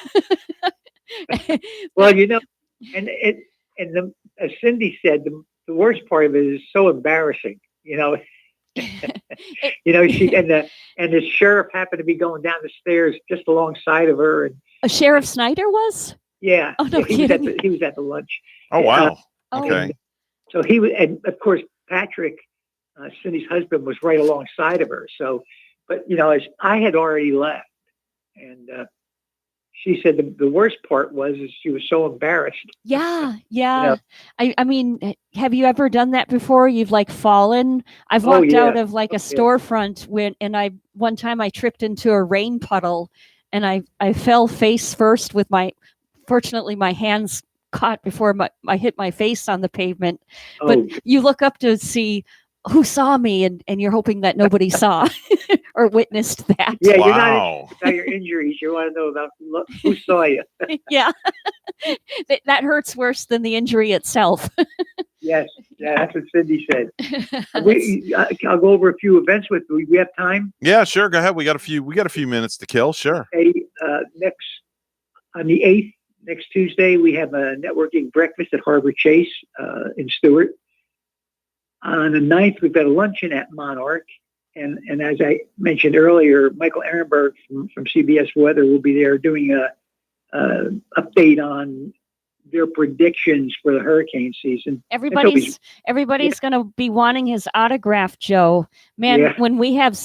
well, you know, as Cindy said, the worst part of it is so embarrassing. You know, you know, the sheriff happened to be going down the stairs just alongside of her, and Sheriff Snyder was? yeah, Oh, no he was kidding. he was at the lunch. Oh, wow. Oh. Okay. So he was, and of course Patrick, Cindy's husband, was right alongside of her. So, but you know, as I had already left, and she said the worst part was she was so embarrassed. Yeah. know? I mean, have you ever done that before? You've like fallen. I've Oh, walked yeah. out of like a Yeah. storefront one time I tripped into a rain puddle, and I fell face first with fortunately my hands caught before I hit my face on the pavement. But Oh. you look up to see who saw me, and you're hoping that nobody saw or witnessed that. Yeah, you're Wow. not about your injuries. You want to know about who saw you. Yeah. That hurts worse than the injury itself. Yes, yeah, that's what Cindy said. I'll go over a few events with you. We have time. Yeah, sure. Go ahead. We got a few minutes to kill. Sure. Next on the 8th, next Tuesday, we have a networking breakfast at Harbor Chase in Stewart. On the 9th, we've got a luncheon at Monarch. And as I mentioned earlier, Michael Ehrenberg from CBS Weather will be there doing a update on their predictions for the hurricane season. Everybody's going to be wanting his autograph, Joe. Man, Yeah. when we had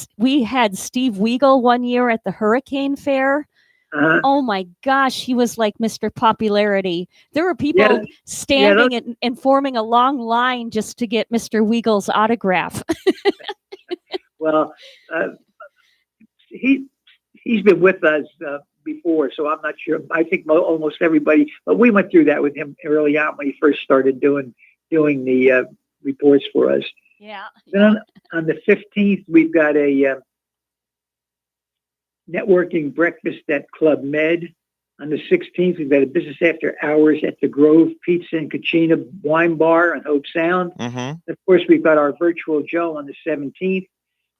Steve Weigel one year at the Hurricane Fair. Oh my gosh, he was like Mr. Popularity. There were people standing and forming a long line just to get Mr. Weigel's autograph. Well, he's been with us before, so I'm not sure. I think almost everybody, but we went through that with him early on when he first started doing the reports for us. Yeah. Then on the 15th, we've got a networking breakfast at Club Med. On the 16th, we've got a business after hours at the Grove Pizza and Cucina Wine Bar on Hope Sound. Mm-hmm. Of course, we've got our virtual Joe on the 17th.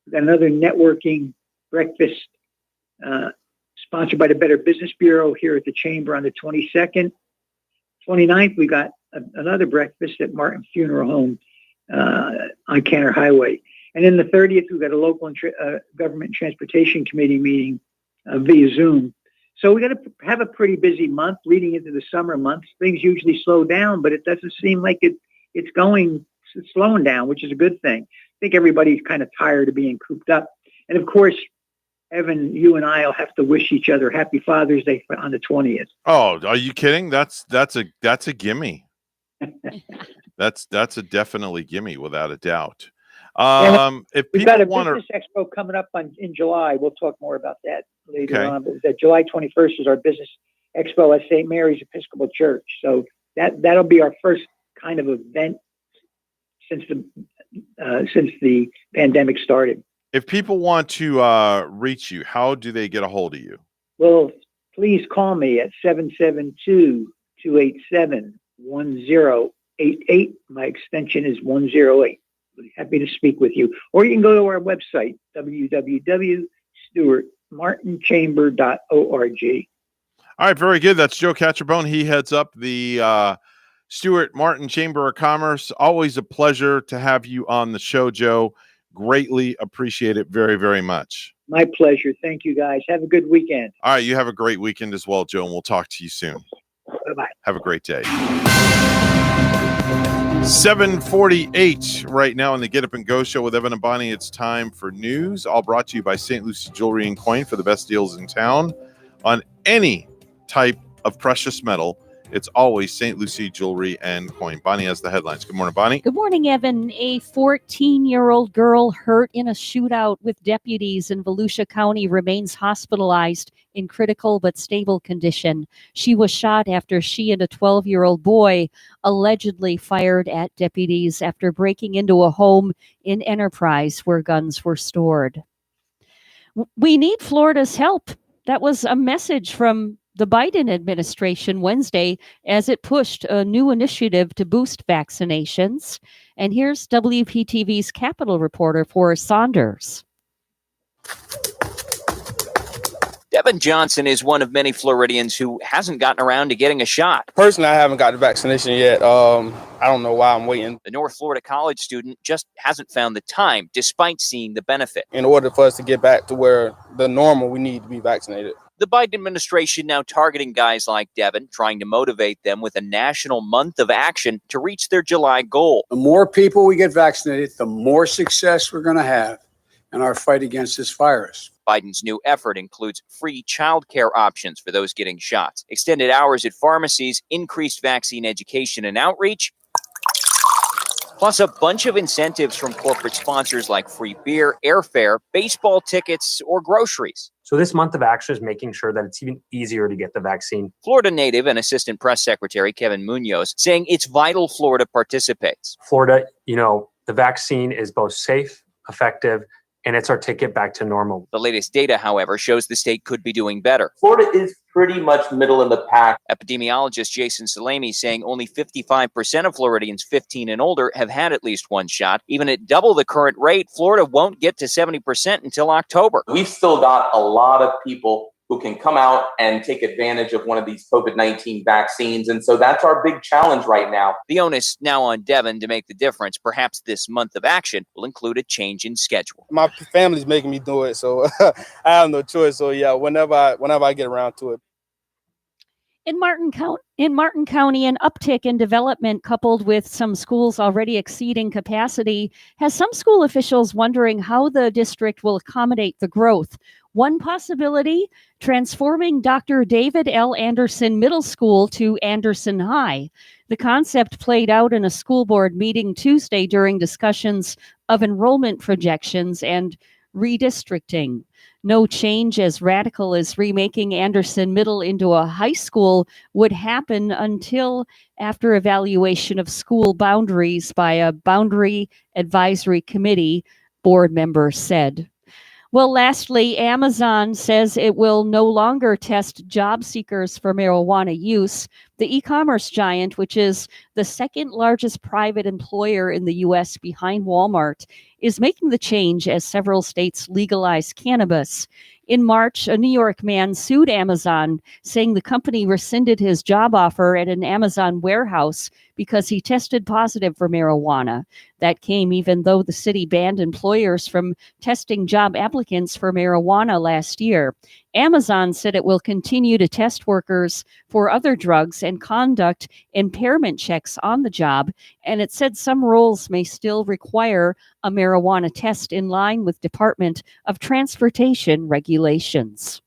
We've got another networking breakfast sponsored by the Better Business Bureau here at the Chamber on the 22nd. 29th, we got another breakfast at Martin Funeral Home on Canner Highway. And then the 30th, we've got a local government and transportation committee meeting via Zoom. So we got to have a pretty busy month leading into the summer months. Things usually slow down, but it doesn't seem like it's slowing down, which is a good thing. I think everybody's kind of tired of being cooped up. And of course, Evan, you and I will have to wish each other happy Father's Day on the 20th. Oh, are you kidding? That's a gimme. That's a definitely gimme without a doubt. If we've got a people want business expo coming up in July. We'll talk more about that later on. But that July 21st is our business expo at St. Mary's Episcopal Church. So that'll be our first kind of event since the pandemic started. If people want to reach you, how do they get a hold of you? Well, please call me at 772-287-1088. My extension is 108. Happy to speak with you. Or you can go to our website, www.stuartmartinchamber.org. All right, very good. That's Joe Catcherbone. He heads up the Stuart Martin Chamber of Commerce. Always a pleasure to have you on the show, Joe. Greatly appreciate it very, very much. My pleasure. Thank you, guys. Have a good weekend. All right, you have a great weekend as well, Joe, and we'll talk to you soon. Bye-bye. Have a great day. 7:48 right now in the Get Up and Go show with Evan and Bonnie. It's time for news, all brought to you by St. Lucie Jewelry and Coin for the best deals in town on any type of precious metal. It's always St. Lucie Jewelry and Coin. Bonnie has the headlines. Good morning, Bonnie. Good morning, Evan. A 14-year-old girl hurt in a shootout with deputies in Volusia County remains hospitalized in critical but stable condition. She was shot after she and a 12-year-old boy allegedly fired at deputies after breaking into a home in Enterprise where guns were stored. We need Florida's help. That was a message from the Biden administration Wednesday as it pushed a new initiative to boost vaccinations. And here's WPTV's Capitol reporter Forrest Saunders. Devin Johnson is one of many Floridians who hasn't gotten around to getting a shot. Personally, I haven't got the vaccination yet. I don't know why I'm waiting. The North Florida college student just hasn't found the time, despite seeing the benefit. In order for us to get back to where the normal, we need to be vaccinated. The Biden administration now targeting guys like Devin, trying to motivate them with a national month of action to reach their July goal. The more people we get vaccinated, the more success we're going to have in our fight against this virus. Biden's new effort includes free childcare options for those getting shots, extended hours at pharmacies, increased vaccine education and outreach, plus a bunch of incentives from corporate sponsors like free beer, airfare, baseball tickets, or groceries. So this month of action is making sure that it's even easier to get the vaccine. Florida native and Assistant Press Secretary Kevin Munoz saying it's vital Florida participates. Florida, the vaccine is both safe, effective, and it's our ticket back to normal. The latest data, however, shows the state could be doing better. Florida is pretty much middle in the pack. Epidemiologist Jason Salemi saying only 55% of Floridians 15 and older have had at least one shot. Even at double the current rate, Florida won't get to 70% until October. We've still got a lot of people who can come out and take advantage of one of these COVID-19 vaccines. And so that's our big challenge right now. The onus now on Devin to make the difference. Perhaps this month of action will include a change in schedule. My family's making me do it, so I have no choice. So yeah, whenever I get around to it. In Martin County, an uptick in development coupled with some schools already exceeding capacity has some school officials wondering how the district will accommodate the growth. One possibility, transforming Dr. David L. Anderson Middle School to Anderson High. The concept played out in a school board meeting Tuesday during discussions of enrollment projections and redistricting. No change as radical as remaking Anderson Middle into a high school would happen until after evaluation of school boundaries by a boundary advisory committee, board members said. Well, lastly, Amazon says it will no longer test job seekers for marijuana use. The e-commerce giant, which is the second largest private employer in the U.S. behind Walmart, is making the change as several states legalize cannabis. In March, a New York man sued Amazon, saying the company rescinded his job offer at an Amazon warehouse because he tested positive for marijuana. That came even though the city banned employers from testing job applicants for marijuana last year. Amazon said it will continue to test workers for other drugs and conduct impairment checks on the job, and it said some roles may still require a marijuana test in line with Department of Transportation regulations.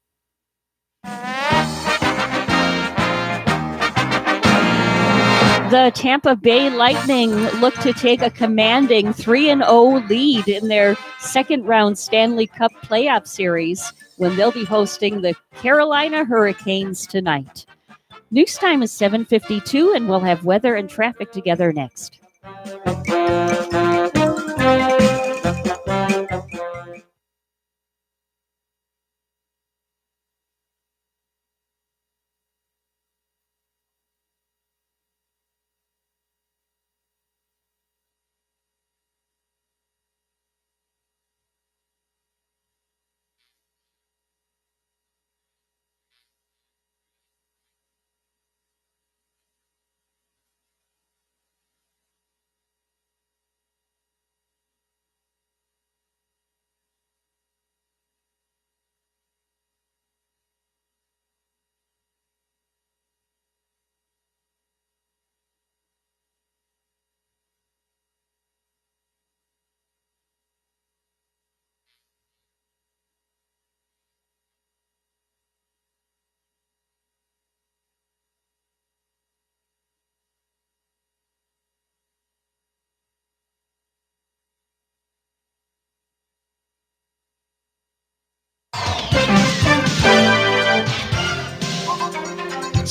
The Tampa Bay Lightning look to take a commanding 3-0 lead in their second-round Stanley Cup playoff series when they'll be hosting the Carolina Hurricanes tonight. News time is 7:52, and we'll have weather and traffic together next.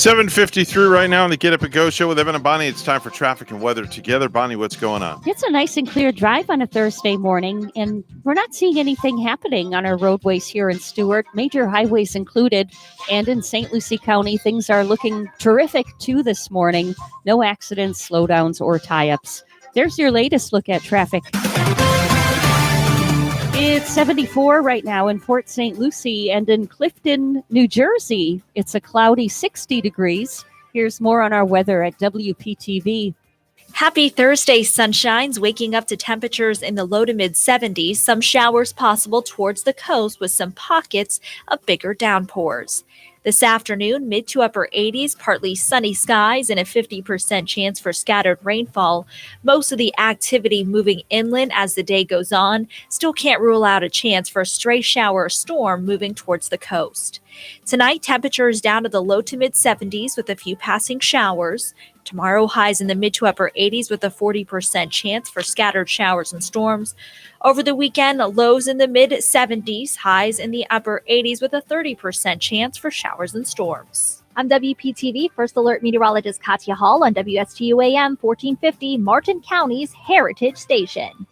$7:53 right now on the Get Up and Go show with Evan and Bonnie. It's time for traffic and weather together. Bonnie, what's going on? It's a nice and clear drive on a Thursday morning, and we're not seeing anything happening on our roadways here in Stuart, major highways included, and in St. Lucie County, things are looking terrific too this morning. No accidents, slowdowns, or tie-ups. There's your latest look at traffic. It's 74 right now in Port St. Lucie, and in Clifton, New Jersey, it's a cloudy 60 degrees. Here's more on our weather at WPTV. Happy Thursday, sunshines, waking up to temperatures in the low to mid 70s. Some showers possible towards the coast with some pockets of bigger downpours. This afternoon, mid to upper 80s, partly sunny skies and a 50% chance for scattered rainfall. Most of the activity moving inland as the day goes on. Still can't rule out a chance for a stray shower or storm moving towards the coast. Tonight, temperatures down to the low to mid 70s with a few passing showers. Tomorrow, highs in the mid to upper 80s with a 40% chance for scattered showers and storms. Over the weekend, lows in the mid 70s, highs in the upper 80s with a 30% chance for showers and storms. I'm WPTV First Alert Meteorologist Katya Hall on WSTU AM 1450, Martin County's Heritage Station.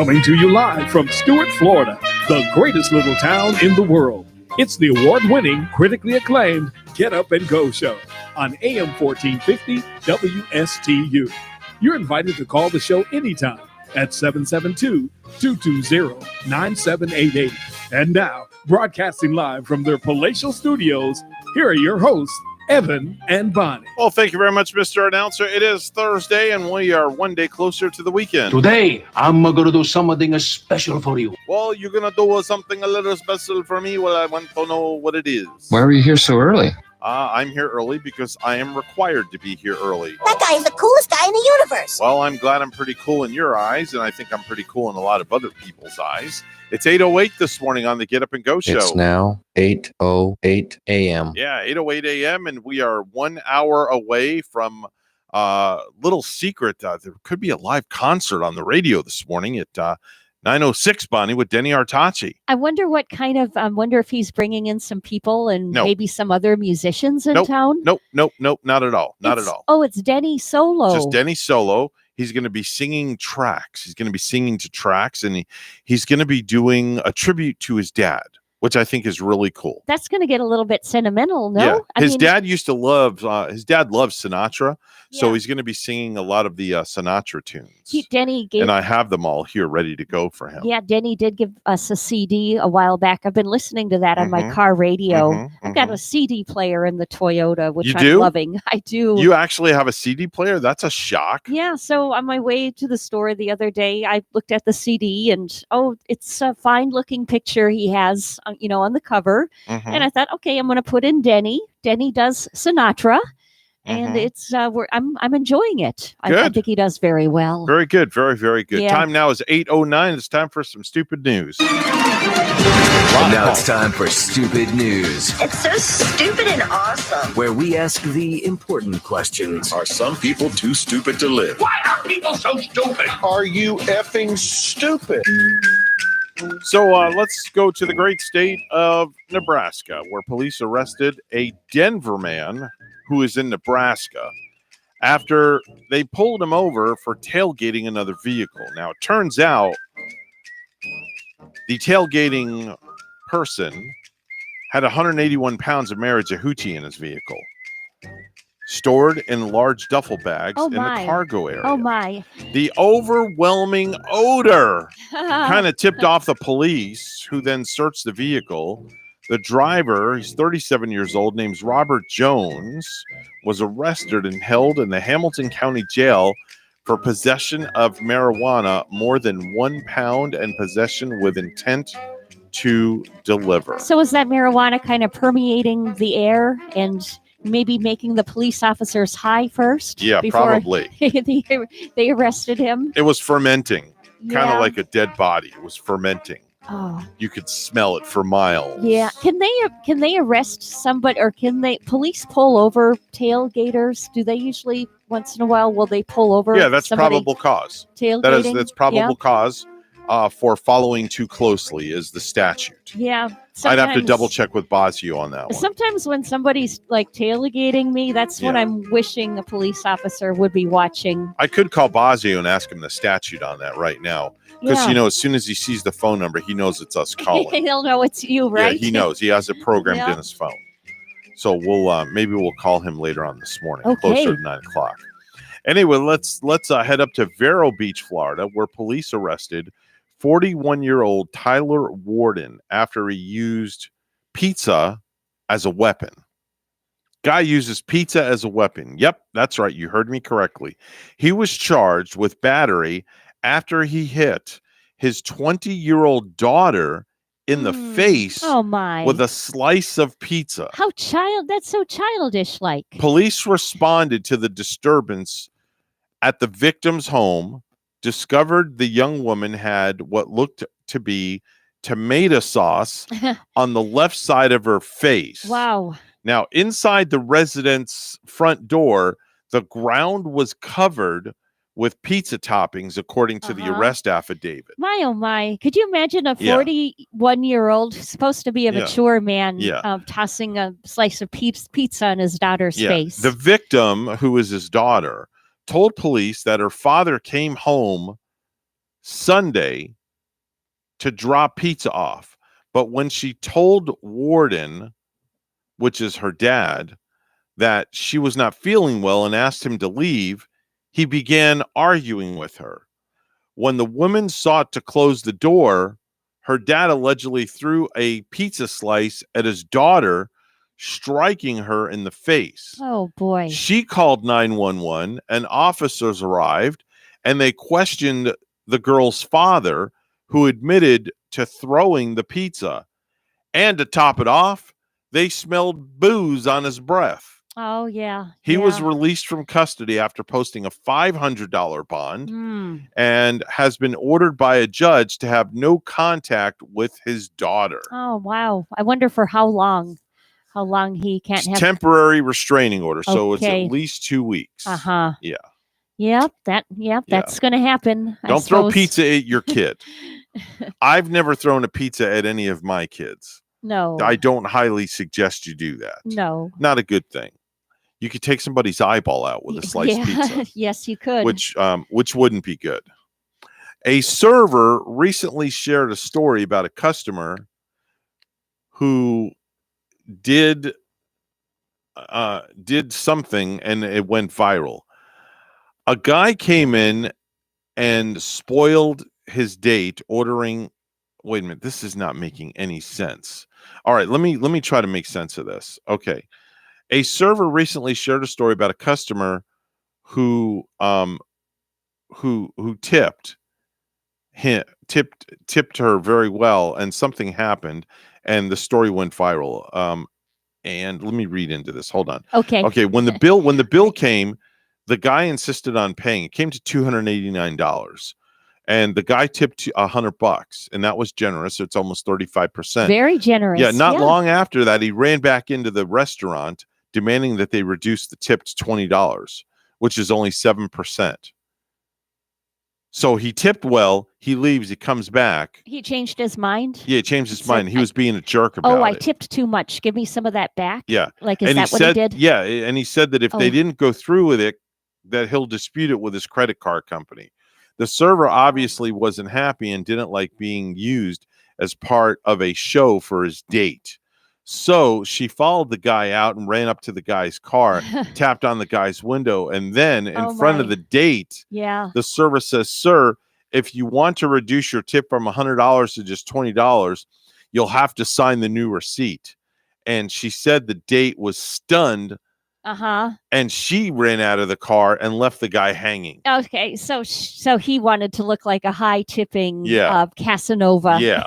Coming to you live from Stuart, Florida, the greatest little town in the world. It's the award-winning, critically acclaimed Get Up and Go show on AM 1450 WSTU. You're invited to call the show anytime at 772-220-9788. And now, broadcasting live from their palatial studios, here are your hosts, Evan and Bonnie. Well, thank you very much, Mr. Announcer. It is Thursday, and we are one day closer to the weekend. Today, I'm going to do something special for you. Well, you're going to do something a little special for me. Well, I want to know what it is. Why are you here so early? I'm here early because I am required to be here early. That guy is the coolest guy in the universe. Well, I'm glad I'm pretty cool in your eyes, and I think I'm pretty cool in a lot of other people's eyes. It's 8:08 this morning on the Get Up and Go show. It's now 8:08 a.m. Yeah, 8:08 a.m., and we are 1 hour away from little secret. There could be a live concert on the radio this morning at 9:06, Bonnie, with Denny Artachi. I wonder what kind of, wonder if he's bringing in some people and maybe some other musicians in town. Nope, not at all. Not at all. Oh, it's Denny solo. Just Denny solo. He's going to be singing tracks. He's going to be singing to tracks, and he's going to be doing a tribute to his dad, which I think is really cool. That's going to get a little bit sentimental, no? Yeah. His mean, dad used to love, his dad loves Sinatra, so he's going to be singing a lot of the Sinatra tunes. Denny gave, and I have them all here ready to go for him. Yeah, Denny did give us a CD a while back. I've been listening to that on my car radio. I've got a CD player in the Toyota, which I'm loving. I do. You actually have a CD player? That's a shock. Yeah, so on my way to the store the other day, I looked at the CD and, it's a fine-looking picture he has, on the cover. And I thought, okay, I'm going to put in Denny. Denny does Sinatra. And it's I'm enjoying it. I think he does very well. Very good. Very, very good. Yeah. Time now is 8:09. It's time for some stupid news. Now it's time for Stupid News, It's so stupid and awesome. where we ask the important questions. Are some people too stupid to live? Why are people so stupid? Are you effing stupid? So let's go to the great state of Nebraska, where police arrested a Denver man who is in Nebraska after they pulled him over for tailgating another vehicle. Now, it turns out the tailgating person had 181 pounds of Marijuana in his vehicle, stored in large duffel bags in the cargo area. Oh, my. The overwhelming odor kind of tipped off the police, who then searched the vehicle. The driver, he's 37 years old, named Robert Jones, was arrested and held in the Hamilton County Jail for possession of marijuana more than 1 pound and possession with intent to deliver. So is that marijuana kind of permeating the air and maybe making the police officers high first? Yeah, probably. They arrested him. It was fermenting, kind Yeah. of like a dead body. It was fermenting. Oh. You could smell it for miles. Yeah. Can they arrest somebody, or can police pull over tailgaters? Do they usually once in a while will they pull over? Yeah, that's somebody probable cause. Tailgating? That's probable Yeah. cause for following too closely is the statute. Yeah. I'd have to sometimes- double check with Bosio on that one. Sometimes when somebody's like tailgating me, that's when Yeah. I'm wishing a police officer would be watching. I could call Bosio and ask him the statute on that right now. Because, Yeah. as soon as he sees the phone number, he knows it's us calling. He'll know it's you, right? Yeah, he knows. He has it programmed Yeah. in his phone. So maybe we'll call him later on this morning, Okay. closer to 9 o'clock. Anyway, let's head up to Vero Beach, Florida, where police arrested 41-year-old Tyler Warden after he used pizza as a weapon. Guy uses pizza as a weapon. Yep, that's right. You heard me correctly. He was charged with battery after he hit his 20-year-old daughter in the face Oh my. with a slice of pizza. That's so childish like. Police responded to the disturbance at the victim's home, discovered the young woman had what looked to be tomato sauce on the left side of her face. Wow. Now, inside the resident's front door, the ground was covered with pizza toppings, according to the arrest affidavit. My, oh my. Could you imagine a Yeah. 41-year-old, supposed to be a Yeah. mature man, Yeah. tossing a slice of pizza on his daughter's face? The victim, who is his daughter, told police that her father came home Sunday to drop pizza off. But when she told Warden, which is her dad, that she was not feeling well and asked him to leave, he began arguing with her. When the woman sought to close the door, her dad allegedly threw a pizza slice at his daughter, striking her in the face. Oh, boy. She called 911 and officers arrived, and they questioned the girl's father, who admitted to throwing the pizza. And to top it off, they smelled booze on his breath. Oh, yeah. He was released from custody after posting a $500 bond and has been ordered by a judge to have no contact with his daughter. Oh, wow. I wonder for how long he can't have Temporary restraining order. So it's Okay. at least 2 weeks. Uh-huh. Yeah. Yep, that's going to happen. Don't throw pizza at your kid. I've never thrown a pizza at any of my kids. No. I don't highly suggest you do that. No. Not a good thing. You could take somebody's eyeball out with a sliced pizza. Yes, you could. Which wouldn't be good. A server recently shared a story about a customer who did something and it went viral. A guy came in and spoiled his date ordering. Wait a minute, this is not making any sense. All right, let me try to make sense of this. Okay. A server recently shared a story about a customer who tipped her very well, and something happened, and the story went viral. And let me read into this. Hold on. Okay. When the bill came, the guy insisted on paying. It came to $289, and the guy tipped $100, and that was generous. So it's almost 35%. Very generous. Yeah. Not long after that, he ran back into the restaurant, demanding that they reduce the tip to $20, which is only 7%. So he tipped well. He leaves. He comes back. He changed his mind. Yeah, he changed his mind. He was being a jerk about it. Oh, I tipped too much. Give me some of that back. Yeah. Like, is that what he did? Yeah, and he said that if they didn't go through with it, that he'll dispute it with his credit card company. The server obviously wasn't happy and didn't like being used as part of a show for his date. So she followed the guy out and ran up to the guy's car, tapped on the guy's window, and then in front of the date, the server says, "Sir, if you want to reduce your tip from $100 to just $20, you'll have to sign the new receipt." And she said the date was stunned. And she ran out of the car and left the guy hanging. Okay, so he wanted to look like a high tipping Casanova. Yeah.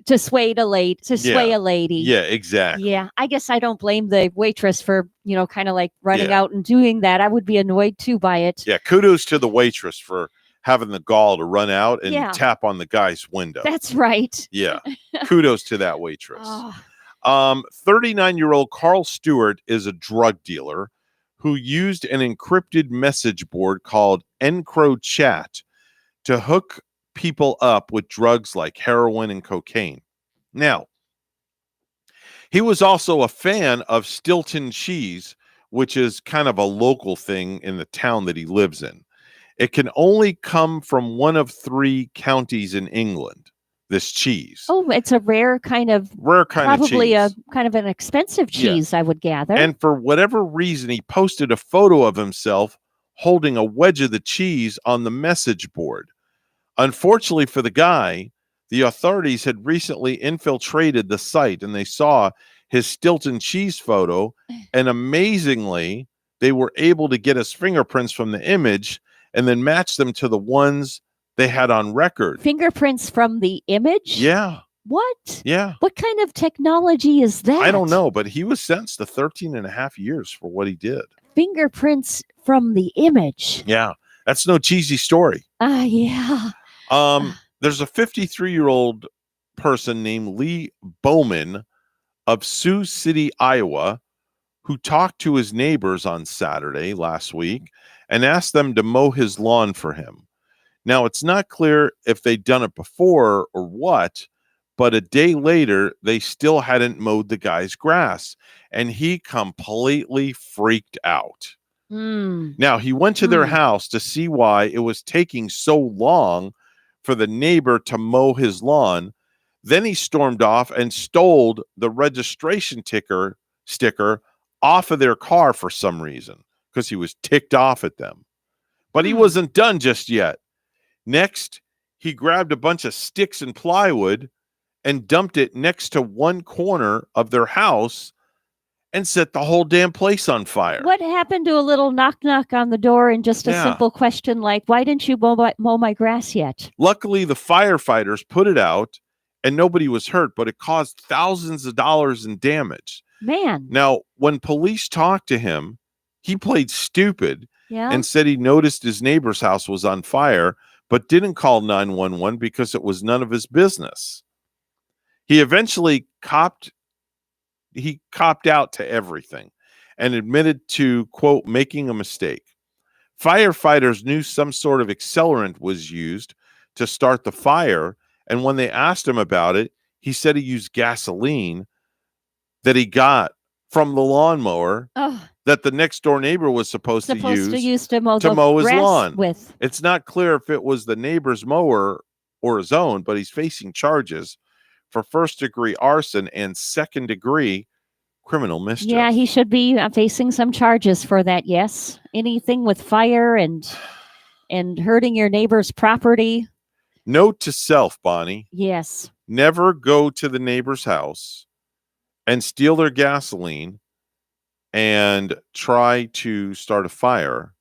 to sway a lady. Yeah, exactly. Yeah, I guess I don't blame the waitress for kind of like running out and doing that. I would be annoyed too by it. Yeah, kudos to the waitress for having the gall to run out and tap on the guy's window. That's right. Yeah, kudos to that waitress. 39-year-old Carl Stewart is a drug dealer who used an encrypted message board called EncroChat to hook people up with drugs like heroin and cocaine. Now, he was also a fan of Stilton cheese, which is kind of a local thing in the town that he lives in. It can only come from one of 3 counties in England. This cheese. Oh, it's a rare kind of cheese. Probably a kind of an expensive cheese, I would gather. And for whatever reason, he posted a photo of himself holding a wedge of the cheese on the message board. Unfortunately for the guy, the authorities had recently infiltrated the site and they saw his Stilton cheese photo. And amazingly, they were able to get his fingerprints from the image and then match them to the ones they had on record. Fingerprints from the image? Yeah. What? Yeah. What kind of technology is that? I don't know, but he was sentenced to 13 and a half years for what he did. Fingerprints from the image. Yeah. That's no cheesy story. Yeah. There's a 53-year-old person named Lee Bowman of Sioux City, Iowa, who talked to his neighbors on Saturday last week and asked them to mow his lawn for him. Now, it's not clear if they'd done it before or what, but a day later, they still hadn't mowed the guy's grass, and he completely freaked out. Now, he went to their house to see why it was taking so long for the neighbor to mow his lawn. Then he stormed off and stole the registration sticker off of their car for some reason because he was ticked off at them. But he wasn't done just yet. Next, he grabbed a bunch of sticks and plywood and dumped it next to one corner of their house and set the whole damn place on fire. What happened to a little knock on the door and just a simple question like, why didn't you mow my grass yet? Luckily, the firefighters put it out and nobody was hurt, but it caused thousands of dollars in damage. Man. Now, when police talked to him, he played stupid and said he noticed his neighbor's house was on fire, but didn't call 911 because it was none of his business. He eventually copped out to everything and admitted to, quote, making a mistake. Firefighters knew some sort of accelerant was used to start the fire, and when they asked him about it, he said he used gasoline that he got from the lawnmower that the next door neighbor was supposed to use to mow his lawn with. It's not clear if it was the neighbor's mower or his own, but he's facing charges for first-degree arson and second-degree criminal mischief. Yeah, he should be facing some charges for that, yes. Anything with fire and hurting your neighbor's property. Note to self, Bonnie. Yes. Never go to the neighbor's house and steal their gasoline and try to start a fire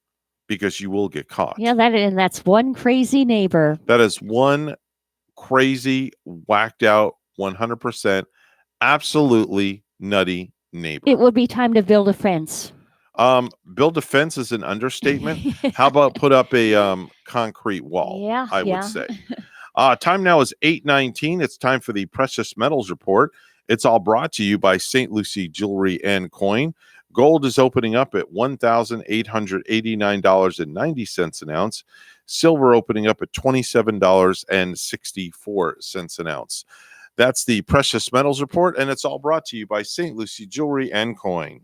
because you will get caught. Yeah, that's one crazy neighbor. That is one crazy, whacked out, 100% absolutely nutty neighbor. It would be time to build a fence. Build a fence is an understatement. How about put up a concrete wall? Yeah, I would say. Time now is 8:19. It's time for the Precious Metals Report. It's all brought to you by St. Lucie Jewelry and Coin. Gold is opening up at $1,889.90 an ounce. Silver opening up at $27.64 an ounce. That's the Precious Metals Report, and it's all brought to you by St. Lucie Jewelry and Coin.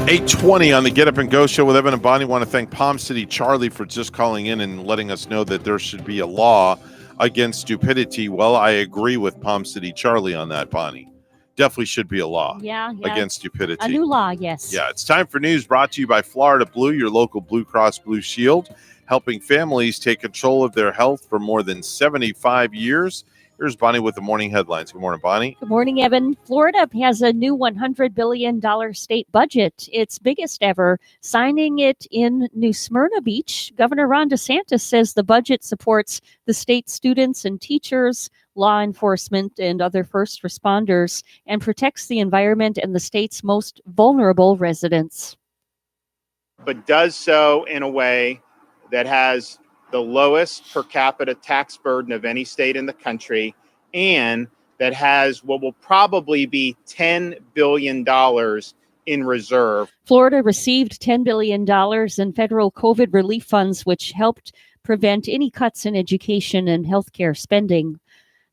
$8:20 on the Get Up and Go show with Evan and Bonnie. Want to thank Palm City Charlie for just calling in and letting us know that there should be a law against stupidity. Well, I agree with Palm City Charlie on that, Bonnie. Definitely should be a law against stupidity. A new law, yes. Yeah, it's time for news brought to you by Florida Blue, your local Blue Cross Blue Shield, helping families take control of their health for more than 75 years. Here's Bonnie with the morning headlines. Good morning, Bonnie. Good morning, Evan. Florida has a new $100 billion state budget, its biggest ever, signing it in New Smyrna Beach. Governor Ron DeSantis says the budget supports the state's students and teachers, law enforcement, and other first responders, and protects the environment and the state's most vulnerable residents. But does so in a way that has the lowest per capita tax burden of any state in the country, and that has what will probably be $10 billion in reserve. Florida received $10 billion in federal COVID relief funds, which helped prevent any cuts in education and healthcare spending.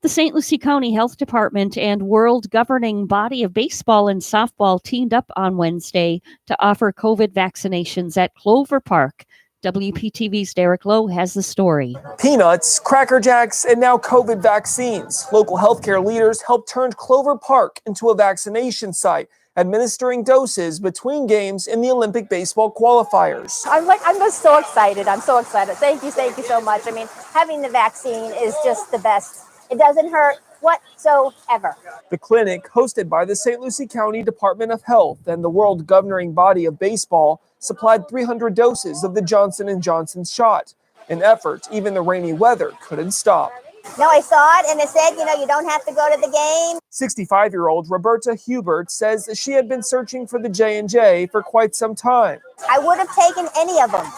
The St. Lucie County Health Department and World Governing Body of Baseball and Softball teamed up on Wednesday to offer COVID vaccinations at Clover Park. WPTV's Derek Lowe has the story. Peanuts, Cracker Jacks, and now COVID vaccines. Local healthcare leaders helped turn Clover Park into a vaccination site. administering doses between games in the Olympic baseball qualifiers. I'm just so excited. I'm so excited. Thank you so much. I mean, having the vaccine is just the best. It doesn't hurt whatsoever. The clinic, hosted by the St. Lucie County Department of Health and the world governing body of baseball, supplied 300 doses of the Johnson & Johnson shot, an effort even the rainy weather couldn't stop. No, I saw it and it said, you don't have to go to the game. 65-year-old Roberta Hubert says that she had been searching for the J&J for quite some time. I would have taken any of them,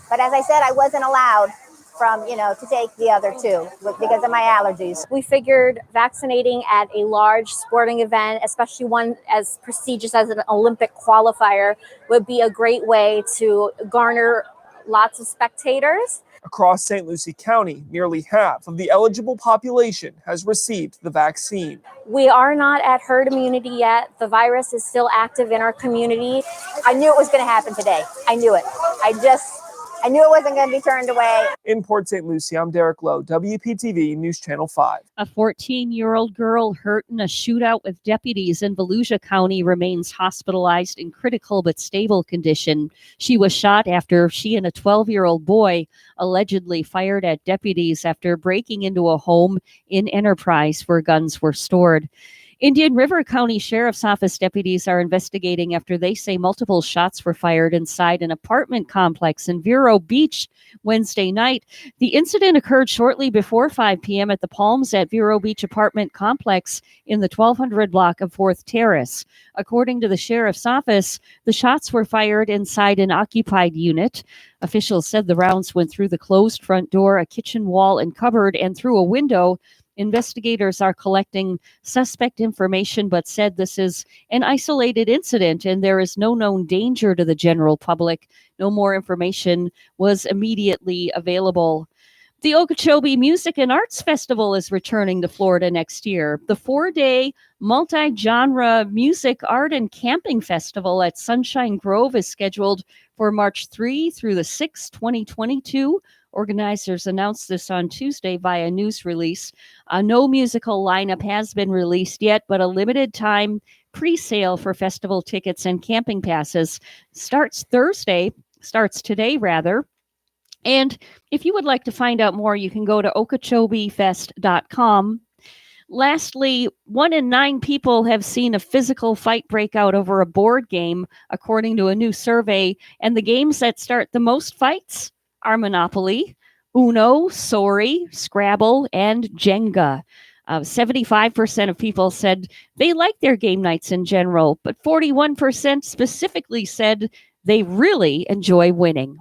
but as I said, I wasn't allowed to take the other two because of my allergies. We figured vaccinating at a large sporting event, especially one as prestigious as an Olympic qualifier, would be a great way to garner lots of spectators. Across St. Lucie County, nearly half of the eligible population has received the vaccine. We are not at herd immunity yet. The virus is still active in our community. I knew it was going to happen today. I knew it. I knew it wasn't going to be turned away. In Port St. Lucie, I'm Derek Lowe, WPTV News Channel 5. A 14-year-old girl hurt in a shootout with deputies in Volusia County remains hospitalized in critical but stable condition. She was shot after she and a 12-year-old boy allegedly fired at deputies after breaking into a home in Enterprise where guns were stored. Indian River County Sheriff's Office deputies are investigating after they say multiple shots were fired inside an apartment complex in Vero Beach Wednesday night. The incident occurred shortly before 5 p.m. at the Palms at Vero Beach apartment complex in the 1200 block of 4th Terrace. According to the Sheriff's Office, the shots were fired inside an occupied unit. Officials said the rounds went through the closed front door, a kitchen wall and cupboard, and through a window. Investigators are collecting suspect information, but said this is an isolated incident and there is no known danger to the general public. No more information was immediately available. The Okeechobee Music and Arts Festival is returning to Florida next year. The 4-day multi-genre music, art, and camping festival at Sunshine Grove is scheduled for March 3 through the 6th, 2022. Organizers announced this on Tuesday via news release. No musical lineup has been released yet, but a limited time pre-sale for festival tickets and camping passes starts today. And if you would like to find out more, you can go to okeechobeefest.com. Lastly, 1 in 9 people have seen a physical fight break out over a board game, according to a new survey. And the games that start the most fights are Monopoly, Uno, Sorry, Scrabble, and Jenga. 75% of people said they like their game nights in general, but 41% specifically said they really enjoy winning.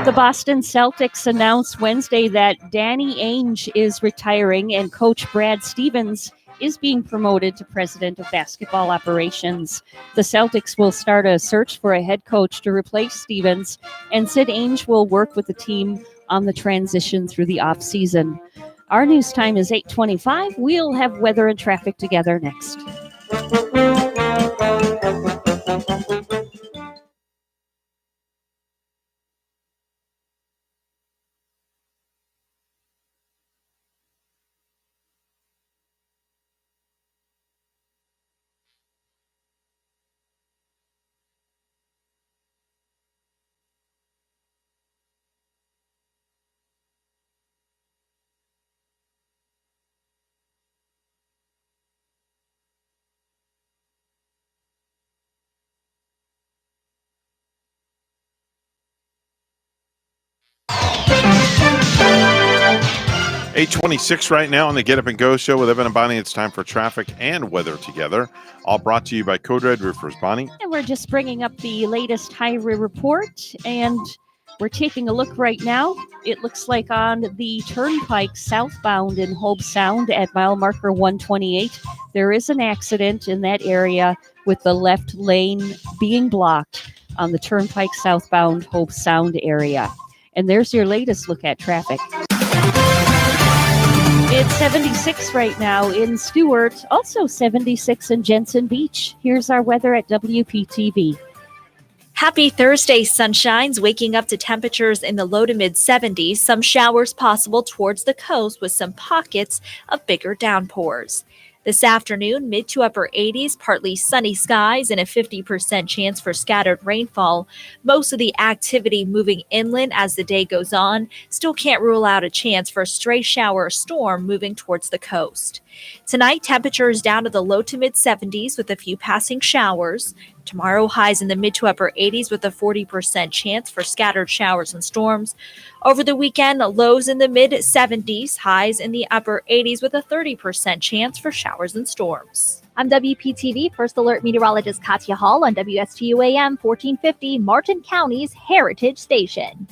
The Boston Celtics announced Wednesday that Danny Ainge is retiring and coach Brad Stevens is being promoted to president of basketball operations. The Celtics will start a search for a head coach to replace Stevens, and Sid Ainge will work with the team on the transition through the offseason. Our news time is 8:25. We'll have weather and traffic together next. $8:26 right now on the Get Up and Go show with Evan and Bonnie. It's time for traffic and weather together. All brought to you by Code Red Roofers. Bonnie? And we're just bringing up the latest highway report, and we're taking a look right now. It looks like on the Turnpike southbound in Hobe Sound at mile marker 128, there is an accident in that area with the left lane being blocked on the Turnpike southbound Hobe Sound area. And there's your latest look at traffic. It's 76 right now in Stewart, also 76 in Jensen Beach. Here's our weather at WPTV. Happy Thursday, sunshines. Waking up to temperatures in the low to mid 70s. Some showers possible towards the coast with some pockets of bigger downpours. This afternoon, mid to upper 80s, partly sunny skies, and a 50% chance for scattered rainfall. Most of the activity moving inland as the day goes on. Still can't rule out a chance for a stray shower or storm moving towards the coast. Tonight, temperatures down to the low to mid 70s with a few passing showers. Tomorrow, highs in the mid to upper 80s with a 40% chance for scattered showers and storms. Over the weekend, lows in the mid 70s, highs in the upper 80s with a 30% chance for showers and storms. I'm WPTV First Alert Meteorologist Katya Hall on WSTU AM 1450, Martin County's Heritage Station.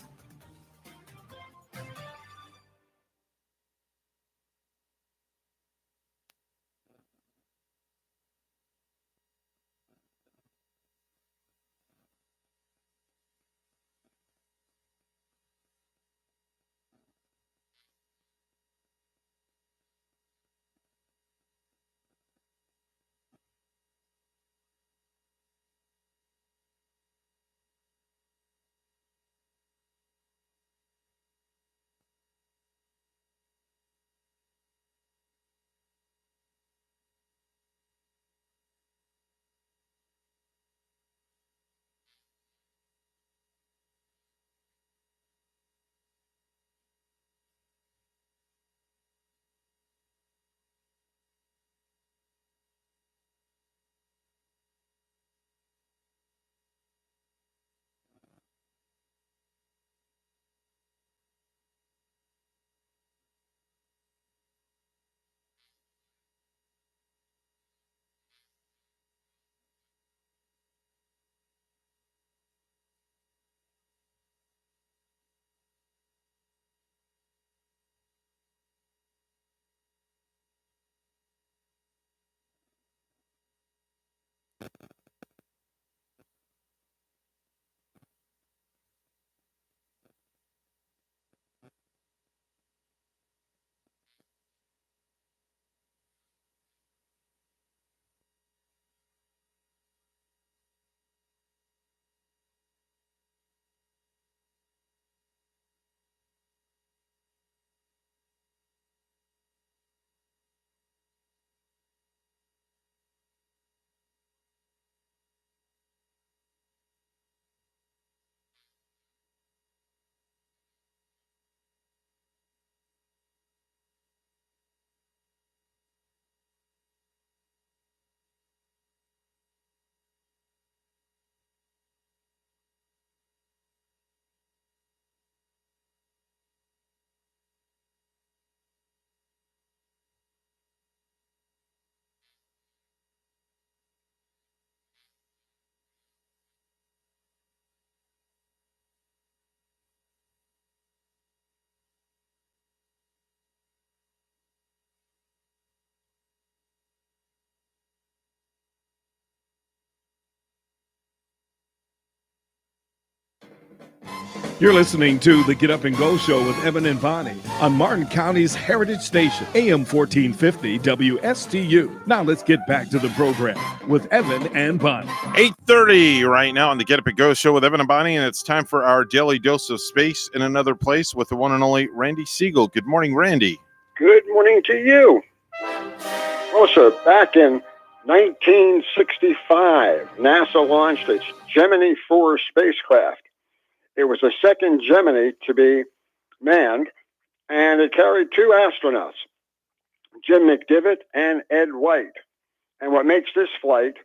You're listening to the Get Up and Go Show with Evan and Bonnie on Martin County's Heritage Station, AM 1450 WSTU. Now let's get back to the program with Evan and Bonnie. 8:30 right now on the Get Up and Go Show with Evan and Bonnie, and it's time for our daily dose of space in another place with the one and only Randy Siegel. Good morning, Randy. Good morning to you. Also, back in 1965, NASA launched its Gemini 4 spacecraft. It was the second Gemini to be manned, and it carried two astronauts, Jim McDivitt and Ed White. And what makes this flight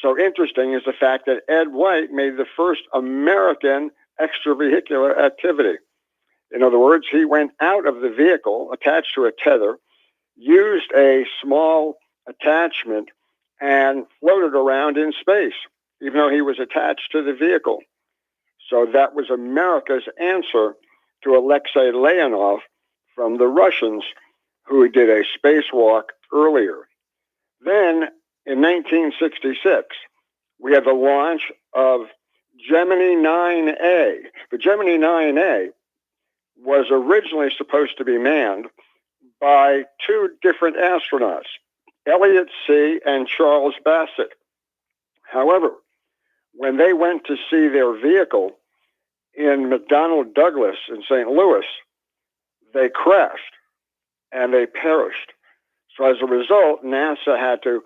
so interesting is the fact that Ed White made the first American extravehicular activity. In other words, he went out of the vehicle attached to a tether, used a small attachment, and floated around in space, even though he was attached to the vehicle. So that was America's answer to Alexei Leonov from the Russians, who did a spacewalk earlier. Then, in 1966, we had the launch of Gemini 9A. The Gemini 9A was originally supposed to be manned by two different astronauts, Elliot See and Charles Bassett. However, when they went to see their vehicle in McDonnell Douglas in St. Louis, they crashed and they perished. So as a result, NASA had to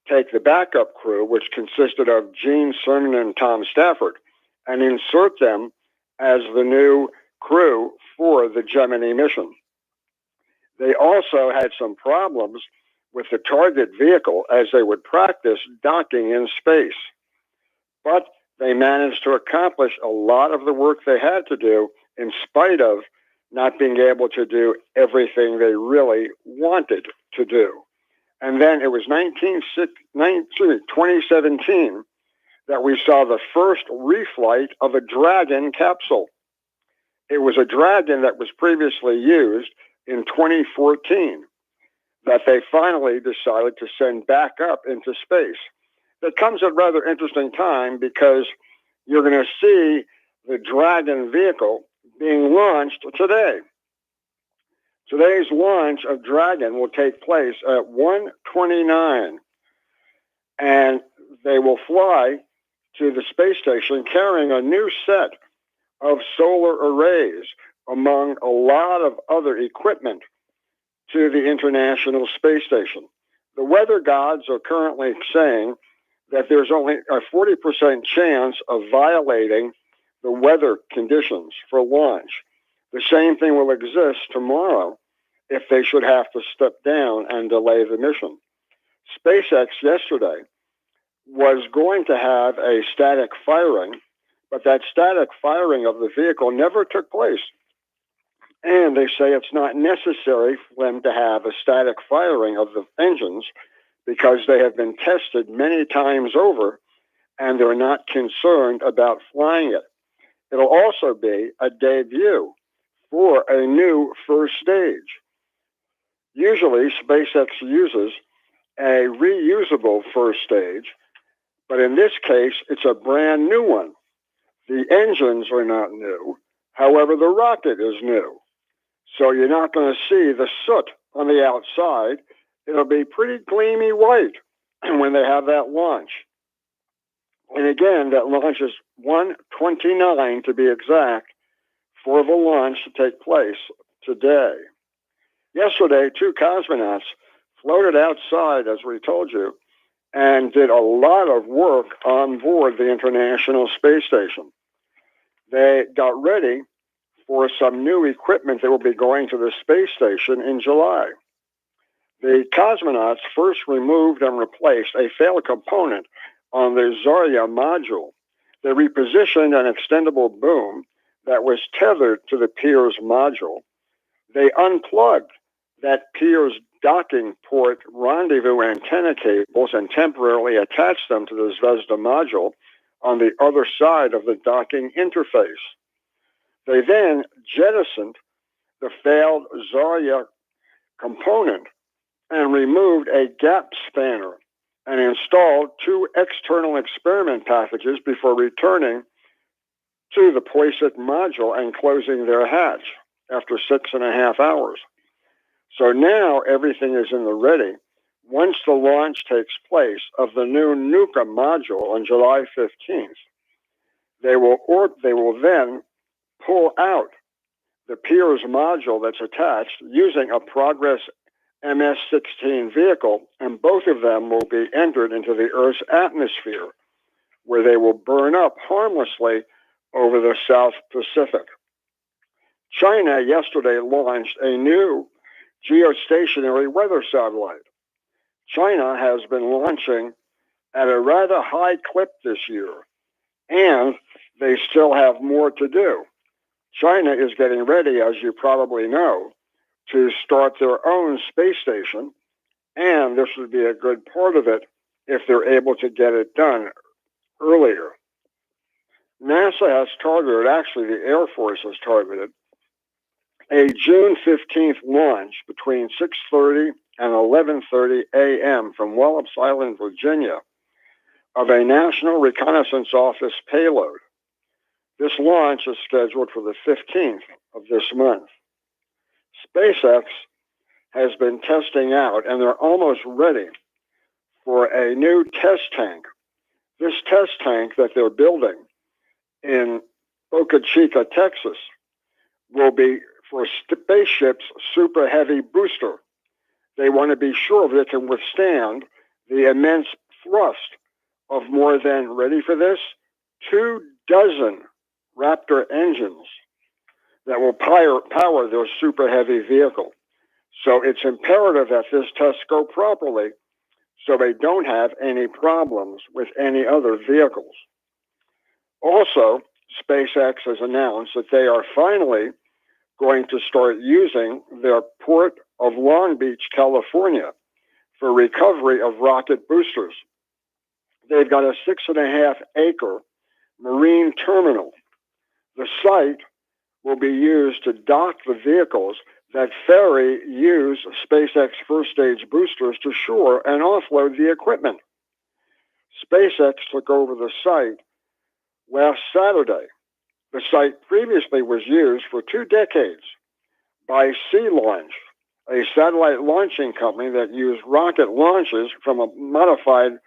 take the backup crew, which consisted of Gene Cernan and Tom Stafford, and insert them as the new crew for the Gemini mission. They also had some problems with the target vehicle as they would practice docking in space. But they managed to accomplish a lot of the work they had to do in spite of not being able to do everything they really wanted to do. And then it was 2017 that we saw the first reflight of a Dragon capsule. It was a Dragon that was previously used in 2014 that they finally decided to send back up into space. That comes at a rather interesting time because you're going to see the Dragon vehicle being launched today. Today's launch of Dragon will take place at 1:29, and they will fly to the space station carrying a new set of solar arrays, among a lot of other equipment, to the International Space Station. The weather gods are currently saying that there's only a 40% chance of violating the weather conditions for launch. The same thing will exist tomorrow if they should have to step down and delay the mission. SpaceX yesterday was going to have a static firing, but that static firing of the vehicle never took place. And they say it's not necessary for them to have a static firing of the engines because they have been tested many times over and they're not concerned about flying it. It'll also be a debut for a new first stage. Usually, SpaceX uses a reusable first stage, but in this case, it's a brand new one. The engines are not new. However, the rocket is new. So you're not going to see the soot on the outside. It'll be pretty gleamy white when they have that launch. And again, that launch is 1:29 to be exact for the launch to take place today. Yesterday, 2 cosmonauts floated outside, as we told you, and did a lot of work on board the International Space Station. They got ready for some new equipment that will be going to the space station in July. The cosmonauts first removed and replaced a failed component on the Zarya module. They repositioned an extendable boom that was tethered to the Pirs module. They unplugged that Pirs docking port rendezvous antenna cables and temporarily attached them to the Zvezda module on the other side of the docking interface. They then jettisoned the failed Zarya component and removed a gap spanner and installed 2 external experiment packages before returning to the Poisek module and closing their hatch after 6.5 hours. So now everything is in the ready. Once the launch takes place of the new Nuka module on July 15th, they will then pull out the Pirs module that's attached using a Progress MS-16 vehicle, and both of them will be entered into the Earth's atmosphere, where they will burn up harmlessly over the South Pacific. China yesterday launched a new geostationary weather satellite. China has been launching at a rather high clip this year, and they still have more to do. China is getting ready, as you probably know, to start their own space station, and this would be a good part of it if they're able to get it done earlier. NASA has targeted, actually the Air Force has targeted, a June 15th launch between 6:30 and 11:30 a.m. from Wallops Island, Virginia, of a National Reconnaissance Office payload. This launch is scheduled for the 15th of this month. SpaceX has been testing out, and they're almost ready for a new test tank. This test tank that they're building in Boca Chica, Texas, will be for spaceship's super heavy booster. They want to be sure that it can withstand the immense thrust of more than, ready for this, 24 Raptor engines that will power their super heavy vehicle. So it's imperative that this test go properly so they don't have any problems with any other vehicles. Also, SpaceX has announced that they are finally going to start using their Port of Long Beach, California, for recovery of rocket boosters. They've got a 6.5-acre marine terminal. The site will be used to dock the vehicles that ferry use SpaceX first stage boosters to shore and offload the equipment. SpaceX took over the site last Saturday. The site previously was used for 2 decades by Sea Launch, a satellite launching company that used rocket launches from a modified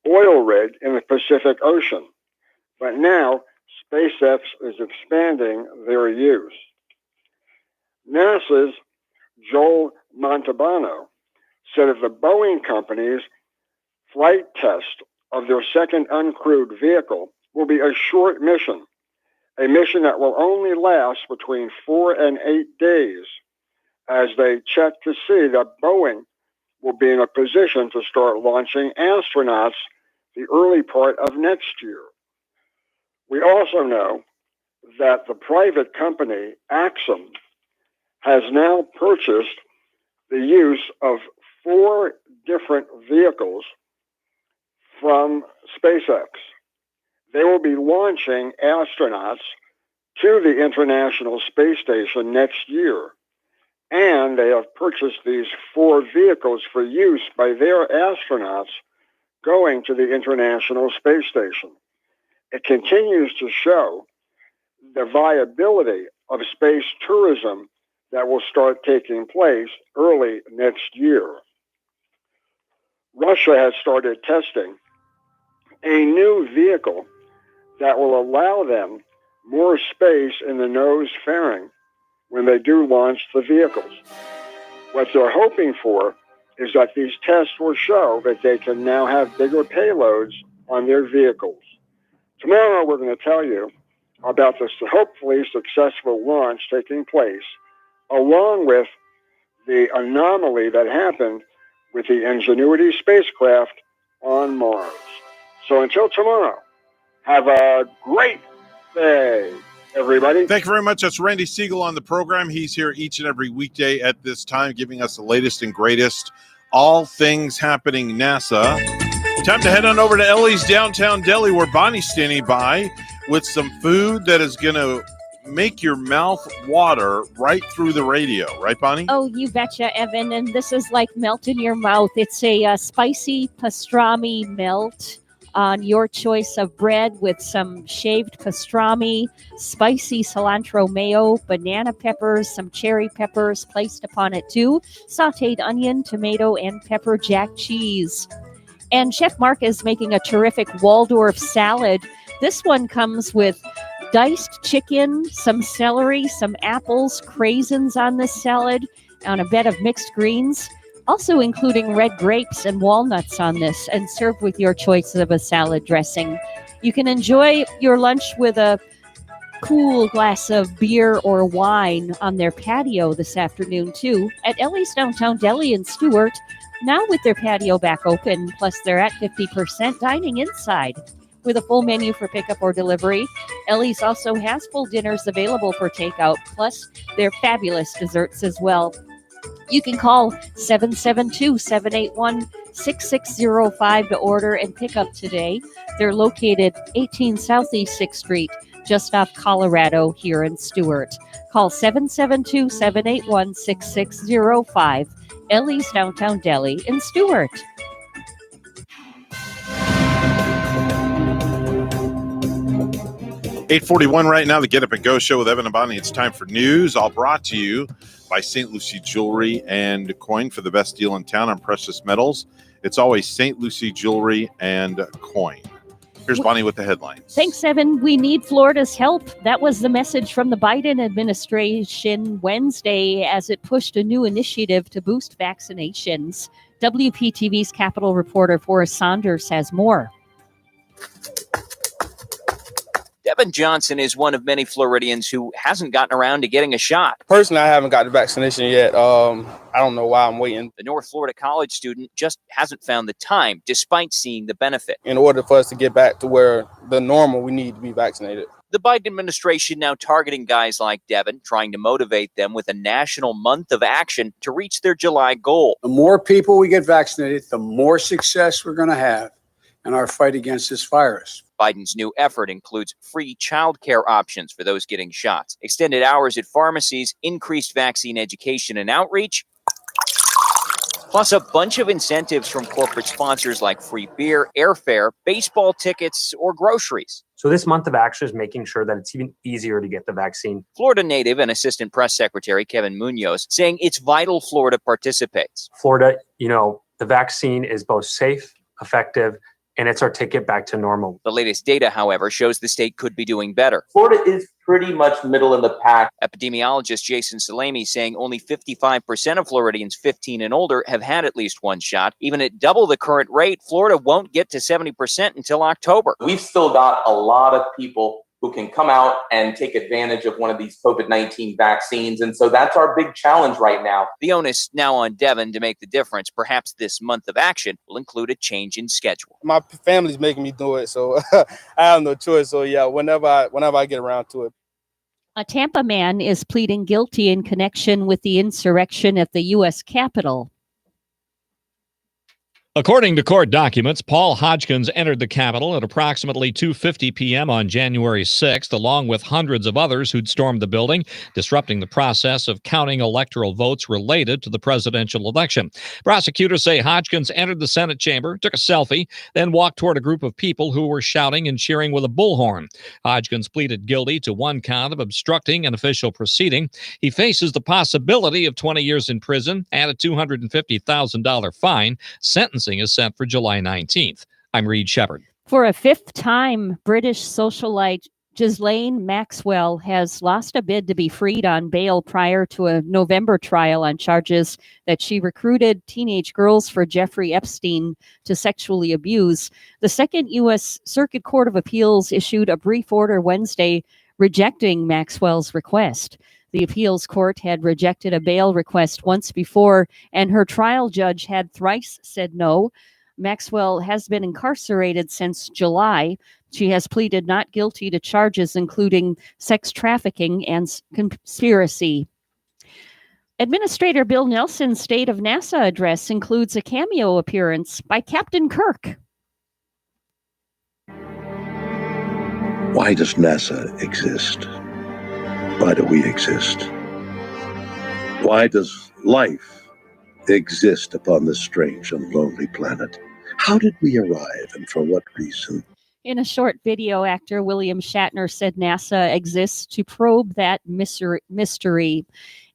oil rig in the Pacific Ocean. But now, SpaceX is expanding their use. NASA's Joel Montalbano said of the Boeing company's flight test of their second uncrewed vehicle will be a short mission, a mission that will only last between 4 and 8 days, as they check to see that Boeing will be in a position to start launching astronauts the early part of next year. We also know that the private company Axim has now purchased the use of 4 different vehicles from SpaceX. They will be launching astronauts to the International Space Station next year. And they have purchased these 4 vehicles for use by their astronauts going to the International Space Station. It continues to show the viability of space tourism that will start taking place early next year. Russia has started testing a new vehicle that will allow them more space in the nose fairing when they do launch the vehicles. What they're hoping for is that these tests will show that they can now have bigger payloads on their vehicles. Tomorrow we're going to tell you about this hopefully successful launch taking place, along with the anomaly that happened with the Ingenuity spacecraft on Mars. So until tomorrow, have a great day, everybody. Thank you very much. That's Randy Siegel on the program. He's here each and every weekday at this time, giving us the latest and greatest, all things happening NASA. Time to head on over to Ellie's Downtown Deli, where Bonnie's standing by with some food that is going to make your mouth water right through the radio. Right, Bonnie? Oh, you betcha, Evan. And this is like melt in your mouth. It's a spicy pastrami melt on your choice of bread with some shaved pastrami, spicy cilantro mayo, banana peppers, some cherry peppers placed upon it too, sauteed onion, tomato, and pepper jack cheese. And Chef Mark is making a terrific Waldorf salad. This one comes with diced chicken, some celery, some apples, craisins on this salad, on a bed of mixed greens, also including red grapes and walnuts on this, and served with your choice of a salad dressing. You can enjoy your lunch with a cool glass of beer or wine on their patio this afternoon, too, at Ellie's Downtown Deli in Stuart, now with their patio back open, plus they're at 50% dining inside. With a full menu for pickup or delivery, Ellie's also has full dinners available for takeout, plus their fabulous desserts as well. You can call 772-781-6605 to order and pick up today. They're located 18 Southeast 6th Street, just off Colorado here in Stuart. Call 772-781-6605. Ellie's Downtown Deli in Stuart. $8:41 right now, the Get Up and Go show with Evan and Bonnie. It's time for news, all brought to you by St. Lucie Jewelry and Coin for the best deal in town on precious metals. It's always St. Lucie Jewelry and Coin. Here's Bonnie with the headlines. Thanks, Evan. We need Florida's help. That was the message from the Biden administration Wednesday as it pushed a new initiative to boost vaccinations. WPTV's Capitol reporter Forrest Saunders has more. Devin Johnson is one of many Floridians who hasn't gotten around to getting a shot. Personally, I haven't got the vaccination yet. I don't know why I'm waiting. The North Florida college student just hasn't found the time, despite seeing the benefit. In order for us to get back to where the normal, we need to be vaccinated. The Biden administration now targeting guys like Devin, trying to motivate them with a national month of action to reach their July goal. The more people we get vaccinated, the more success we're going to have in our fight against this virus. Biden's new effort includes free childcare options for those getting shots, extended hours at pharmacies, increased vaccine education and outreach, plus a bunch of incentives from corporate sponsors like free beer, airfare, baseball tickets, or groceries. So this month of action is making sure that it's even easier to get the vaccine. Florida native and Assistant Press Secretary Kevin Munoz saying it's vital Florida participates. Florida, the vaccine is both safe, effective, and it's our ticket back to normal. The latest data, however, shows the state could be doing better. Florida is pretty much middle in the pack. Epidemiologist Jason Salemi saying only 55% of Floridians 15 and older have had at least one shot. Even at double the current rate, Florida won't get to 70% until October. We've still got a lot of people who can come out and take advantage of one of these COVID-19 vaccines. And so that's our big challenge right now. The onus now on Devin to make the difference. Perhaps this month of action will include a change in schedule. My family's making me do it, so I have no choice. So yeah, whenever I get around to it. A Tampa man is pleading guilty in connection with the insurrection at the U.S. Capitol. According to court documents, Paul Hodgkins entered the Capitol at approximately 2:50 p.m. on January 6th, along with hundreds of others who'd stormed the building, disrupting the process of counting electoral votes related to the presidential election. Prosecutors say Hodgkins entered the Senate chamber, took a selfie, then walked toward a group of people who were shouting and cheering with a bullhorn. Hodgkins pleaded guilty to one count of obstructing an official proceeding. He faces the possibility of 20 years in prison and a $250,000 fine. Sentencing is set for July 19th. I'm Reed Shepard. For a fifth time, British socialite Ghislaine Maxwell has lost a bid to be freed on bail prior to a November trial on charges that she recruited teenage girls for Jeffrey Epstein to sexually abuse. The Second U.S. Circuit Court of Appeals issued a brief order Wednesday rejecting Maxwell's request. The appeals court had rejected a bail request once before, and her trial judge had thrice said no. Maxwell has been incarcerated since July. She has pleaded not guilty to charges including sex trafficking and conspiracy. Administrator Bill Nelson's State of NASA address includes a cameo appearance by Captain Kirk. Why does NASA exist? Why do we exist? Why does life exist upon this strange and lonely planet? How did we arrive and for what reason? In a short video, actor William Shatner said NASA exists to probe that mystery.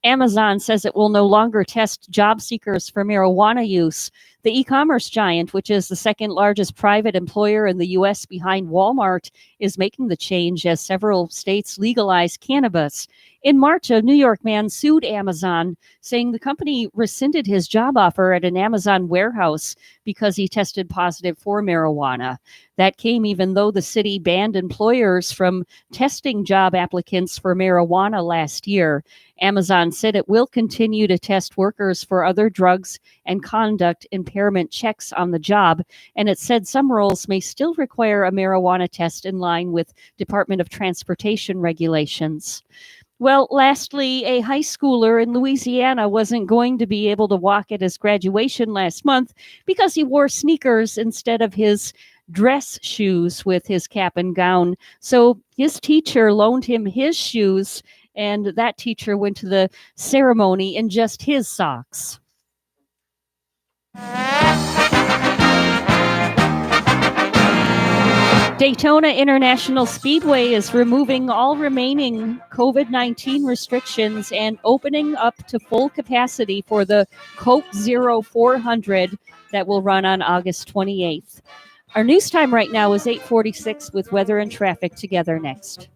Amazon says it will no longer test job seekers for marijuana use. The e-commerce giant, which is the second largest private employer in the U.S. behind Walmart, is making the change as several states legalize cannabis. In March, a New York man sued Amazon, saying the company rescinded his job offer at an Amazon warehouse because he tested positive for marijuana. That came even though the city banned employers from testing job applicants for marijuana last year. Amazon said it will continue to test workers for other drugs and conduct impairment checks on the job, and it said some roles may still require a marijuana test in line with Department of Transportation regulations. Well, lastly, a high schooler in Louisiana wasn't going to be able to walk at his graduation last month because he wore sneakers instead of his dress shoes with his cap and gown. So his teacher loaned him his shoes, and that teacher went to the ceremony in just his socks. Daytona International Speedway is removing all remaining COVID-19 restrictions and opening up to full capacity for the Coke Zero 400 that will run on August 28th. Our news time right now is 8:46 with weather and traffic together next.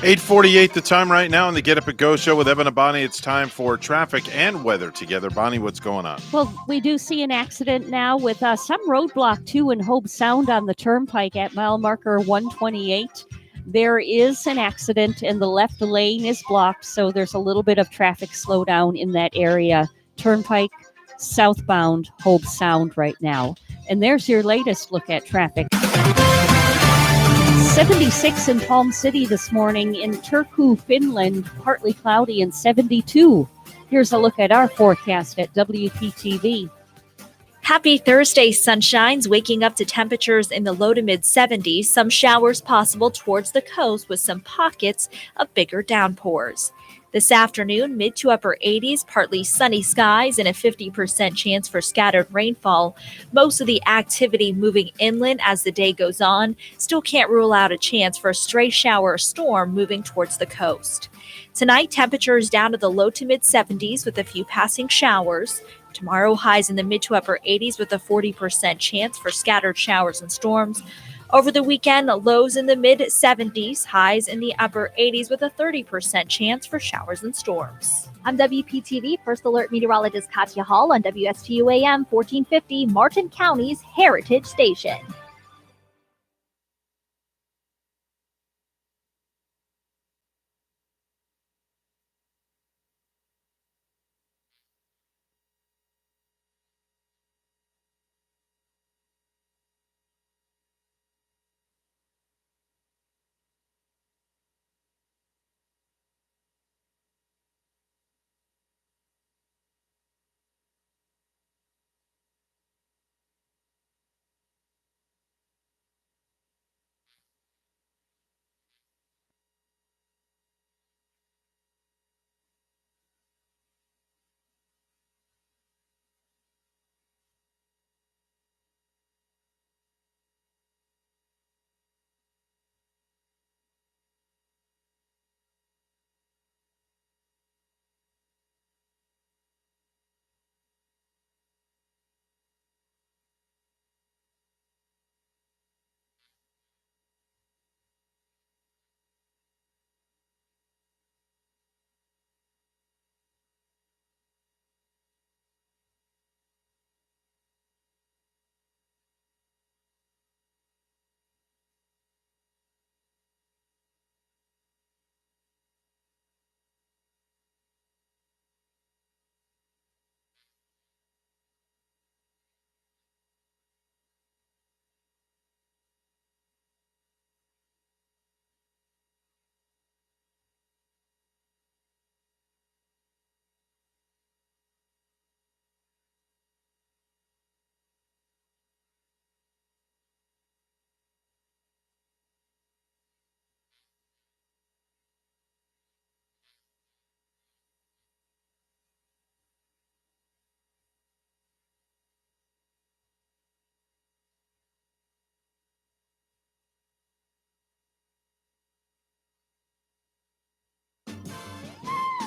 $8:48 the time right now on the Get Up and Go show with Evan and Bonnie. It's time for traffic and weather together. Bonnie, what's going on? Well, we do see an accident now with some roadblock too in Hobe Sound on the turnpike at mile marker 128. There is an accident and the left lane is blocked, so there's a little bit of traffic slowdown in that area. Turnpike southbound Hobe Sound right now. And there's your latest look at traffic. 76 in Palm City this morning. In Turku, Finland, partly cloudy and 72. Here's a look at our forecast at WPTV. Happy Thursday, sunshines, waking up to temperatures in the low to mid 70s. Some showers possible towards the coast with some pockets of bigger downpours. This afternoon, mid to upper 80s, partly sunny skies and a 50% chance for scattered rainfall. Most of the activity moving inland as the day goes on. Still can't rule out a chance for a stray shower or storm moving towards the coast. Tonight, temperatures down to the low to mid 70s with a few passing showers. Tomorrow, highs in the mid to upper 80s with a 40% chance for scattered showers and storms. Over the weekend, lows in the mid 70s, highs in the upper 80s with a 30% chance for showers and storms. I'm WPTV First Alert Meteorologist Katya Hall on WSTU AM 1450, Martin County's Heritage Station.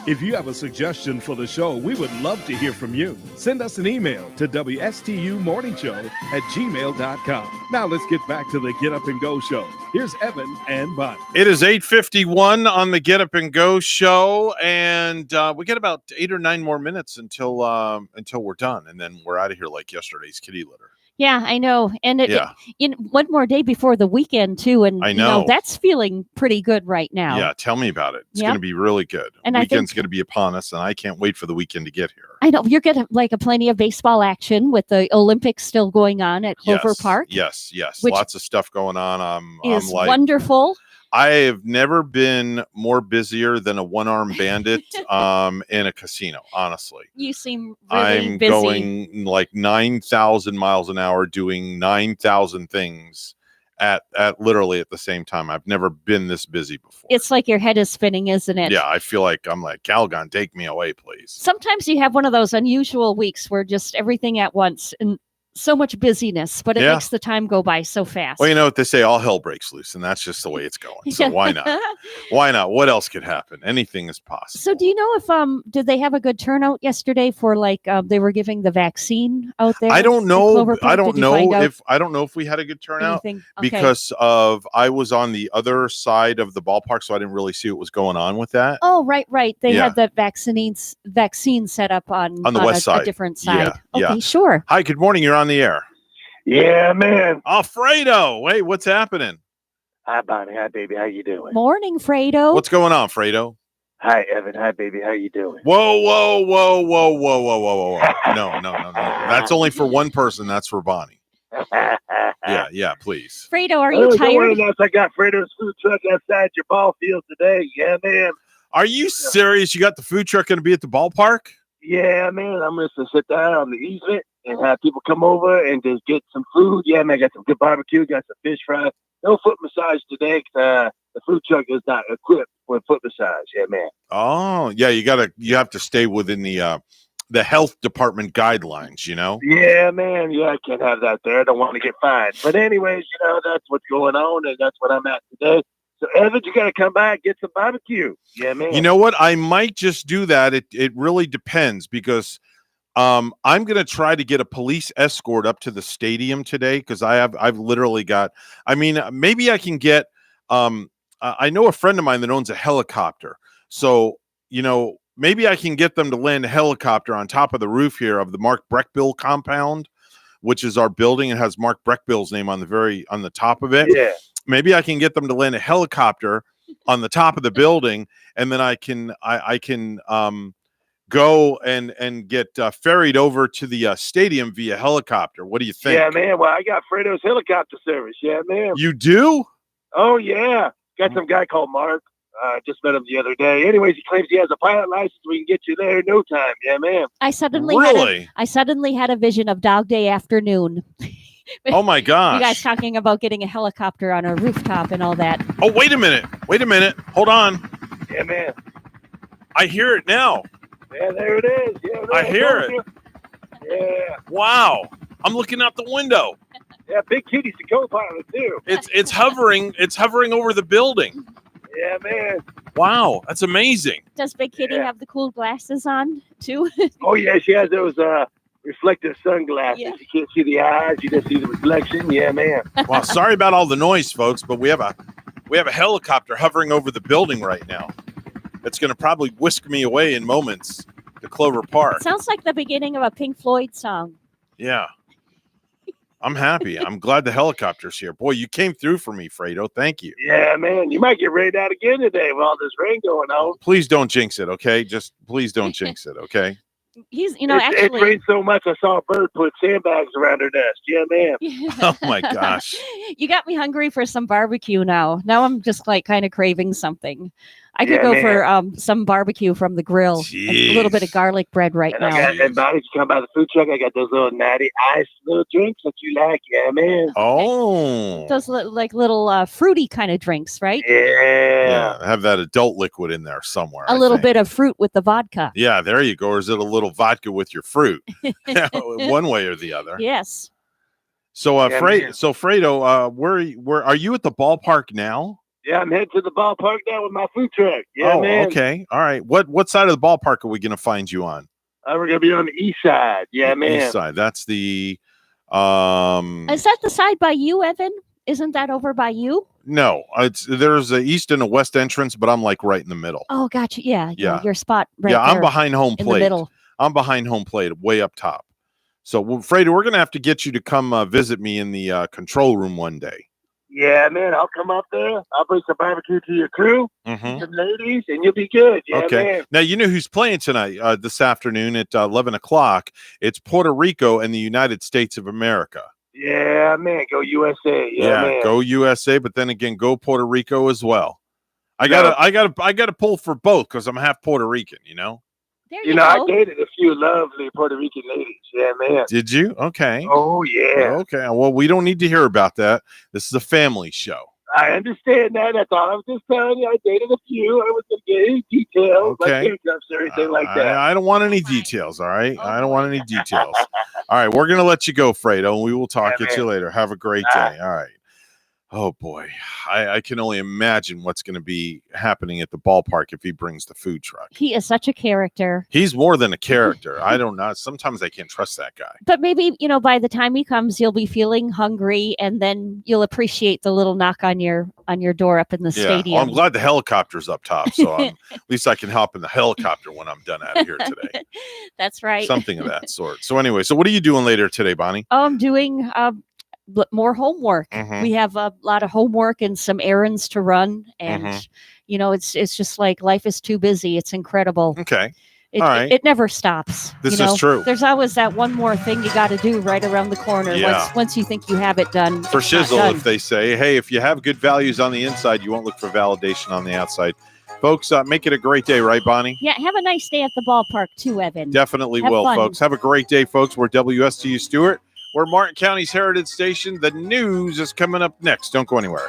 If you have a suggestion for the show, we would love to hear from you. Send us an email to WSTUmorningshow@gmail.com. Now let's get back to the Get Up and Go show. Here's Evan and Bonnie. It is 8:51 on the Get Up and Go show, and we get about 8 or 9 more minutes until we're done, and then we're out of here like yesterday's kitty litter. Yeah, I know. And one more day before the weekend, too. And I know. That's feeling pretty good right now. Yeah, tell me about it. It's going to be really good. And Weekend's going to be upon us, and I can't wait for the weekend to get here. I know. You're getting a plenty of baseball action with the Olympics still going on at Clover Park. Yes. Which Lots of stuff going on. I'm like, wonderful. I have never been more busier than a one-armed bandit in a casino, honestly. You seem really I'm busy. going like 9,000 miles an hour doing 9,000 things at literally at the same time. I've never been this busy before. It's like your head is spinning, isn't it? Yeah, I feel like I'm like, Calgon, take me away, please. Sometimes you have one of those unusual weeks where just everything at once and so much busyness, but it makes the time go by so fast. Well, you know what they say, all hell breaks loose, and that's just the way it's going. So why not? Why not? What else could happen? Anything is possible. So do you know if did they have a good turnout yesterday for they were giving the vaccine out there? I don't know. I don't know if we had a good turnout because I was on the other side of the ballpark, so I didn't really see what was going on with that. Oh, right. They had the vaccine set up on the west side, a different side. Yeah, okay, sure. Hi, good morning. You're on the air. Yeah, man. Alfredo, hey, what's happening? Hi, Bonnie. Hi, baby. How you doing? Morning, Fredo. What's going on, Fredo? Hi, Evan. Hi, baby. How you doing? Whoa. No. That's only for one person. That's for Bonnie. Yeah, please. Fredo, are you tired? I got Fredo's food truck outside your ball field today. Yeah, man. Are you serious? You got the food truck going to be at the ballpark? Yeah, man. I'm going to sit down on the easement and have people come over and just get some food. Yeah, man. Got some good barbecue. Got some fish fries. No foot massage today because the food truck is not equipped for foot massage. Yeah, man. Oh, yeah. You have to stay within the health department guidelines, you know? Yeah, man. Yeah, I can't have that there. I don't want to get fined. But anyways, that's what's going on, and that's what I'm at today. So, Evan, you got to come by and get some barbecue. Yeah, man. You know what? I might just do that. It really depends because I'm going to try to get a police escort up to the stadium today because I've literally got, maybe I can get, I know a friend of mine that owns a helicopter. So, maybe I can get them to land a helicopter on top of the roof here of the Mark Breckbill compound, which is our building. It has Mark Breckbill's name on the top of it. Yeah. Maybe I can get them to land a helicopter on the top of the building, and then I can go and get ferried over to the stadium via helicopter. What do you think? Yeah, man. Well, I got Fredo's helicopter service. Yeah, man. You do? Oh, yeah. Got some guy called Mark. Just met him the other day. Anyways, he claims he has a pilot license. We can get you there in no time. Yeah, man. I suddenly had a vision of Dog Day Afternoon. Oh my gosh. You guys talking about getting a helicopter on a rooftop and all that. Oh, wait a minute. Hold on. Yeah, man. I hear it now. Yeah, there it is. Yeah, I hear it. Yeah. Wow. I'm looking out the window. Yeah, Big Kitty's the co-pilot too. It's hovering over the building. Yeah, man. Wow, that's amazing. Does Big Kitty have the cool glasses on too? Oh yeah, she has those reflective sunglasses. Yeah. You can't see the eyes, you just see the reflection. Yeah, man. Well, sorry about all the noise, folks, but we have a helicopter hovering over the building right now. It's going to probably whisk me away in moments to Clover Park. It sounds like the beginning of a Pink Floyd song. Yeah. I'm happy. I'm glad the helicopter's here. Boy, you came through for me, Fredo. Thank you. Yeah, man. You might get rained out again today with all this rain going on. Please don't jinx it, okay? Just please don't jinx it, okay? He's, it rained so much I saw a bird put sandbags around her nest. Yeah, man. Oh my gosh. You got me hungry for some barbecue now. Now I'm just kind of craving something. I could go for some barbecue from the grill. A little bit of garlic bread right now. And Bonnie, you come by the food truck. I got those little natty ice little drinks that you like. Yeah, man. Oh. Those little fruity kind of drinks, right? Yeah. Have that adult liquid in there somewhere. A little bit of fruit with the vodka. Yeah, there you go. Or is it a little vodka with your fruit? One way or the other. Yes. So, Fredo, where are you at the ballpark now? Yeah, I'm heading to the ballpark now with my food truck. Yeah, oh, man. okay. All right. What side of the ballpark are we going to find you on? We're going to be on the east side. Yeah, The man. East side. That's the Is that the side by you, Evan? Isn't that over by you? no. There's a east and a west entrance, but I'm like right in the middle. Oh, gotcha. Yeah. Yeah. Your spot right yeah, I'm there behind home in the plate. middle. I'm behind home plate, way up top. So, Fredo, we're going to have to get you to come visit me in the control room one day. Yeah, man. I'll come up there. I'll bring some barbecue to your crew, Mhm. some ladies, and you'll be good. Yeah, Okay. man. Now, you know who's playing tonight, this afternoon at 11 o'clock. It's Puerto Rico and the United States of America. Yeah, man. Go USA. Yeah, man. Go USA, but then again, go Puerto Rico as well. I gotta pull for both because I'm half Puerto Rican, you know? There You know, I dated a few lovely Puerto Rican ladies. Yeah, man. Did you? Okay. Oh, yeah. Okay. Well, we don't need to hear about that. This is a family show. I understand that. That's all I was just telling you. I dated a few. I was going to get any details, like Okay. handcuffs or anything like that. I don't want any details, all right? I don't want any details. All right, we're going to let you go, Fredo, and we will talk at you later. Have a great day. All right. Oh, boy. I can only imagine what's going to be happening at the ballpark if he brings the food truck. He is such a character. He's more than a character. I don't know. Sometimes I can't trust that guy. But maybe, by the time he comes, you'll be feeling hungry, and then you'll appreciate the little knock on your door up in the stadium. Well, I'm glad the helicopter's up top, so at least I can hop in the helicopter when I'm done out of here today. That's right. Something of that sort. So anyway, what are you doing later today, Bonnie? Oh, I'm doing more homework. Mhm. We have a lot of homework and some errands to run, and Mhm. it's just like life is too busy. It's incredible. Okay. It, All right. it never stops. This is true. There's always that one more thing you got to do right around the corner. Yeah. Once you think you have it done. For it's not shizzle, done. if they say, hey, if you have good values on the inside, you won't look for validation on the outside. Folks, make it a great day, right, Bonnie? Yeah, have a nice day at the ballpark too, Evan. Definitely Have will, fun. folks. Have a great day, folks. We're WSTU Stewart. We're Martin County's Heritage Station. The news is coming up next. Don't go anywhere.